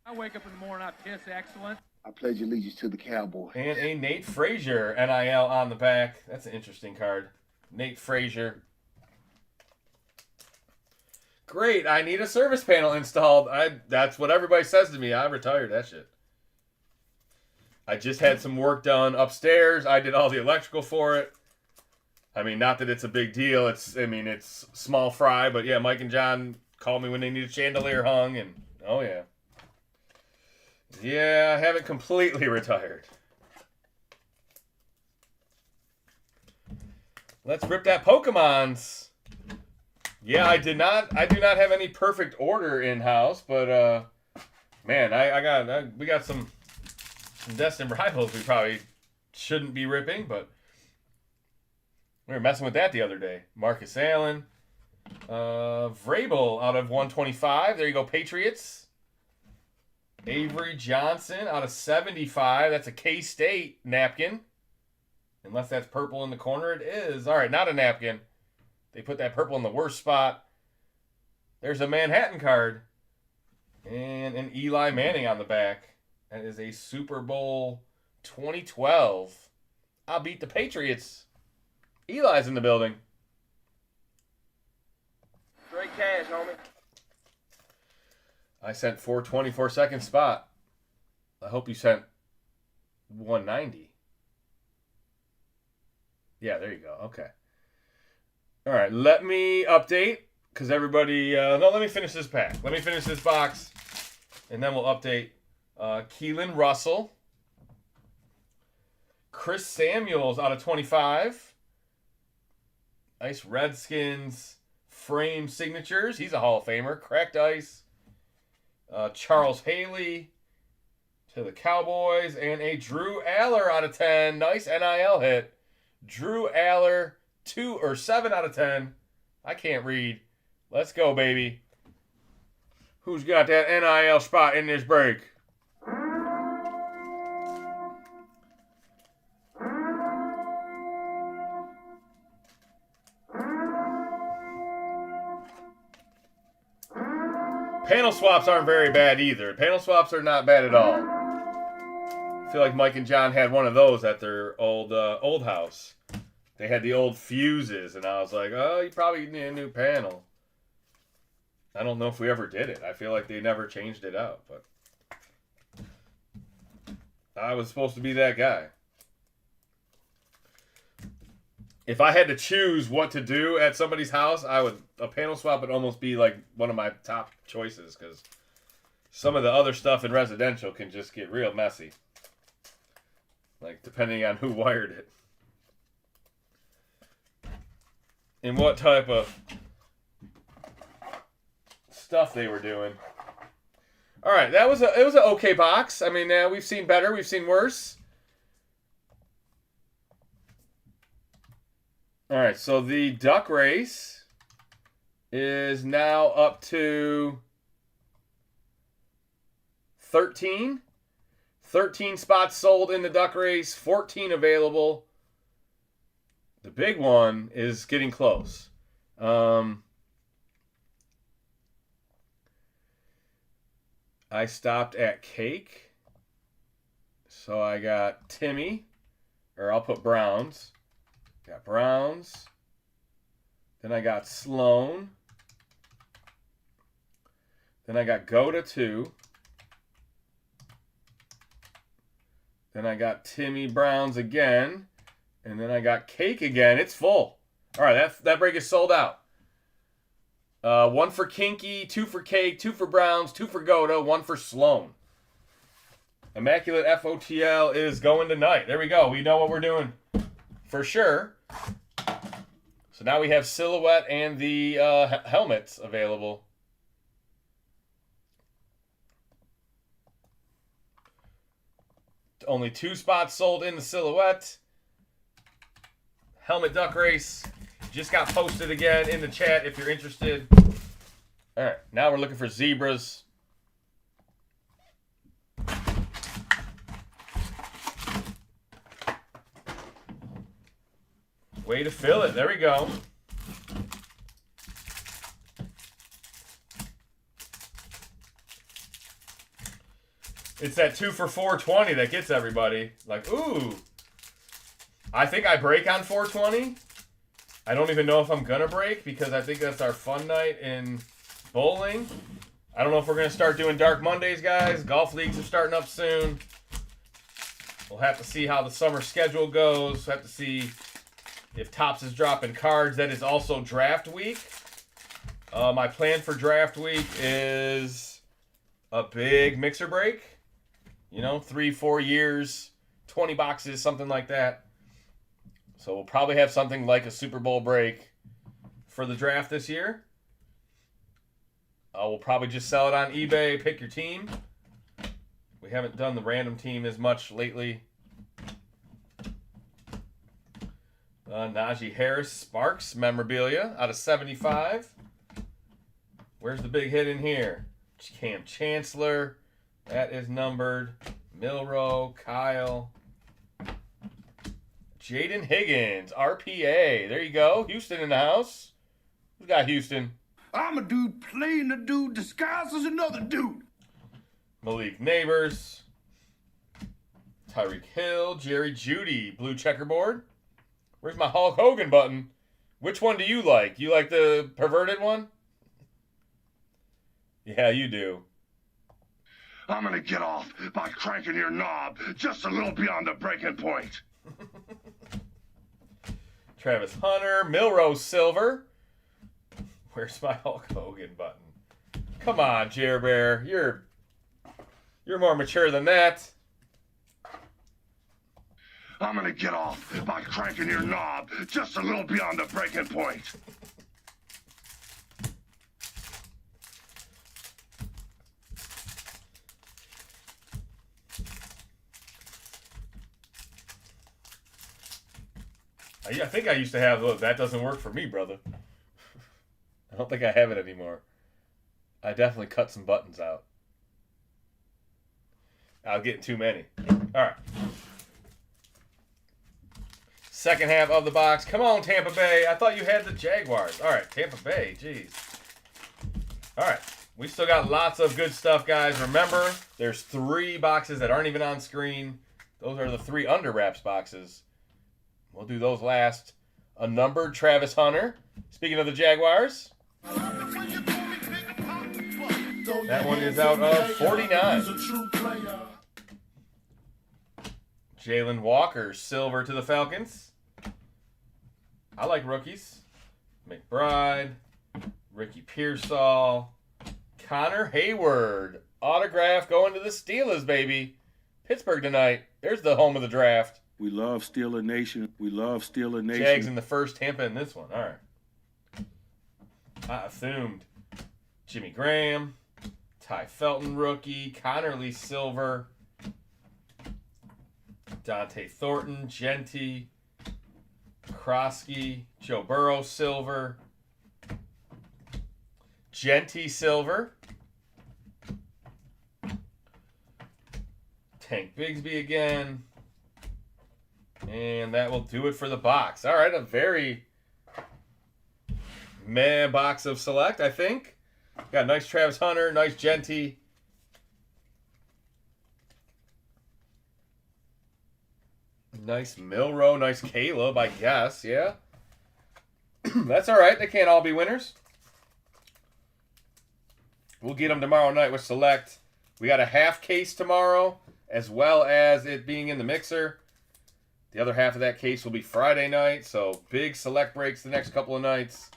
I wake up in the morning, I piss excellent. I pledge allegiance to the Cowboys. And a Nate Frazier NIL on the back. That's an interesting card. Nate Frazier. Great. I need a service panel installed. That's what everybody says to me. I retired that shit. I just had some work done upstairs. I did all the electrical for it. I mean, not that it's a big deal. It's small fry, but yeah, Mike and John called me when they need a chandelier hung, and oh yeah. Yeah, I haven't completely retired. Let's rip that Pokemons. Yeah, I do not have any perfect order in house, but man, we got some destined rivals we probably shouldn't be ripping, but we were messing with that the other day. Marcus Allen, Vrabel out of 125. There you go, Patriots. Avery Johnson out of 75. That's a K-State napkin. Unless that's purple in the corner, it is. All right, not a napkin. They put that purple in the worst spot. There's a Manhattan card. And an Eli Manning on the back. That is a Super Bowl 2012. I'll beat the Patriots. Eli's in the building. Straight cash, homie. I sent 424 second spot. I hope you sent 190. Yeah, there you go. Okay. All right, let me update because everybody... let me finish this pack. Let me finish this box, and then we'll update. Keelan Russell. Chris Samuels out of 25. Nice Redskins frame signatures. He's a Hall of Famer. Cracked ice. Charles Haley to the Cowboys. And a Drew Aller out of 10. Nice NIL hit. Drew Aller 7 out of 10. I can't read. Let's go, baby. Who's got that NIL spot in this break? panel swaps aren't very bad either. Panel swaps are not bad at all. I feel like Mike and John had one of those at their old house. They had the old fuses, and I was like, oh, you probably need a new panel. I don't know if we ever did it. I feel like they never changed it out, but I was supposed to be that guy. If I had to choose what to do at somebody's house, a panel swap would almost be like one of my top choices, because some of the other stuff in residential can just get real messy. Like, depending on who wired it. And what type of stuff they were doing. All right, it was an okay box. I mean, we've seen better, we've seen worse. All right, so the duck race is now up to 13. 13 spots sold in the duck race, 14 available. The big one is getting close. I stopped at cake. So I got Timmy, or I'll put Browns. Got Browns. Then I got Sloan. Then I got Goda 2. Then I got Timmy Browns again. And then I got Cake again. It's full. All right, that break is sold out. 1 for Kinky, 2 for Cake, 2 for Browns, 2 for Goda, 1 for Sloan. Immaculate FOTL is going tonight. There we go. We know what we're doing for sure. So now we have Silhouette and the helmets available. Only 2 spots sold in the Silhouette. Helmet Duck Race just got posted again in the chat if you're interested. All right, now we're looking for zebras. Way to fill it. There we go. It's that 2 for $4.20 that gets everybody. Like, ooh. I think I break on 420. I don't even know if I'm going to break because I think that's our fun night in bowling. I don't know if we're going to start doing Dark Mondays, guys. Golf leagues are starting up soon. We'll have to see how the summer schedule goes. We'll have to see if Topps is dropping cards. That is also draft week. My plan for draft week is a big mixer break. 3-4 years, 20 boxes, something like that. So we'll probably have something like a Super Bowl break for the draft this year. We'll probably just sell it on eBay, pick your team. We haven't done the random team as much lately. Najee Harris, Sparks, memorabilia out of 75. Where's the big hit in here? Cam Chancellor. That is numbered. Milrow, Kyle. Jaden Higgins, RPA. There you go. Houston in the house. Who's got Houston? I'm a dude playing a dude disguised as another dude. Malik Neighbors. Tyreek Hill. Jerry Jeudy, blue checkerboard. Where's my Hulk Hogan button? Which one do you like? You like the perverted one? Yeah, you do. I'm gonna get off by cranking your knob just a little beyond the breaking point. Travis Hunter, Milrose Silver. Where's my Hulk Hogan button? Come on, Jer Bear. You're more mature than that. I'm gonna get off by cranking your knob just a little beyond the breaking point. I think I used to have those. That doesn't work for me, brother. I don't think I have it anymore. I definitely cut some buttons out. I was getting too many. All right. Second half of the box. Come on, Tampa Bay. I thought you had the Jaguars. All right, Tampa Bay. Jeez. All right. We still got lots of good stuff, guys. Remember, there's 3 boxes that aren't even on screen. Those are the 3 under wraps boxes. We'll do those last. A numbered Travis Hunter. Speaking of the Jaguars, that one is out of 49. Jalen Walker, silver to the Falcons. I like rookies. McBride, Ricky Pearsall, Connor Hayward, autograph going to the Steelers, baby. Pittsburgh tonight. There's the home of the draft. We love Steeler Nation. We love Steeler Nation. Jags in the first, Tampa in this one. All right. I assumed Jimmy Graham, Ty Felton rookie, Connerly silver, Dante Thornton, Genty, Krosky, Joe Burrow silver, Genty silver, Tank Bigsby again, and that will do it for the box. All right, a very meh box of select, I think. Got a nice Travis Hunter, nice Genty. Nice Milrow, nice Caleb, I guess, yeah. That's all right. They can't all be winners. We'll get them tomorrow night with select. We got a half case tomorrow, as well as it being in the mixer. The other half of that case will be Friday night, so big select breaks the next couple of nights.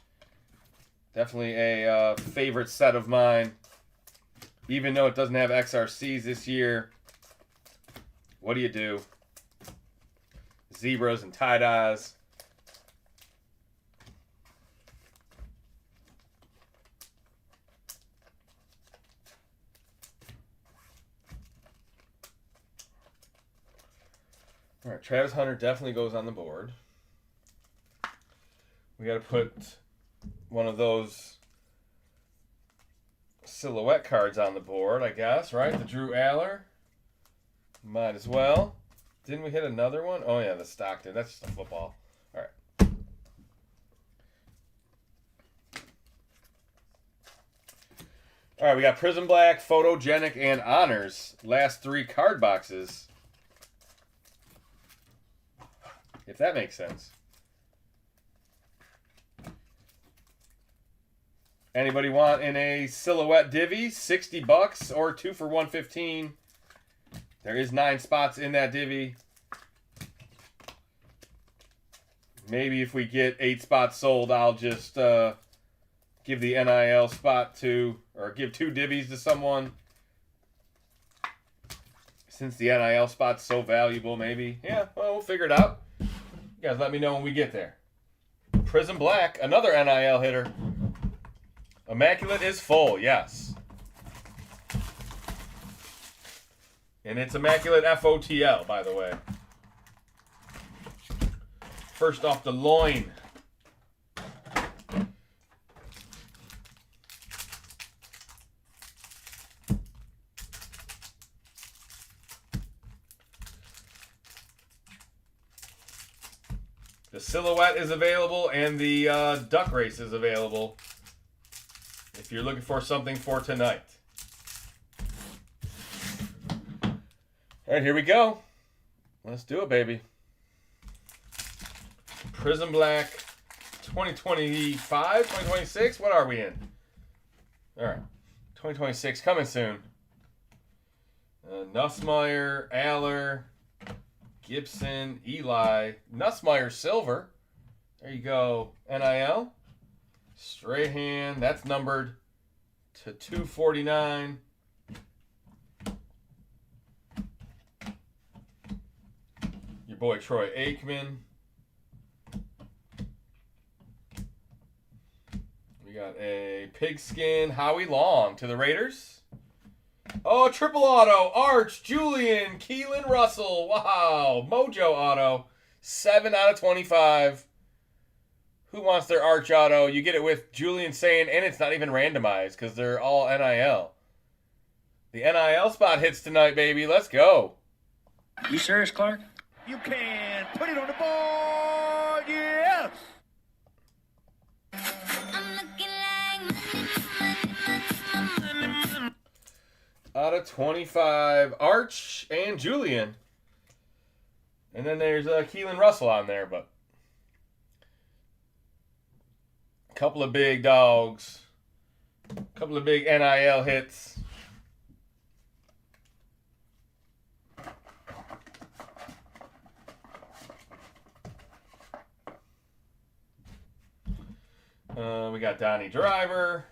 Definitely a favorite set of mine. Even though it doesn't have XRCs this year, what do you do? Zebras and tie-dyes. All right, Travis Hunter definitely goes on the board. We got to put one of those silhouette cards on the board, I guess, right? The Drew Aller. Might as well. Didn't we hit another one? Oh, yeah, the Stockton. That's just a football. All right. All right, we got Prism Black, Photogenic, and Honors. Last 3 card boxes. If that makes sense. Anybody want in a silhouette divvy? $60 or 2 for $115. There is 9 spots in that divvy. Maybe if we get 8 spots sold, I'll just give the NIL spot to, or give 2 divvies to someone. Since the NIL spot's so valuable, maybe. Yeah, well, we'll figure it out. You guys let me know when we get there. Prism Black, another NIL hitter. Immaculate is full, yes. And it's Immaculate FOTL, by the way. First off the loin. The silhouette is available and the duck race is available if you're looking for something for tonight. All right, here we go. Let's do it, baby. Prism Black 2025, 2026. What are we in? All right, 2026 coming soon. Nussmeier, Aller, Gibson, Eli, Nussmeier silver. There you go. NIL. Strahan, that's numbered to 249. Your boy Troy Aikman. We got a pigskin Howie Long to the Raiders. Oh, triple auto. Arch, Julian, Keelan Russell. Wow. Mojo auto. 7 out of 25. Who wants their Arch auto? You get it with Julian saying, and it's not even randomized because they're all NIL. The NIL spot hits tonight, baby. Let's go. You serious, Clark? You can put it on the board. Yes. I'm looking like money, money, money, money. out of 25. Arch and Julian. And then there's Keelan Russell on there, but a couple of big dogs. A couple of big NIL hits. We got Donnie Driver,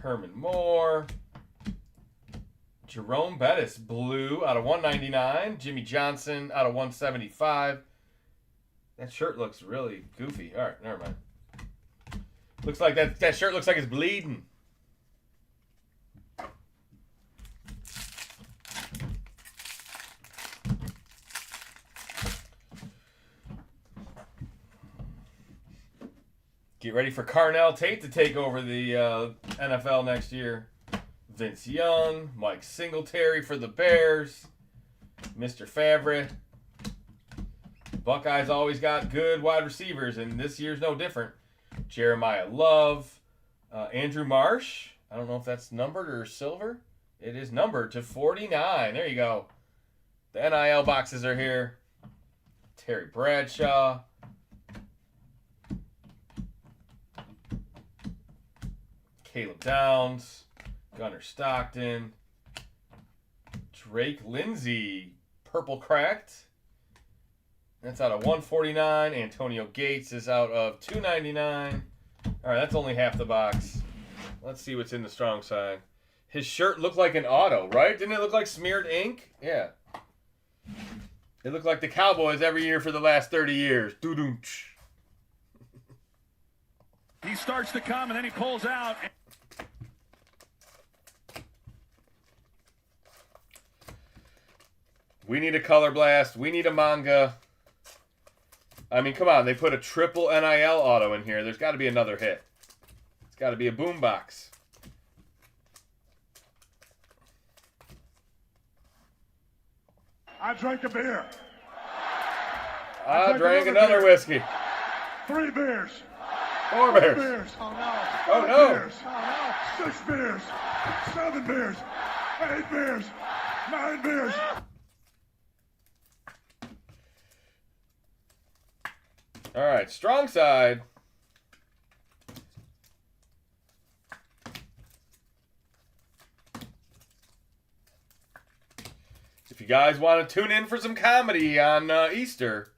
Herman Moore, Jerome Bettis, blue out of 199, Jimmy Johnson out of 175. That shirt looks really goofy. All right, never mind. Looks like that shirt looks like it's bleeding. Get ready for Carnell Tate to take over the NFL next year. Vince Young, Mike Singletary for the Bears, Mr. Favre. Buckeyes always got good wide receivers, and this year's no different. Jeremiah Love, Andrew Marsh. I don't know if that's numbered or silver. It is numbered to 49. There you go. The NIL boxes are here. Terry Bradshaw. Caleb Downs, Gunnar Stockton, Drake Lindsey, purple cracked. That's out of 149. Antonio Gates is out of 299. All right, that's only half the box. Let's see what's in the strong side. His shirt looked like an auto, right? Didn't it look like smeared ink? Yeah. It looked like the Cowboys every year for the last 30 years. Doo-doo-ch. He starts to come, and then he pulls out. We need a color blast. We need a manga. I mean, come on. They put a triple NIL auto in here. There's got to be another hit. It's got to be a boombox. I drank a beer. I drank another whiskey. 3 beers. 4 4 beers. beers. Oh no. Oh, 5 no. beers. Oh no. 6 beers. 7 beers. 8 beers. 9 beers. All right, strong side. If you guys want to tune in for some comedy on Easter,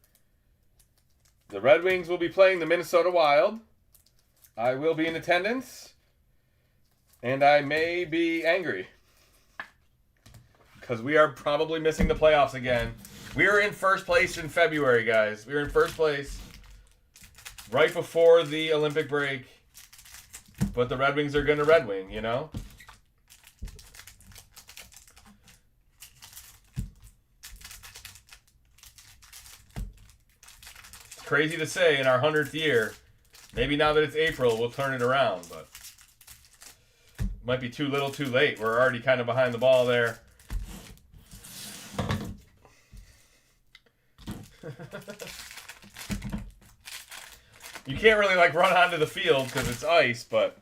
the Red Wings will be playing the Minnesota Wild. I will be in attendance, and I may be angry because we are probably missing the playoffs again. We were in first place in February, guys. We were in first place right before the Olympic break, but the Red Wings are going to Red Wing, you know? It's crazy to say in our 100th year. Maybe now that it's April, we'll turn it around, but it might be too little too late. We're already kind of behind the ball there. You can't really like run onto the field because it's ice, but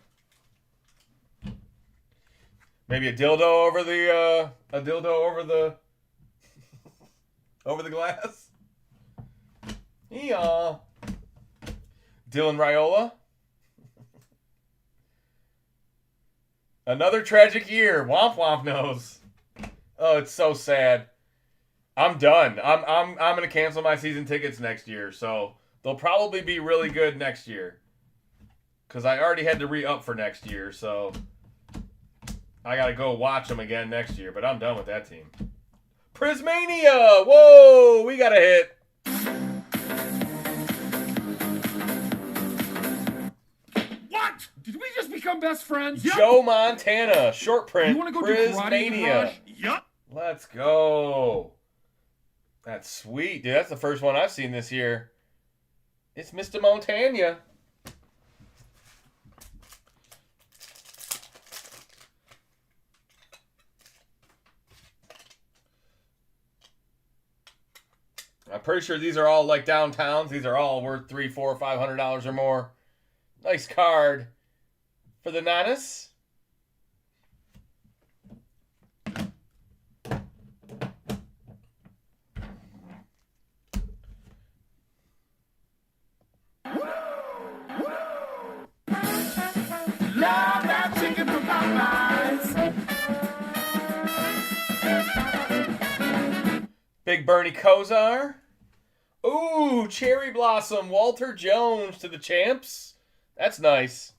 maybe a dildo over the over the glass. Yeah. Dylan Raiola. Another tragic year. Womp womp knows. Oh, it's so sad. I'm done. I'm gonna cancel my season tickets next year, so they'll probably be really good next year. Because I already had to re-up for next year, so I gotta go watch them again next year. But I'm done with that team. Prismania! Whoa! We got a hit. What? Did we just become best friends? Joe Montana, short print. You want to go do karate in Prismania. Rush? Yup. Let's go. That's sweet, dude. That's the first one I've seen this year. It's Mr. Montana. I'm pretty sure these are all like downtowns. These are all worth $300, $400, $500 or more. Nice card for the Nanas. Big Bernie Kosar. Ooh, Cherry Blossom, Walter Jones to the champs. That's nice.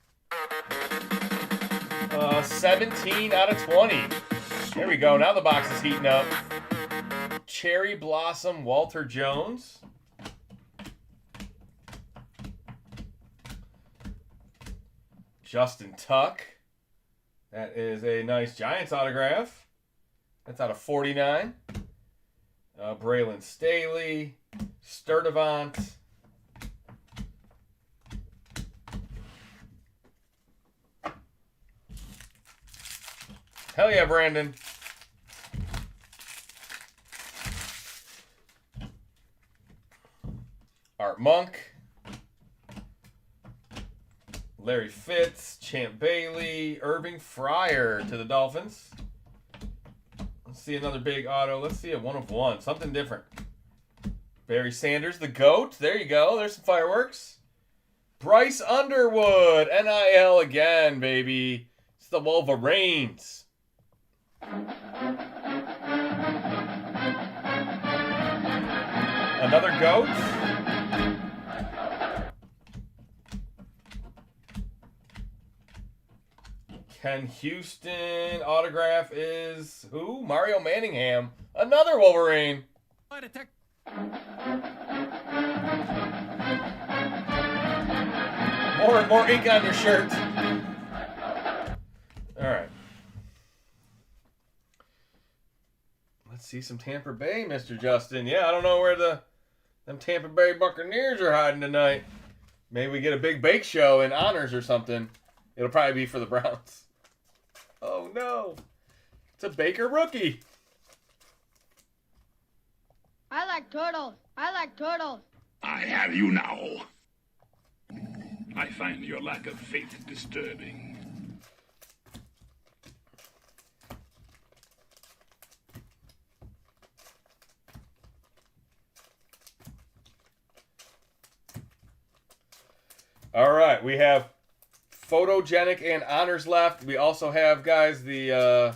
17 out of 20. There we go. Now the box is heating up. Cherry Blossom, Walter Jones. Justin Tuck. That is a nice Giants autograph. That's out of 49. Braylon Staley. Sturdivant. Hell yeah, Brandon. Art Monk. Larry Fitz. Champ Bailey. Irving Fryer to the Dolphins. Let's see another big auto. Let's see a 1 of 1. Something different. Barry Sanders, the GOAT. There you go. There's some fireworks. Bryce Underwood. NIL again, baby. It's the Wolverines. Another GOAT. Ken Houston. Autograph is who? Mario Manningham. Another Wolverine. More ink on your shirt. All right. Let's see some Tampa Bay, Mr. Justin. Yeah, I don't know where them Tampa Bay Buccaneers are hiding tonight. Maybe we get a big bake show in honors or something. It'll probably be for the Browns. Oh no. It's a Baker rookie. I like turtles. I like turtles. I have you now. I find your lack of faith disturbing. All right, we have Photogenic and Honors left. We also have, guys, the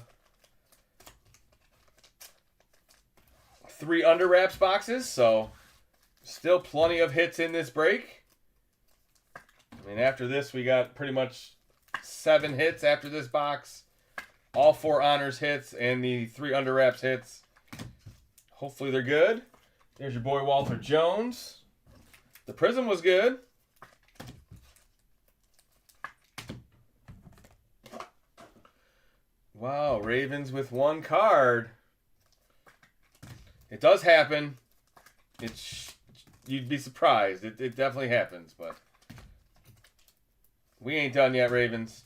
3 under wraps boxes, so still plenty of hits in this break. I mean, after this, we got pretty much 7 hits after this box. All 4 honors hits and the 3 under wraps hits. Hopefully they're good. There's your boy Walter Jones. The Prism was good. Wow, Ravens with 1 card. It does happen. You'd be surprised. It definitely happens, but we ain't done yet, Ravens.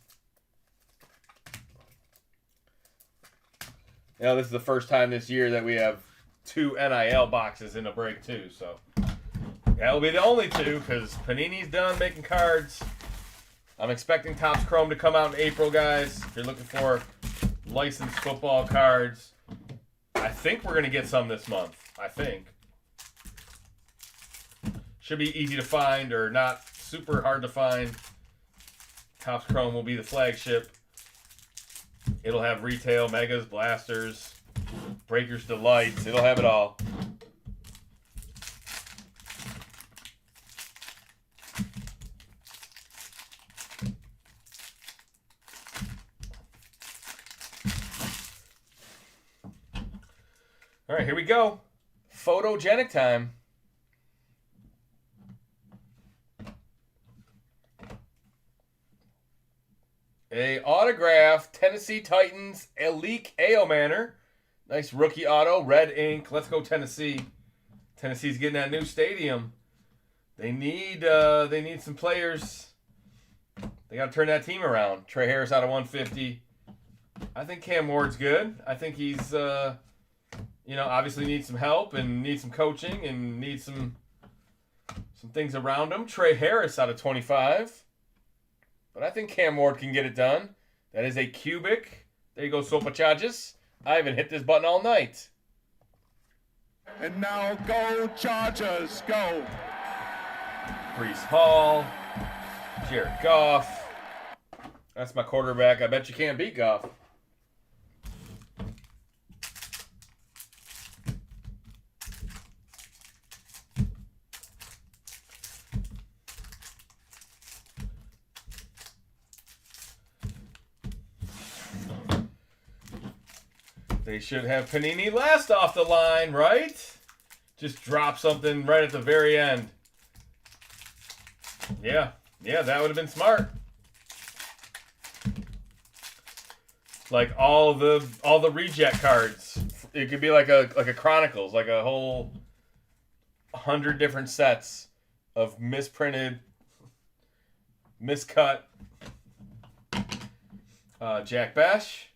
Now, this is the first time this year that we have 2 NIL boxes in a break, too. So that'll be the only 2 because Panini's done making cards. I'm expecting Topps Chrome to come out in April, guys. If you're looking for licensed football cards, I think we're going to get some this month. I think. Should be easy to find or not super hard to find. Topps Chrome will be the flagship. It'll have retail, megas, blasters, breakers, delights. It'll have it all. All right, here we go. Photogenic time. A autograph, Tennessee Titans, Elite Manor. Nice rookie auto, red ink. Let's go Tennessee. Tennessee's getting that new stadium. They need some players. They got to turn that team around. Trey Harris out of 150. I think Cam Ward's good. I think he's, obviously needs some help and needs some coaching and needs some things around him. Trey Harris out of 25. But I think Cam Ward can get it done. That is a cubic. There you go, Sopa Charges. I haven't hit this button all night. And now go Chargers, go. Brees Hall. Jared Goff. That's my quarterback. I bet you can't beat Goff. They should have Panini last off the line, right? Just drop something right at the very end. Yeah, that would have been smart. Like all the reject cards. It could be like a Chronicles, like a whole 100 different sets of misprinted, miscut. Jack Besh,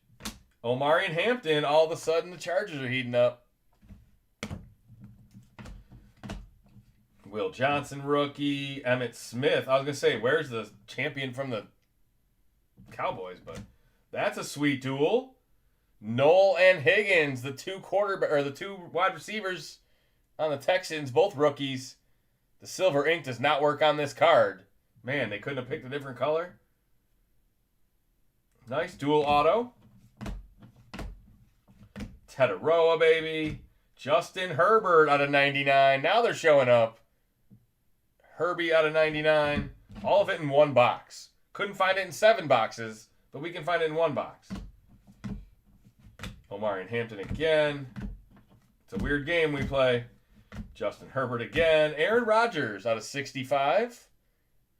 Omari and Hampton. All of a sudden, the Chargers are heating up. Will Johnson rookie, Emmitt Smith. I was gonna say, where's the champion from the Cowboys? But that's a sweet duel. Noel and Higgins, the two wide receivers on the Texans, both rookies. The silver ink does not work on this card. Man, they couldn't have picked a different color. Nice dual auto. Tetaroa, baby. Justin Herbert out of 99. Now they're showing up. Herbie out of 99. All of it in one box. Couldn't find it in 7 boxes, but we can find it in 1 box. Omari and Hampton again. It's a weird game we play. Justin Herbert again. Aaron Rodgers out of 65.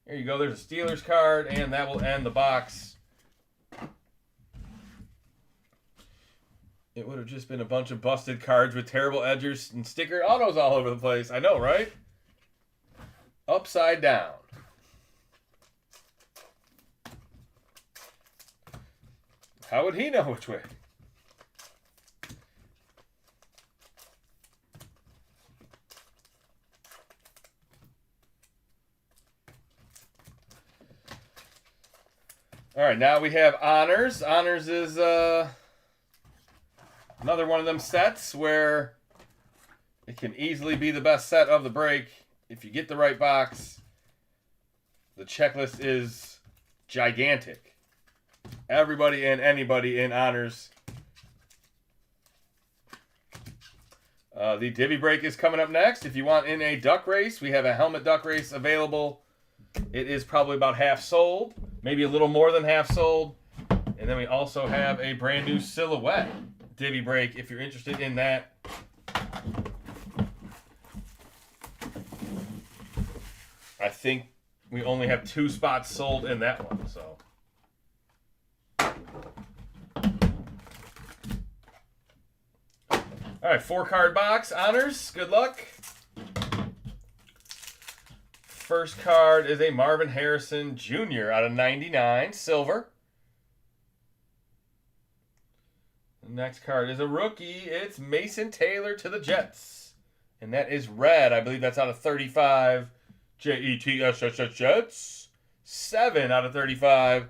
There you go. There's a Steelers card, and that will end the box. It would have just been a bunch of busted cards with terrible edges and sticker autos all over the place. I know, right? Upside down. How would he know which way? All right, now we have Honors. Honors is another one of them sets where it can easily be the best set of the break if you get the right box. The checklist is gigantic. Everybody and anybody in Honors. The Divvy Break is coming up next. If you want in a duck race, we have a helmet duck race available. It is probably about half sold, maybe a little more than half sold. And then we also have a brand new silhouette Divvy Break if you're interested in that. I think we only have 2 spots sold in that one, so. All right, 4-card box, Honors. Good luck. First card is a Marvin Harrison Jr. out of 99, silver. The next card is a rookie. It's Mason Taylor to the Jets. And that is red. I believe that's out of 35. Jets. 7 out of 35.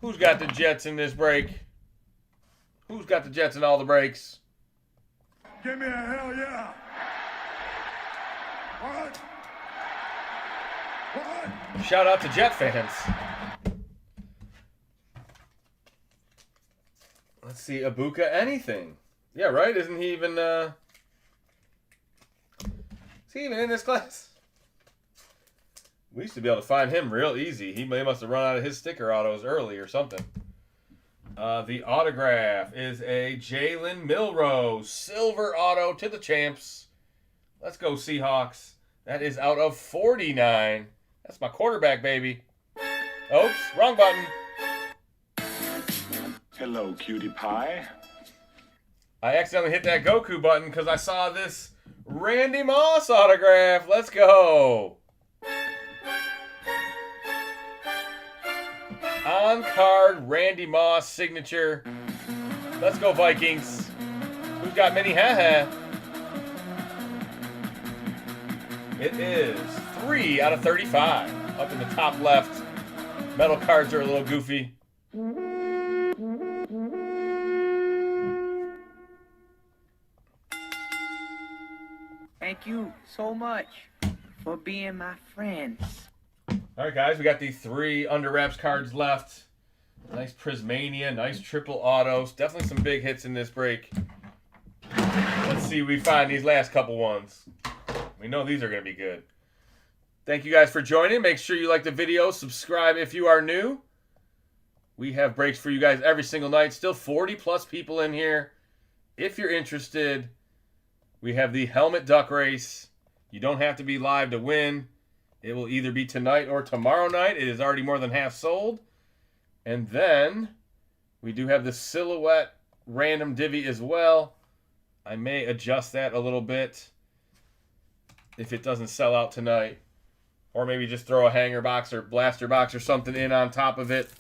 Who's got the Jets in this break? Who's got the Jets in all the breaks? Give me a hell yeah. What? What? Shout out to Jet fans. Let's see, Ibuka anything. Yeah, right? Isn't he even is he even in this class? We used to be able to find him real easy. He must have run out of his sticker autos early or something. The autograph is a Jalen Milroe silver auto to the champs. Let's go Seahawks. That is out of 49. That's my quarterback, baby. Oops, wrong button. Hello, cutie pie. I accidentally hit that Goku button because I saw this Randy Moss autograph. Let's go. On-card Randy Moss signature. Let's go Vikings. Who's got mini ha-ha? It is 3 out of 35. Up in the top left. Metal cards are a little goofy. Thank you so much for being my friends. All right, guys, we got the 3 under wraps cards left. Nice Prismania, nice triple autos. Definitely some big hits in this break. Let's see if we find these last couple ones. We know these are going to be good. Thank you guys for joining. Make sure you like the video. Subscribe if you are new. We have breaks for you guys every single night. Still 40 plus people in here. if you're interested, we have the Helmet Duck Race. You don't have to be live to win. It will either be tonight or tomorrow night. It is already more than half sold. And then we do have the Silhouette Random Divvy as well. I may adjust that a little bit if it doesn't sell out tonight. Or maybe just throw a hanger box or blaster box or something in on top of it.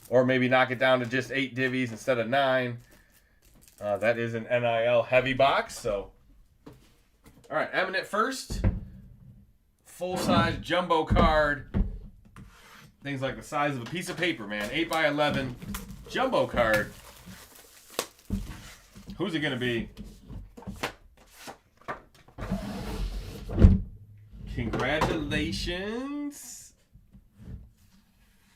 Or maybe knock it down to just 8 divvies instead of 9. That is an NIL heavy box. So, all right, Eminent first. Full-size jumbo card. Things like the size of a piece of paper, man. 8x11 jumbo card. Who's it going to be? Congratulations.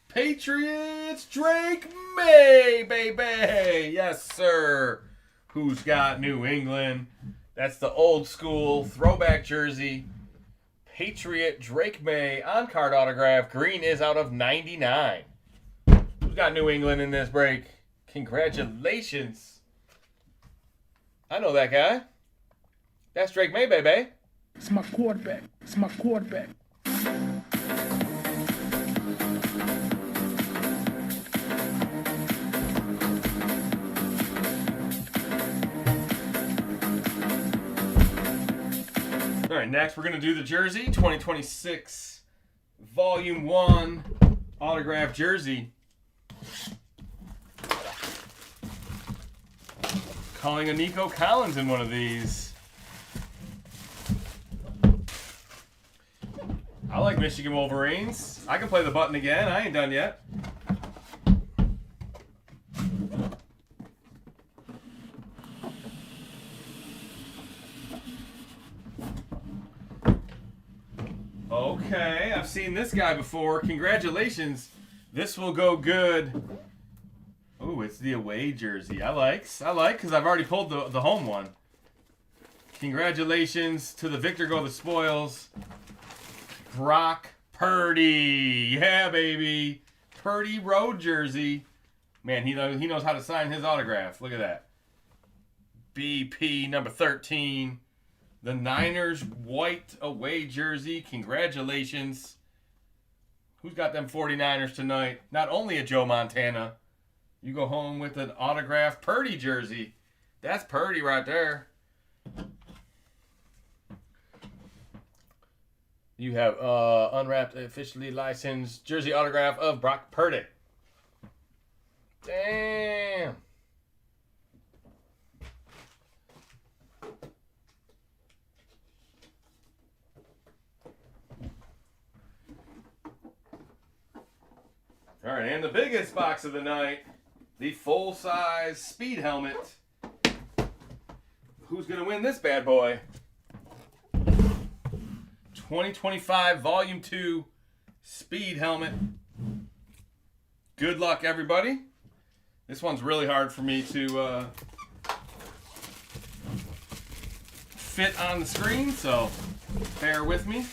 Patriots Drake May, baby. Yes, sir. Who's got New England? That's the old school throwback jersey. Patriot Drake May on card autograph. Green is out of 99. Who's got New England in this break? Congratulations. I know that guy. That's Drake May, baby. It's my quarterback. It's my quarterback. All right, next we're going to do the jersey. 2026 Volume 1 autograph jersey. Calling a Nico Collins in one of these. I like Michigan Wolverines. I can play the button again. I ain't done yet. Okay, I've seen this guy before. Congratulations. This will go good. Oh, it's the away jersey. I like, because I've already pulled the home one. Congratulations to the victor go the spoils. Brock Purdy. Yeah, baby. Purdy road jersey. Man, he knows how to sign his autograph. Look at that. BP number 13. The Niners white away jersey. Congratulations. Who's got them 49ers tonight? Not only a Joe Montana. You go home with an autographed Purdy jersey. That's Purdy right there. You have unwrapped, officially licensed jersey autograph of Brock Purdy. Damn. All right, and the biggest box of the night, the full-size speed helmet. Who's going to win this bad boy? 2025 Volume 2 speed helmet. Good luck, everybody. This one's really hard for me to fit on the screen, so bear with me.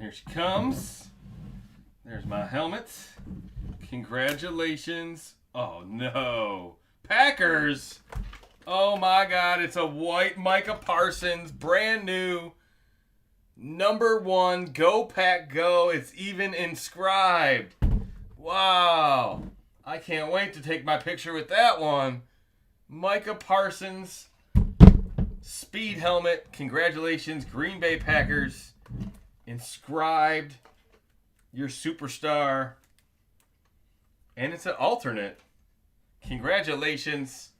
Here she comes. There's my helmet. Congratulations. Oh no. Packers. Oh my God. It's a white Micah Parsons. Brand new. Number 1. Go Pack Go. It's even inscribed. Wow. I can't wait to take my picture with that one. Micah Parsons. Speed helmet. Congratulations. Green Bay Packers. Inscribed. Your superstar. And it's an alternate. Congratulations.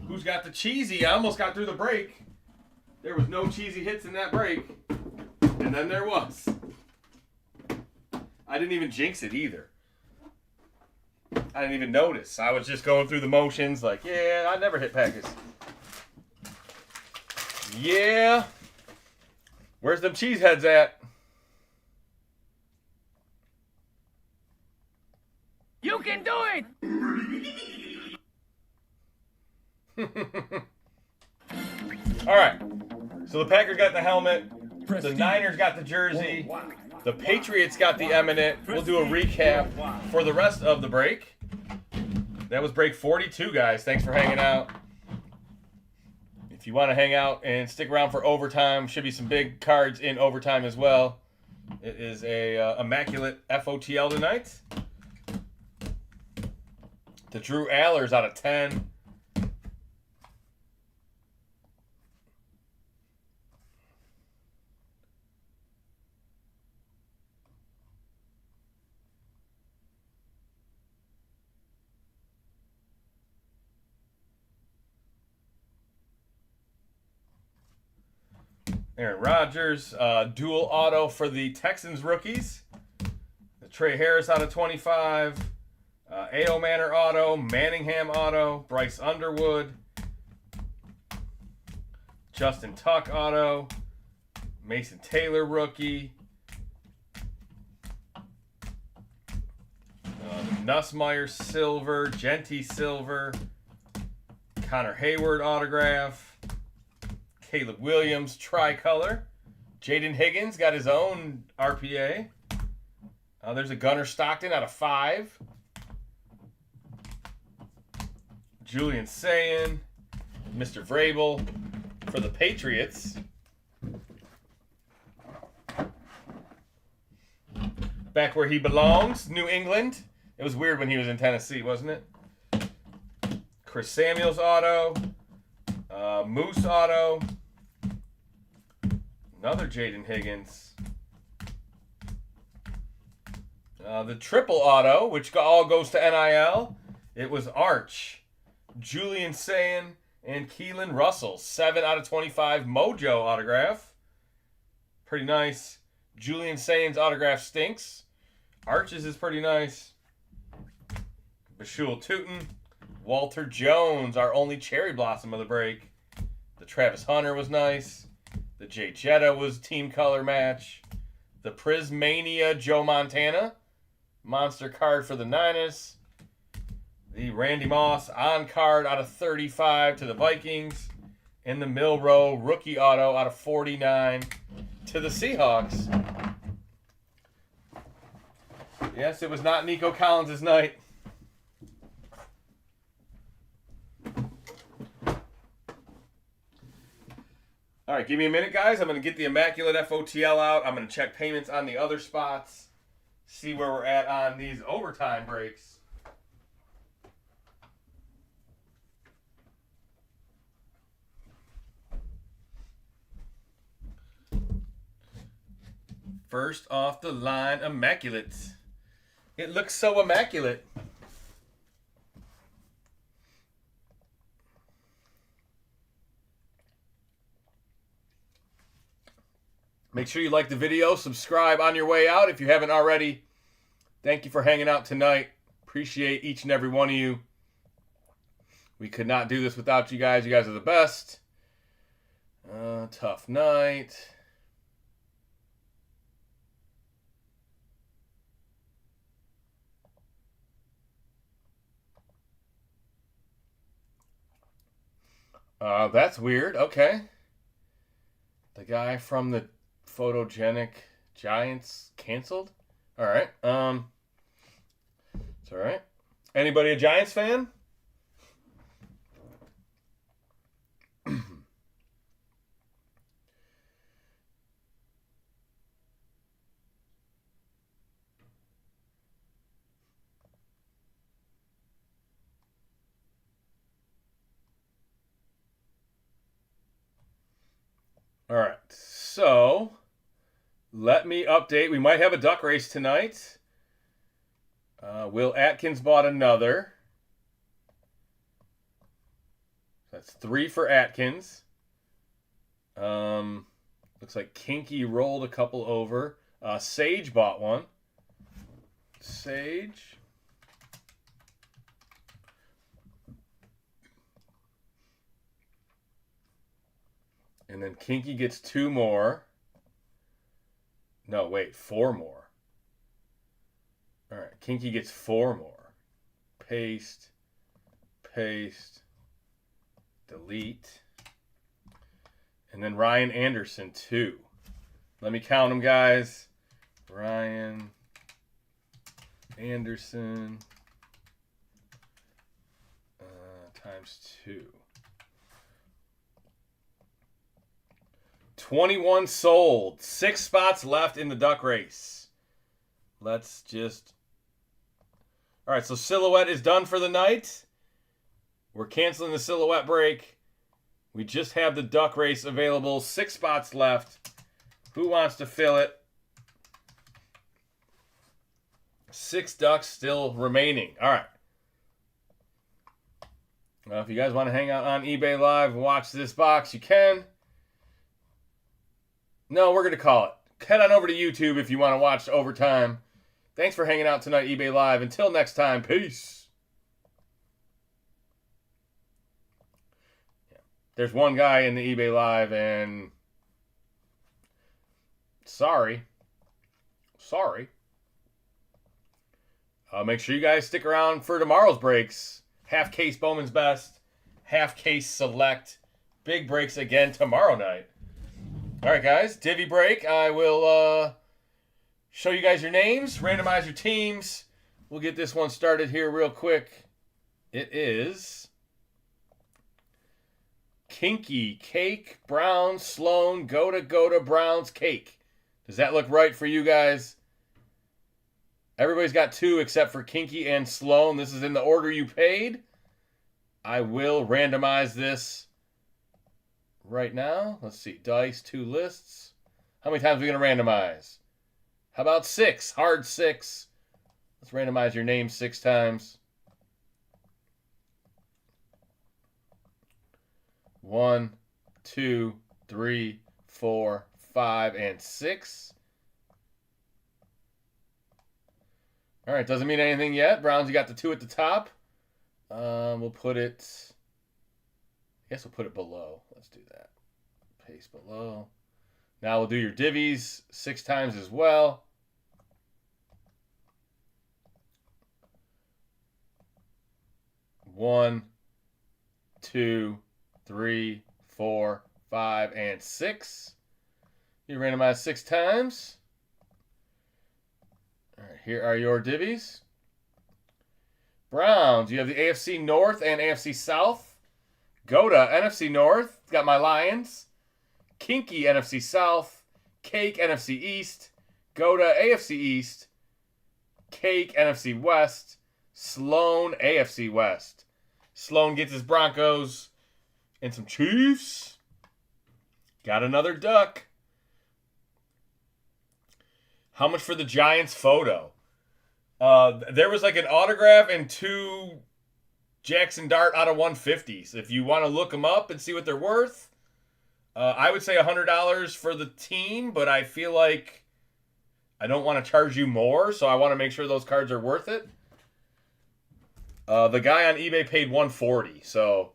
Who's got the cheesy? I almost got through the break. There was no cheesy hits in that break. And then there was. I didn't even jinx it either. I didn't even notice. I was just going through the motions like, yeah, I never hit Packers. Yeah. Where's them cheeseheads at? You can do it! All right. So the Packers got the helmet. The Niners got the jersey. The Patriots got the eminent. We'll do a recap for the rest of the break. That was break 42, guys. Thanks for hanging out. If you want to hang out and stick around for overtime, should be some big cards in overtime as well. It is a Immaculate FOTL tonight. The Drew Allers out of 10. Aaron Rodgers, dual auto for the Texans rookies. The Trey Harris out of 25. A.O. Manor auto, Manningham auto, Bryce Underwood. Justin Tuck auto, Mason Taylor rookie. Nussmeier silver, Genty silver. Connor Hayward autograph. Caleb Williams tricolor. Jaden Higgins got his own RPA. There's a Gunnar Stockton out of 5. Julian Sayin, Mr. Vrabel for the Patriots. Back where he belongs, New England. It was weird when he was in Tennessee, wasn't it? Chris Samuels auto. Moose auto. Another Jaden Higgins. The triple auto, which all goes to NIL. It was Arch, Julian Sayin, and Keelan Russell. 7 out of 25 Mojo autograph. Pretty nice. Julian Sayin's autograph stinks. Arch's is pretty nice. Bashul Tootin. Walter Jones, our only cherry blossom of the break. The Travis Hunter was nice. The Jay Jetta was team color match. The Prismania Joe Montana. Monster card for the Niners. The Randy Moss on card out of 35 to the Vikings. And the Milrow rookie auto out of 49 to the Seahawks. Yes, it was not Nico Collins' night. All right, give me a minute, guys. I'm going to get the Immaculate FOTL out. I'm going to check payments on the other spots. See where we're at on these overtime breaks. First off the line, Immaculate. It looks so immaculate. Make sure you like the video, subscribe on your way out if you haven't already. Thank you for hanging out tonight. Appreciate each and every one of you. We could not do this without you guys. You guys are the best. Tough night. That's weird. Okay. The guy from the Photogenic Giants canceled? All right. It's all right. Anybody a Giants fan? All right, so let me update. We might have a duck race tonight. Will Atkins bought another. That's 3 for Atkins. Looks like Kinky rolled a couple over. Sage bought one. Sage. And then Kinky gets 2 more. No, wait, 4 more. All right, Kinky gets 4 more. Paste, paste, Delete. And then Ryan Anderson, 2. Let me count them, guys. Ryan Anderson times 2. 21 sold. 6 spots left in the duck race. Let's just... All right, so Silhouette is done for the night. We're canceling the Silhouette break. We just have the duck race available. 6 spots left. Who wants to fill it? 6 ducks still remaining. All right. Well, if you guys want to hang out on eBay Live and watch this box, you can. No, we're going to call it. Head on over to YouTube if you want to watch overtime. Thanks for hanging out tonight, eBay Live. Until next time, peace. Yeah. There's one guy in the eBay Live, and sorry. Make sure you guys stick around for tomorrow's breaks. Half case Bowman's Best, half case Select. Big breaks again tomorrow night. All right, guys, Divvy break. I will show you guys your names, randomize your teams. We'll get this one started here real quick. It is Kinky, Cake, Brown, Sloan, Goda, Browns, Cake. Does that look right for you guys? Everybody's got 2 except for Kinky and Sloan. This is in the order you paid. I will randomize this right now. Let's see. Dice, 2 lists. How many times are we going to randomize? How about 6? Hard 6. Let's randomize your name 6 times. 1, 2, 3, 4, 5, and 6. All right, doesn't mean anything yet. Browns, you got the 2 at the top. We'll put it... I guess we'll put it below. Let's do that. Paste below. Now we'll do your divvies 6 times as well. One, 2, 3, 4, 5, and 6. You randomize 6 times. All right, here are your divvies. Browns, you have the AFC North and AFC South. Goda, NFC North. Got my Lions. Kinky, NFC South. Cake, NFC East. Goda, AFC East. Cake, NFC West. Sloan, AFC West. Sloan gets his Broncos and some Chiefs. Got another duck. How much for the Giants photo? There was like an autograph and 2 Jackson Dart out of 150s. If you want to look them up and see what they're worth, I would say $100 for the team, but I feel like I don't want to charge you more, so I want to make sure those cards are worth it. The guy on eBay paid $140, so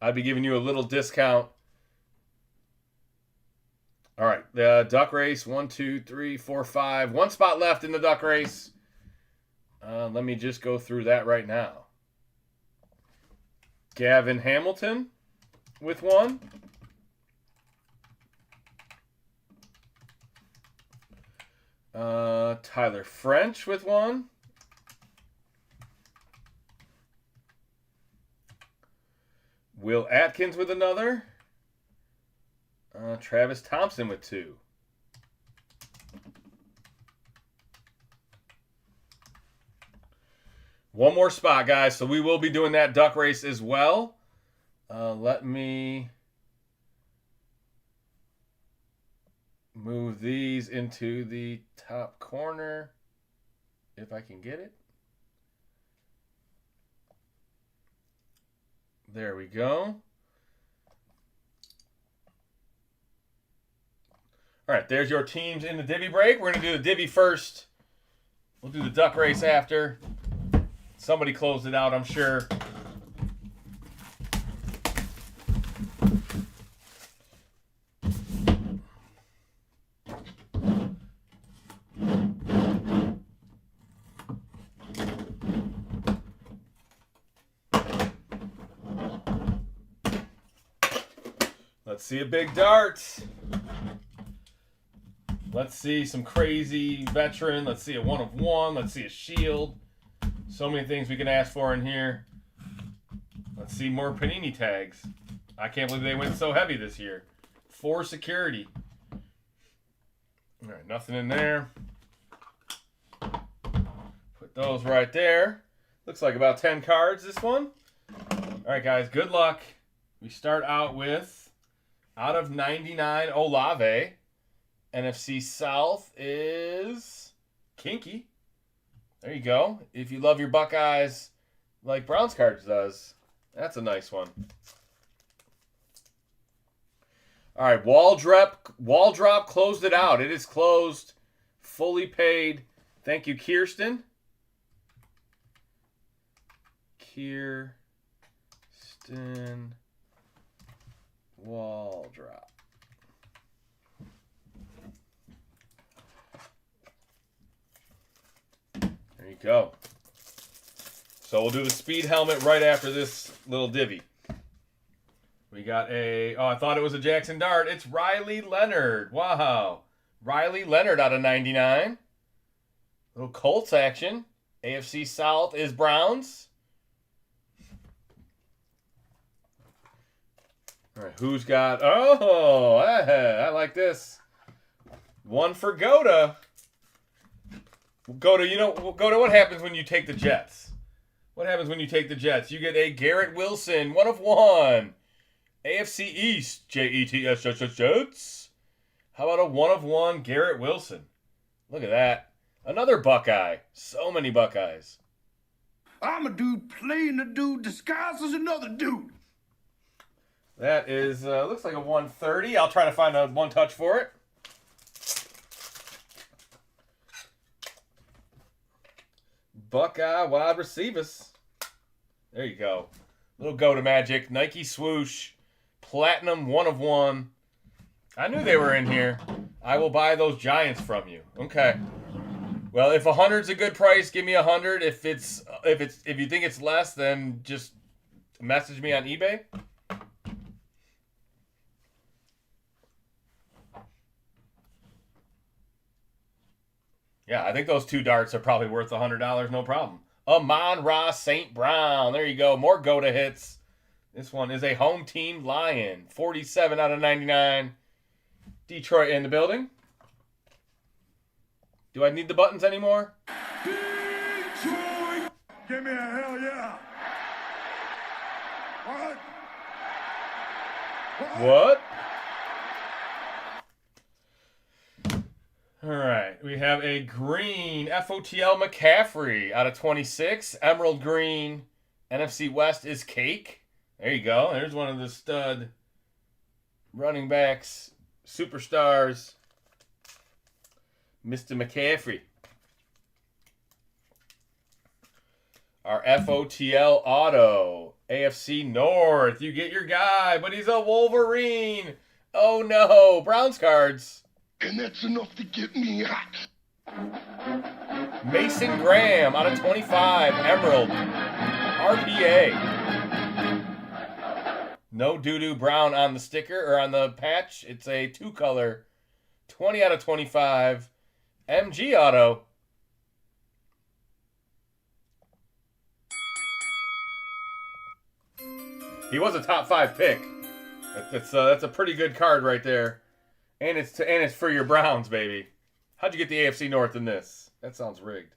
I'd be giving you a little discount. All right, the duck race, 1, 2, 3, 4, 5. 1 spot left in the duck race. Let me just go through that right now. Gavin Hamilton with 1. Tyler French with 1. Will Atkins with another. Travis Thompson with 2. One more spot, guys. So we will be doing that duck race as well. Let me move these into the top corner if I can get it. There we go. All right, there's your teams in the divvy break. We're going to do the divvy first. We'll do the duck race after. Somebody closed it out, I'm sure. Let's see a big dart. Let's see some crazy veteran. Let's see a 1 of 1. Let's see a shield. So many things we can ask for in here. Let's see more Panini tags. I can't believe they went so heavy this year. 4 security. All right, nothing in there. Put those right there. Looks like about 10 cards, this one. All right, guys, good luck. We start out with, out of 99, Olave. NFC South is Kinky. There you go. If you love your Buckeyes like Browns cards does, that's a nice one. All right, Wall Drop closed it out. It is closed, fully paid. Thank you, Kirsten. Kirsten Wall Drop. There you go. So we'll do the speed helmet right after this little divvy. We got a, oh, I thought it was a Jackson Dart. It's Riley Leonard. Wow. Riley Leonard out of 99. Little Colts action. AFC South is Browns. All right, who's got, oh, I like this. One for Goda. Goda, you know, Goda, what happens when you take the Jets? What happens when you take the Jets? You get a Garrett Wilson, 1 of 1. AFC East, Jets, Jets. How about a 1 of 1 Garrett Wilson? Look at that. Another Buckeye. So many Buckeyes. I'm a dude playing a dude disguised as another dude. That is, looks like a 130. I'll try to find a 1 touch for it. Buckeye wide receivers. There you go. Little Go-To Magic. Nike swoosh. Platinum 1 of 1. I knew they were in here. I will buy those Giants from you. Okay. Well, if 100's a good price, give me 100. If you think it's less, then just message me on eBay. Yeah, I think those 2 darts are probably worth $100, no problem. Amon-Ra St. Brown. There you go. More Go-To hits. This one is a home team Lion. 47 out of 99. Detroit in the building. Do I need the buttons anymore? Detroit! Give me a hell yeah! What? All right, we have a green FOTL McCaffrey out of 26. Emerald green. NFC West is Cake. There you go. There's one of the stud running backs, superstars, Mr. McCaffrey. Our FOTL auto, AFC North. You get your guy, but he's a Wolverine. Oh no, Browns cards. And that's enough to get me hot. Mason Graham out of 25. Emerald. RPA. No doo-doo brown on the sticker or on the patch. It's a 2-color. 20 out of 25. MG auto. He was a top 5 pick. That's a pretty good card right there. And it's for your Browns, baby. How'd you get the AFC North in this? That sounds rigged.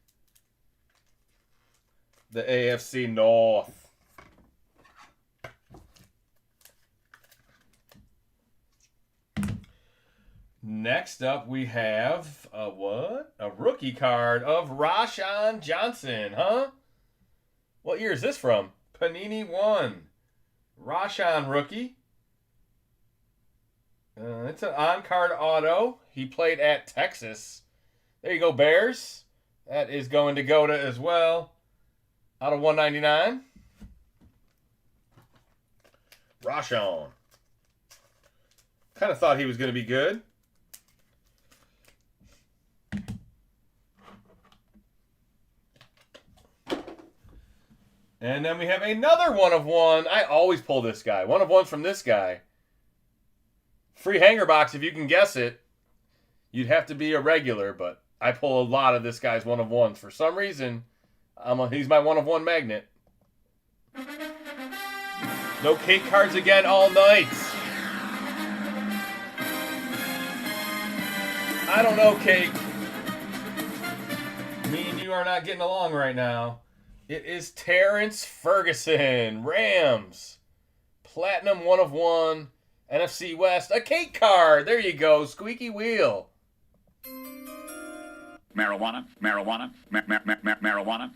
The AFC North. Next up, we have a what? A rookie card of Rashawn Johnson, huh? What year is this from? Panini 1. Rashawn rookie. It's an on-card auto. He played at Texas. There you go, Bears. That is going to Goda as well. Out of 199. Rashawn. Kind of thought he was going to be good. And then we have another 1 of 1. I always pull this guy. 1 of 1 from this guy. Free hanger box, if you can guess it. You'd have to be a regular, but I pull a lot of this guy's one-of-ones. For some reason, he's my one-of-one magnet. No cake cards again all night. I don't know, Cake. Me and you are not getting along right now. It is Terrence Ferguson, Rams. Platinum 1-of-1, NFC West. A cake card. There you go. Squeaky wheel. Marijuana, marijuana, marijuana.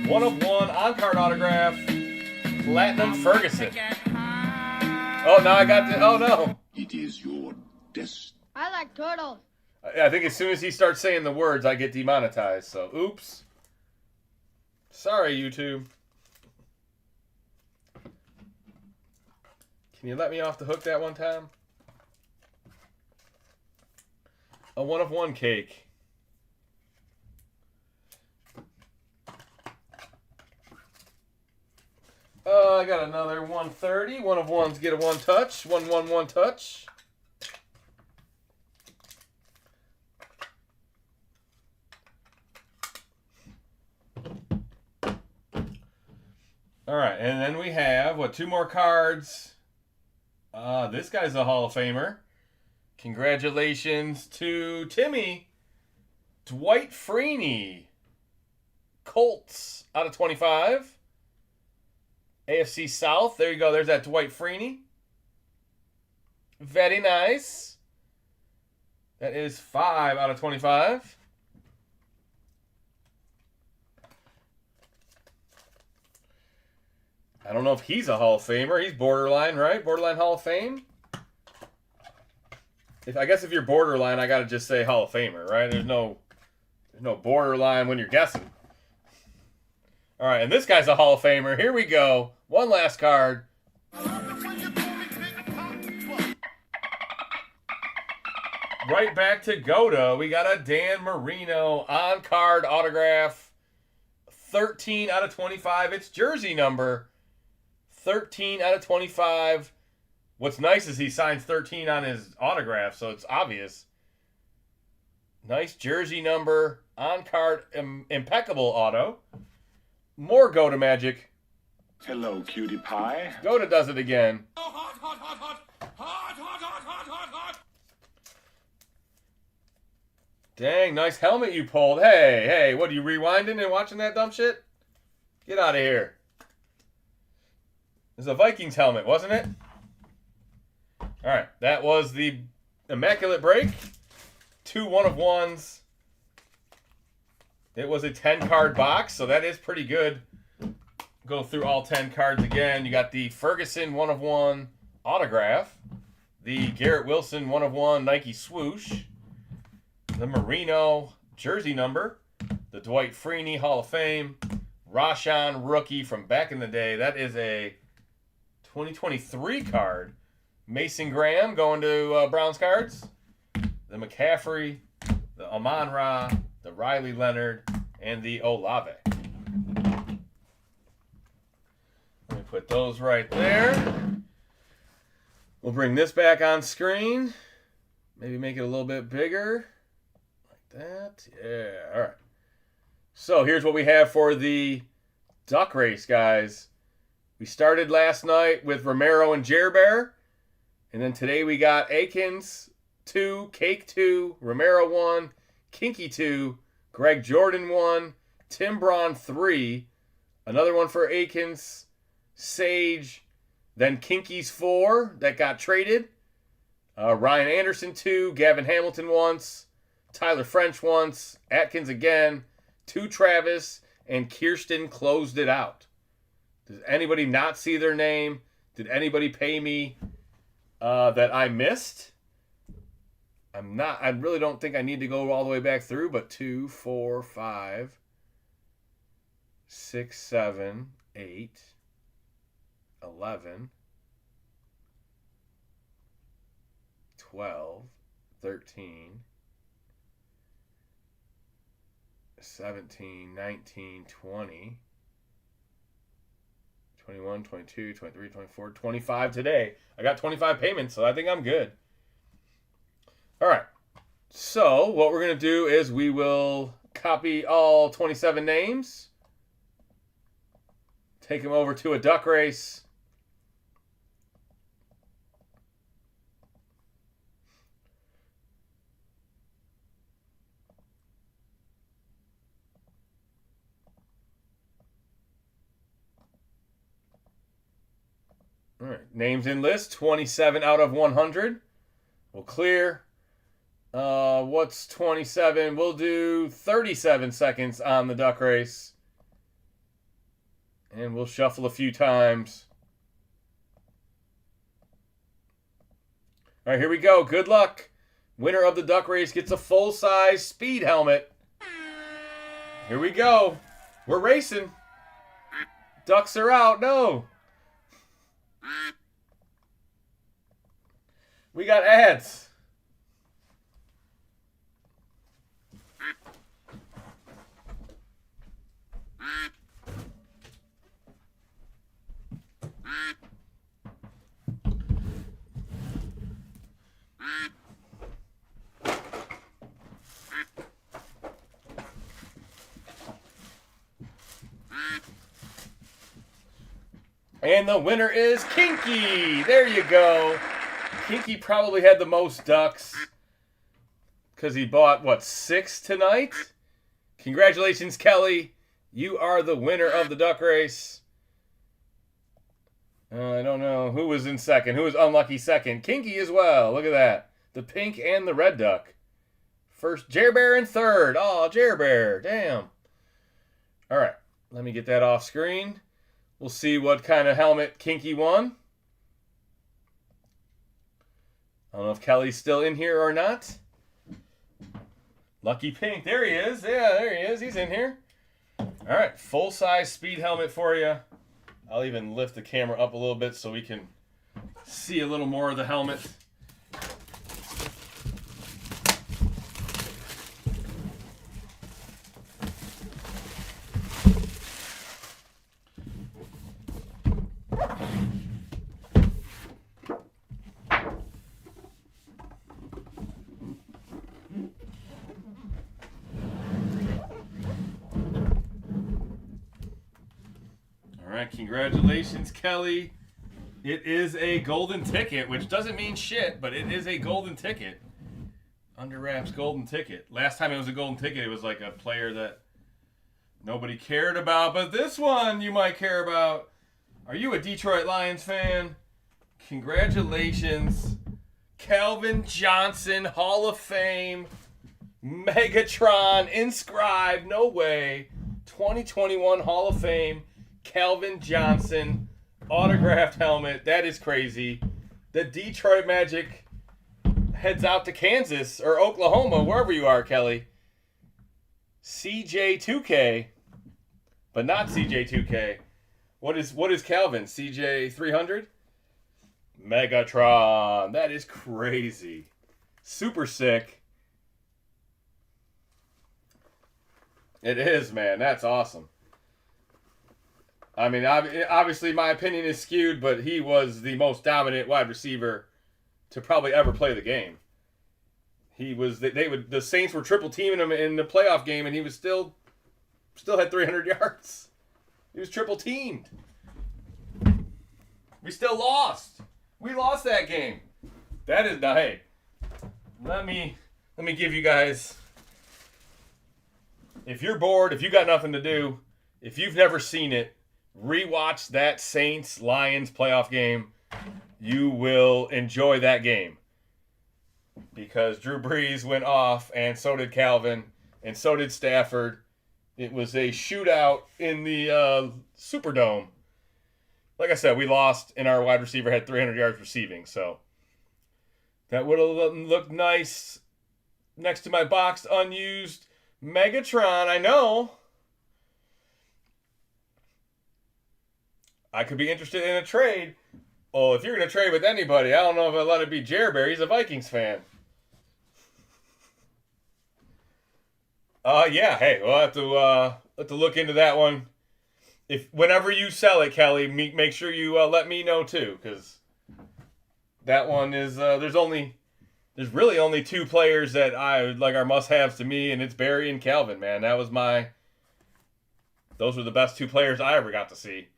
1-of-1 on-card autograph. Platinum Ferguson. Oh, now I got the... Oh, no. It is your destiny. I like turtles. I think as soon as he starts saying the words, I get demonetized. So, oops. Sorry, YouTube. Can you let me off the hook that one time? A 1-of-1 cake. I got another 130. 1-of-1s get a 1-touch. 1-1-1 touch. All right, and then we have, what, 2 more cards. This guy's a Hall of Famer. Congratulations to Timmy. Dwight Freeney. Colts out of 25. AFC South. There you go. There's that Dwight Freeney. Very nice. That is 5 out of 25. I don't know if he's a Hall of Famer. He's borderline, right? Borderline Hall of Fame? I guess if you're borderline, I got to just say Hall of Famer, right? There's no borderline when you're guessing. All right, and this guy's a Hall of Famer. Here we go. One last card. Right back to Goda. We got a Dan Marino on-card autograph. 13 out of 25. It's jersey number 13 out of 25. What's nice is he signs 13 on his autograph, so it's obvious. Nice jersey number, on-card, impeccable auto. More Goda magic. Hello, cutie pie. Goda does it again. Dang, nice helmet you pulled. Hey, what are you rewinding and watching that dumb shit? Get out of here. It's a Vikings helmet, wasn't it? All right, that was the Immaculate Break. 2 1-of-1s. It was a 10-card box, so that is pretty good. Go through all 10 cards again. You got the Ferguson 1-of-1 autograph. The Garrett Wilson 1-of-1 Nike swoosh. The Marino jersey number. The Dwight Freeney Hall of Fame. Rashawn rookie from back in the day. That is a 2023 card. Mason Graham going to Browns cards. The McCaffrey, the Amon-Ra, the Riley Leonard, and the Olave. Let me put those right there. We'll bring this back on screen. Maybe make it a little bit bigger. Like that. Yeah, all right. So here's what we have for the duck race, guys. We started last night with Romero and Jer Bear. And then today we got Akins 2, Cake 2, Romero 1, Kinky 2, Greg Jordan 1, Tim Braun 3, another one for Akins, Sage, then Kinky's 4 that got traded, Ryan Anderson 2, Gavin Hamilton once, Tyler French once, Atkins again, 2 Travis, and Kirsten closed it out. Does anybody not see their name? Did anybody pay me that I missed? I really don't think I need to go all the way back through, but 2, 4, 5, 6, 7, 8, 11, 12, 13, 17, 19, 20, 21, 22, 23, 24, 25 today. I got 25 payments, so I think I'm good. All right. So what we're going to do is we will copy all 27 names. Take them over to a duck race. All right, names in list, 27 out of 100. We'll clear. What's 27? We'll do 37 seconds on the duck race. And we'll shuffle a few times. All right, here we go. Good luck. Winner of the duck race gets a full-size speed helmet. Here we go. We're racing. Ducks are out. No. We got ads. And the winner is Kinky. There you go. Kinky probably had the most ducks because he bought, what, 6 tonight? Congratulations, Kelly. You are the winner of the duck race. I don't know who was in second. Who was unlucky second? Kinky as well. Look at that. The pink and the red duck. First, Jer Bear in third. Oh, Jer Bear. Damn. All right. Let me get that off screen. We'll see what kind of helmet Kinky won. I don't know if Kelly's still in here or not. Lucky Pink. There he is. Yeah, there he is. He's in here. All right. Full-size speed helmet for you. I'll even lift the camera up a little bit so we can see a little more of the helmet. Congratulations, Kelly. It is a golden ticket, which doesn't mean shit, but it is a golden ticket. Under wraps golden ticket. Last time it was a golden ticket, it was like a player that nobody cared about, but this one you might care about. Are you a Detroit Lions fan? Congratulations. Calvin Johnson, Hall of Fame, Megatron, inscribed, no way. 2021 Hall of Fame. Calvin Johnson autographed helmet. That is crazy. The Detroit Magic heads out to Kansas or Oklahoma, wherever you are, Kelly. CJ2K, but not CJ2K. What is Calvin? CJ300? Megatron. That is crazy. Super sick. It is, man. That's awesome. I mean, obviously my opinion is skewed, but he was the most dominant wide receiver to probably ever play the game. He was. The Saints were triple teaming him in the playoff game, and he was still had 300 yards. He was triple teamed. We still lost. We lost that game. That is not. Hey, let me give you guys. If you're bored, if you got nothing to do, if you've never seen it, rewatch that Saints-Lions playoff game. You will enjoy that game. Because Drew Brees went off, and so did Calvin, and so did Stafford. It was a shootout in the Superdome. Like I said, we lost, and our wide receiver had 300 yards receiving. So that would have looked nice next to my boxed, unused Megatron. I know. I could be interested in a trade. Oh, if you're going to trade with anybody, I don't know if I'd let it be Jer Bear. He's a Vikings fan. Yeah, hey, we'll have to look into that one. whenever you sell it, Kelly, make sure you let me know too, because that one is there's really only 2 players that I like are must-haves to me, and it's Barry and Calvin. Man, those were the best 2 players I ever got to see.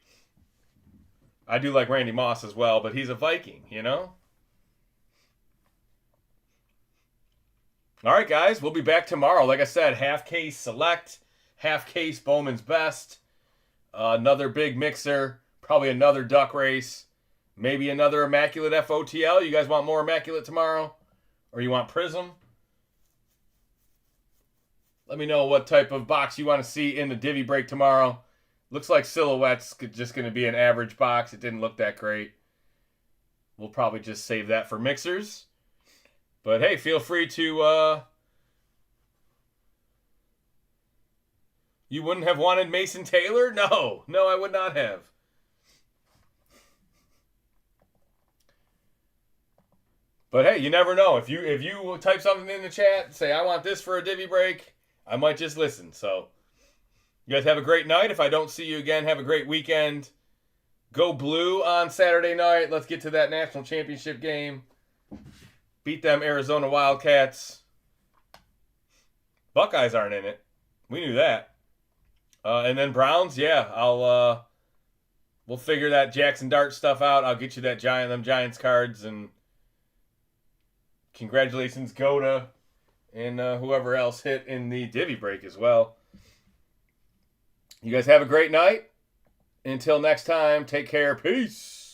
I do like Randy Moss as well, but he's a Viking, you know. All right, guys, we'll be back tomorrow. Like I said, half case select, half case Bowman's best, another big mixer, probably another duck race, maybe another Immaculate FOTL. You guys want more Immaculate tomorrow? Or you want Prism? Let me know what type of box you want to see in the divvy break tomorrow. Looks like Silhouette's just going to be an average box. It didn't look that great. We'll probably just save that for mixers. But hey, feel free to... You wouldn't have wanted Mason Taylor? No, I would not have. But hey, you never know. If you type something in the chat, say, I want this for a divvy break, I might just listen. So, you guys have a great night. If I don't see you again, have a great weekend. Go blue on Saturday night. Let's get to that national championship game. Beat them Arizona Wildcats. Buckeyes aren't in it. We knew that. And then Browns, yeah, we'll figure that Jackson Dart stuff out. I'll get you them Giants cards, and congratulations, Goda, and whoever else hit in the divvy break as well. You guys have a great night. Until next time, take care. Peace.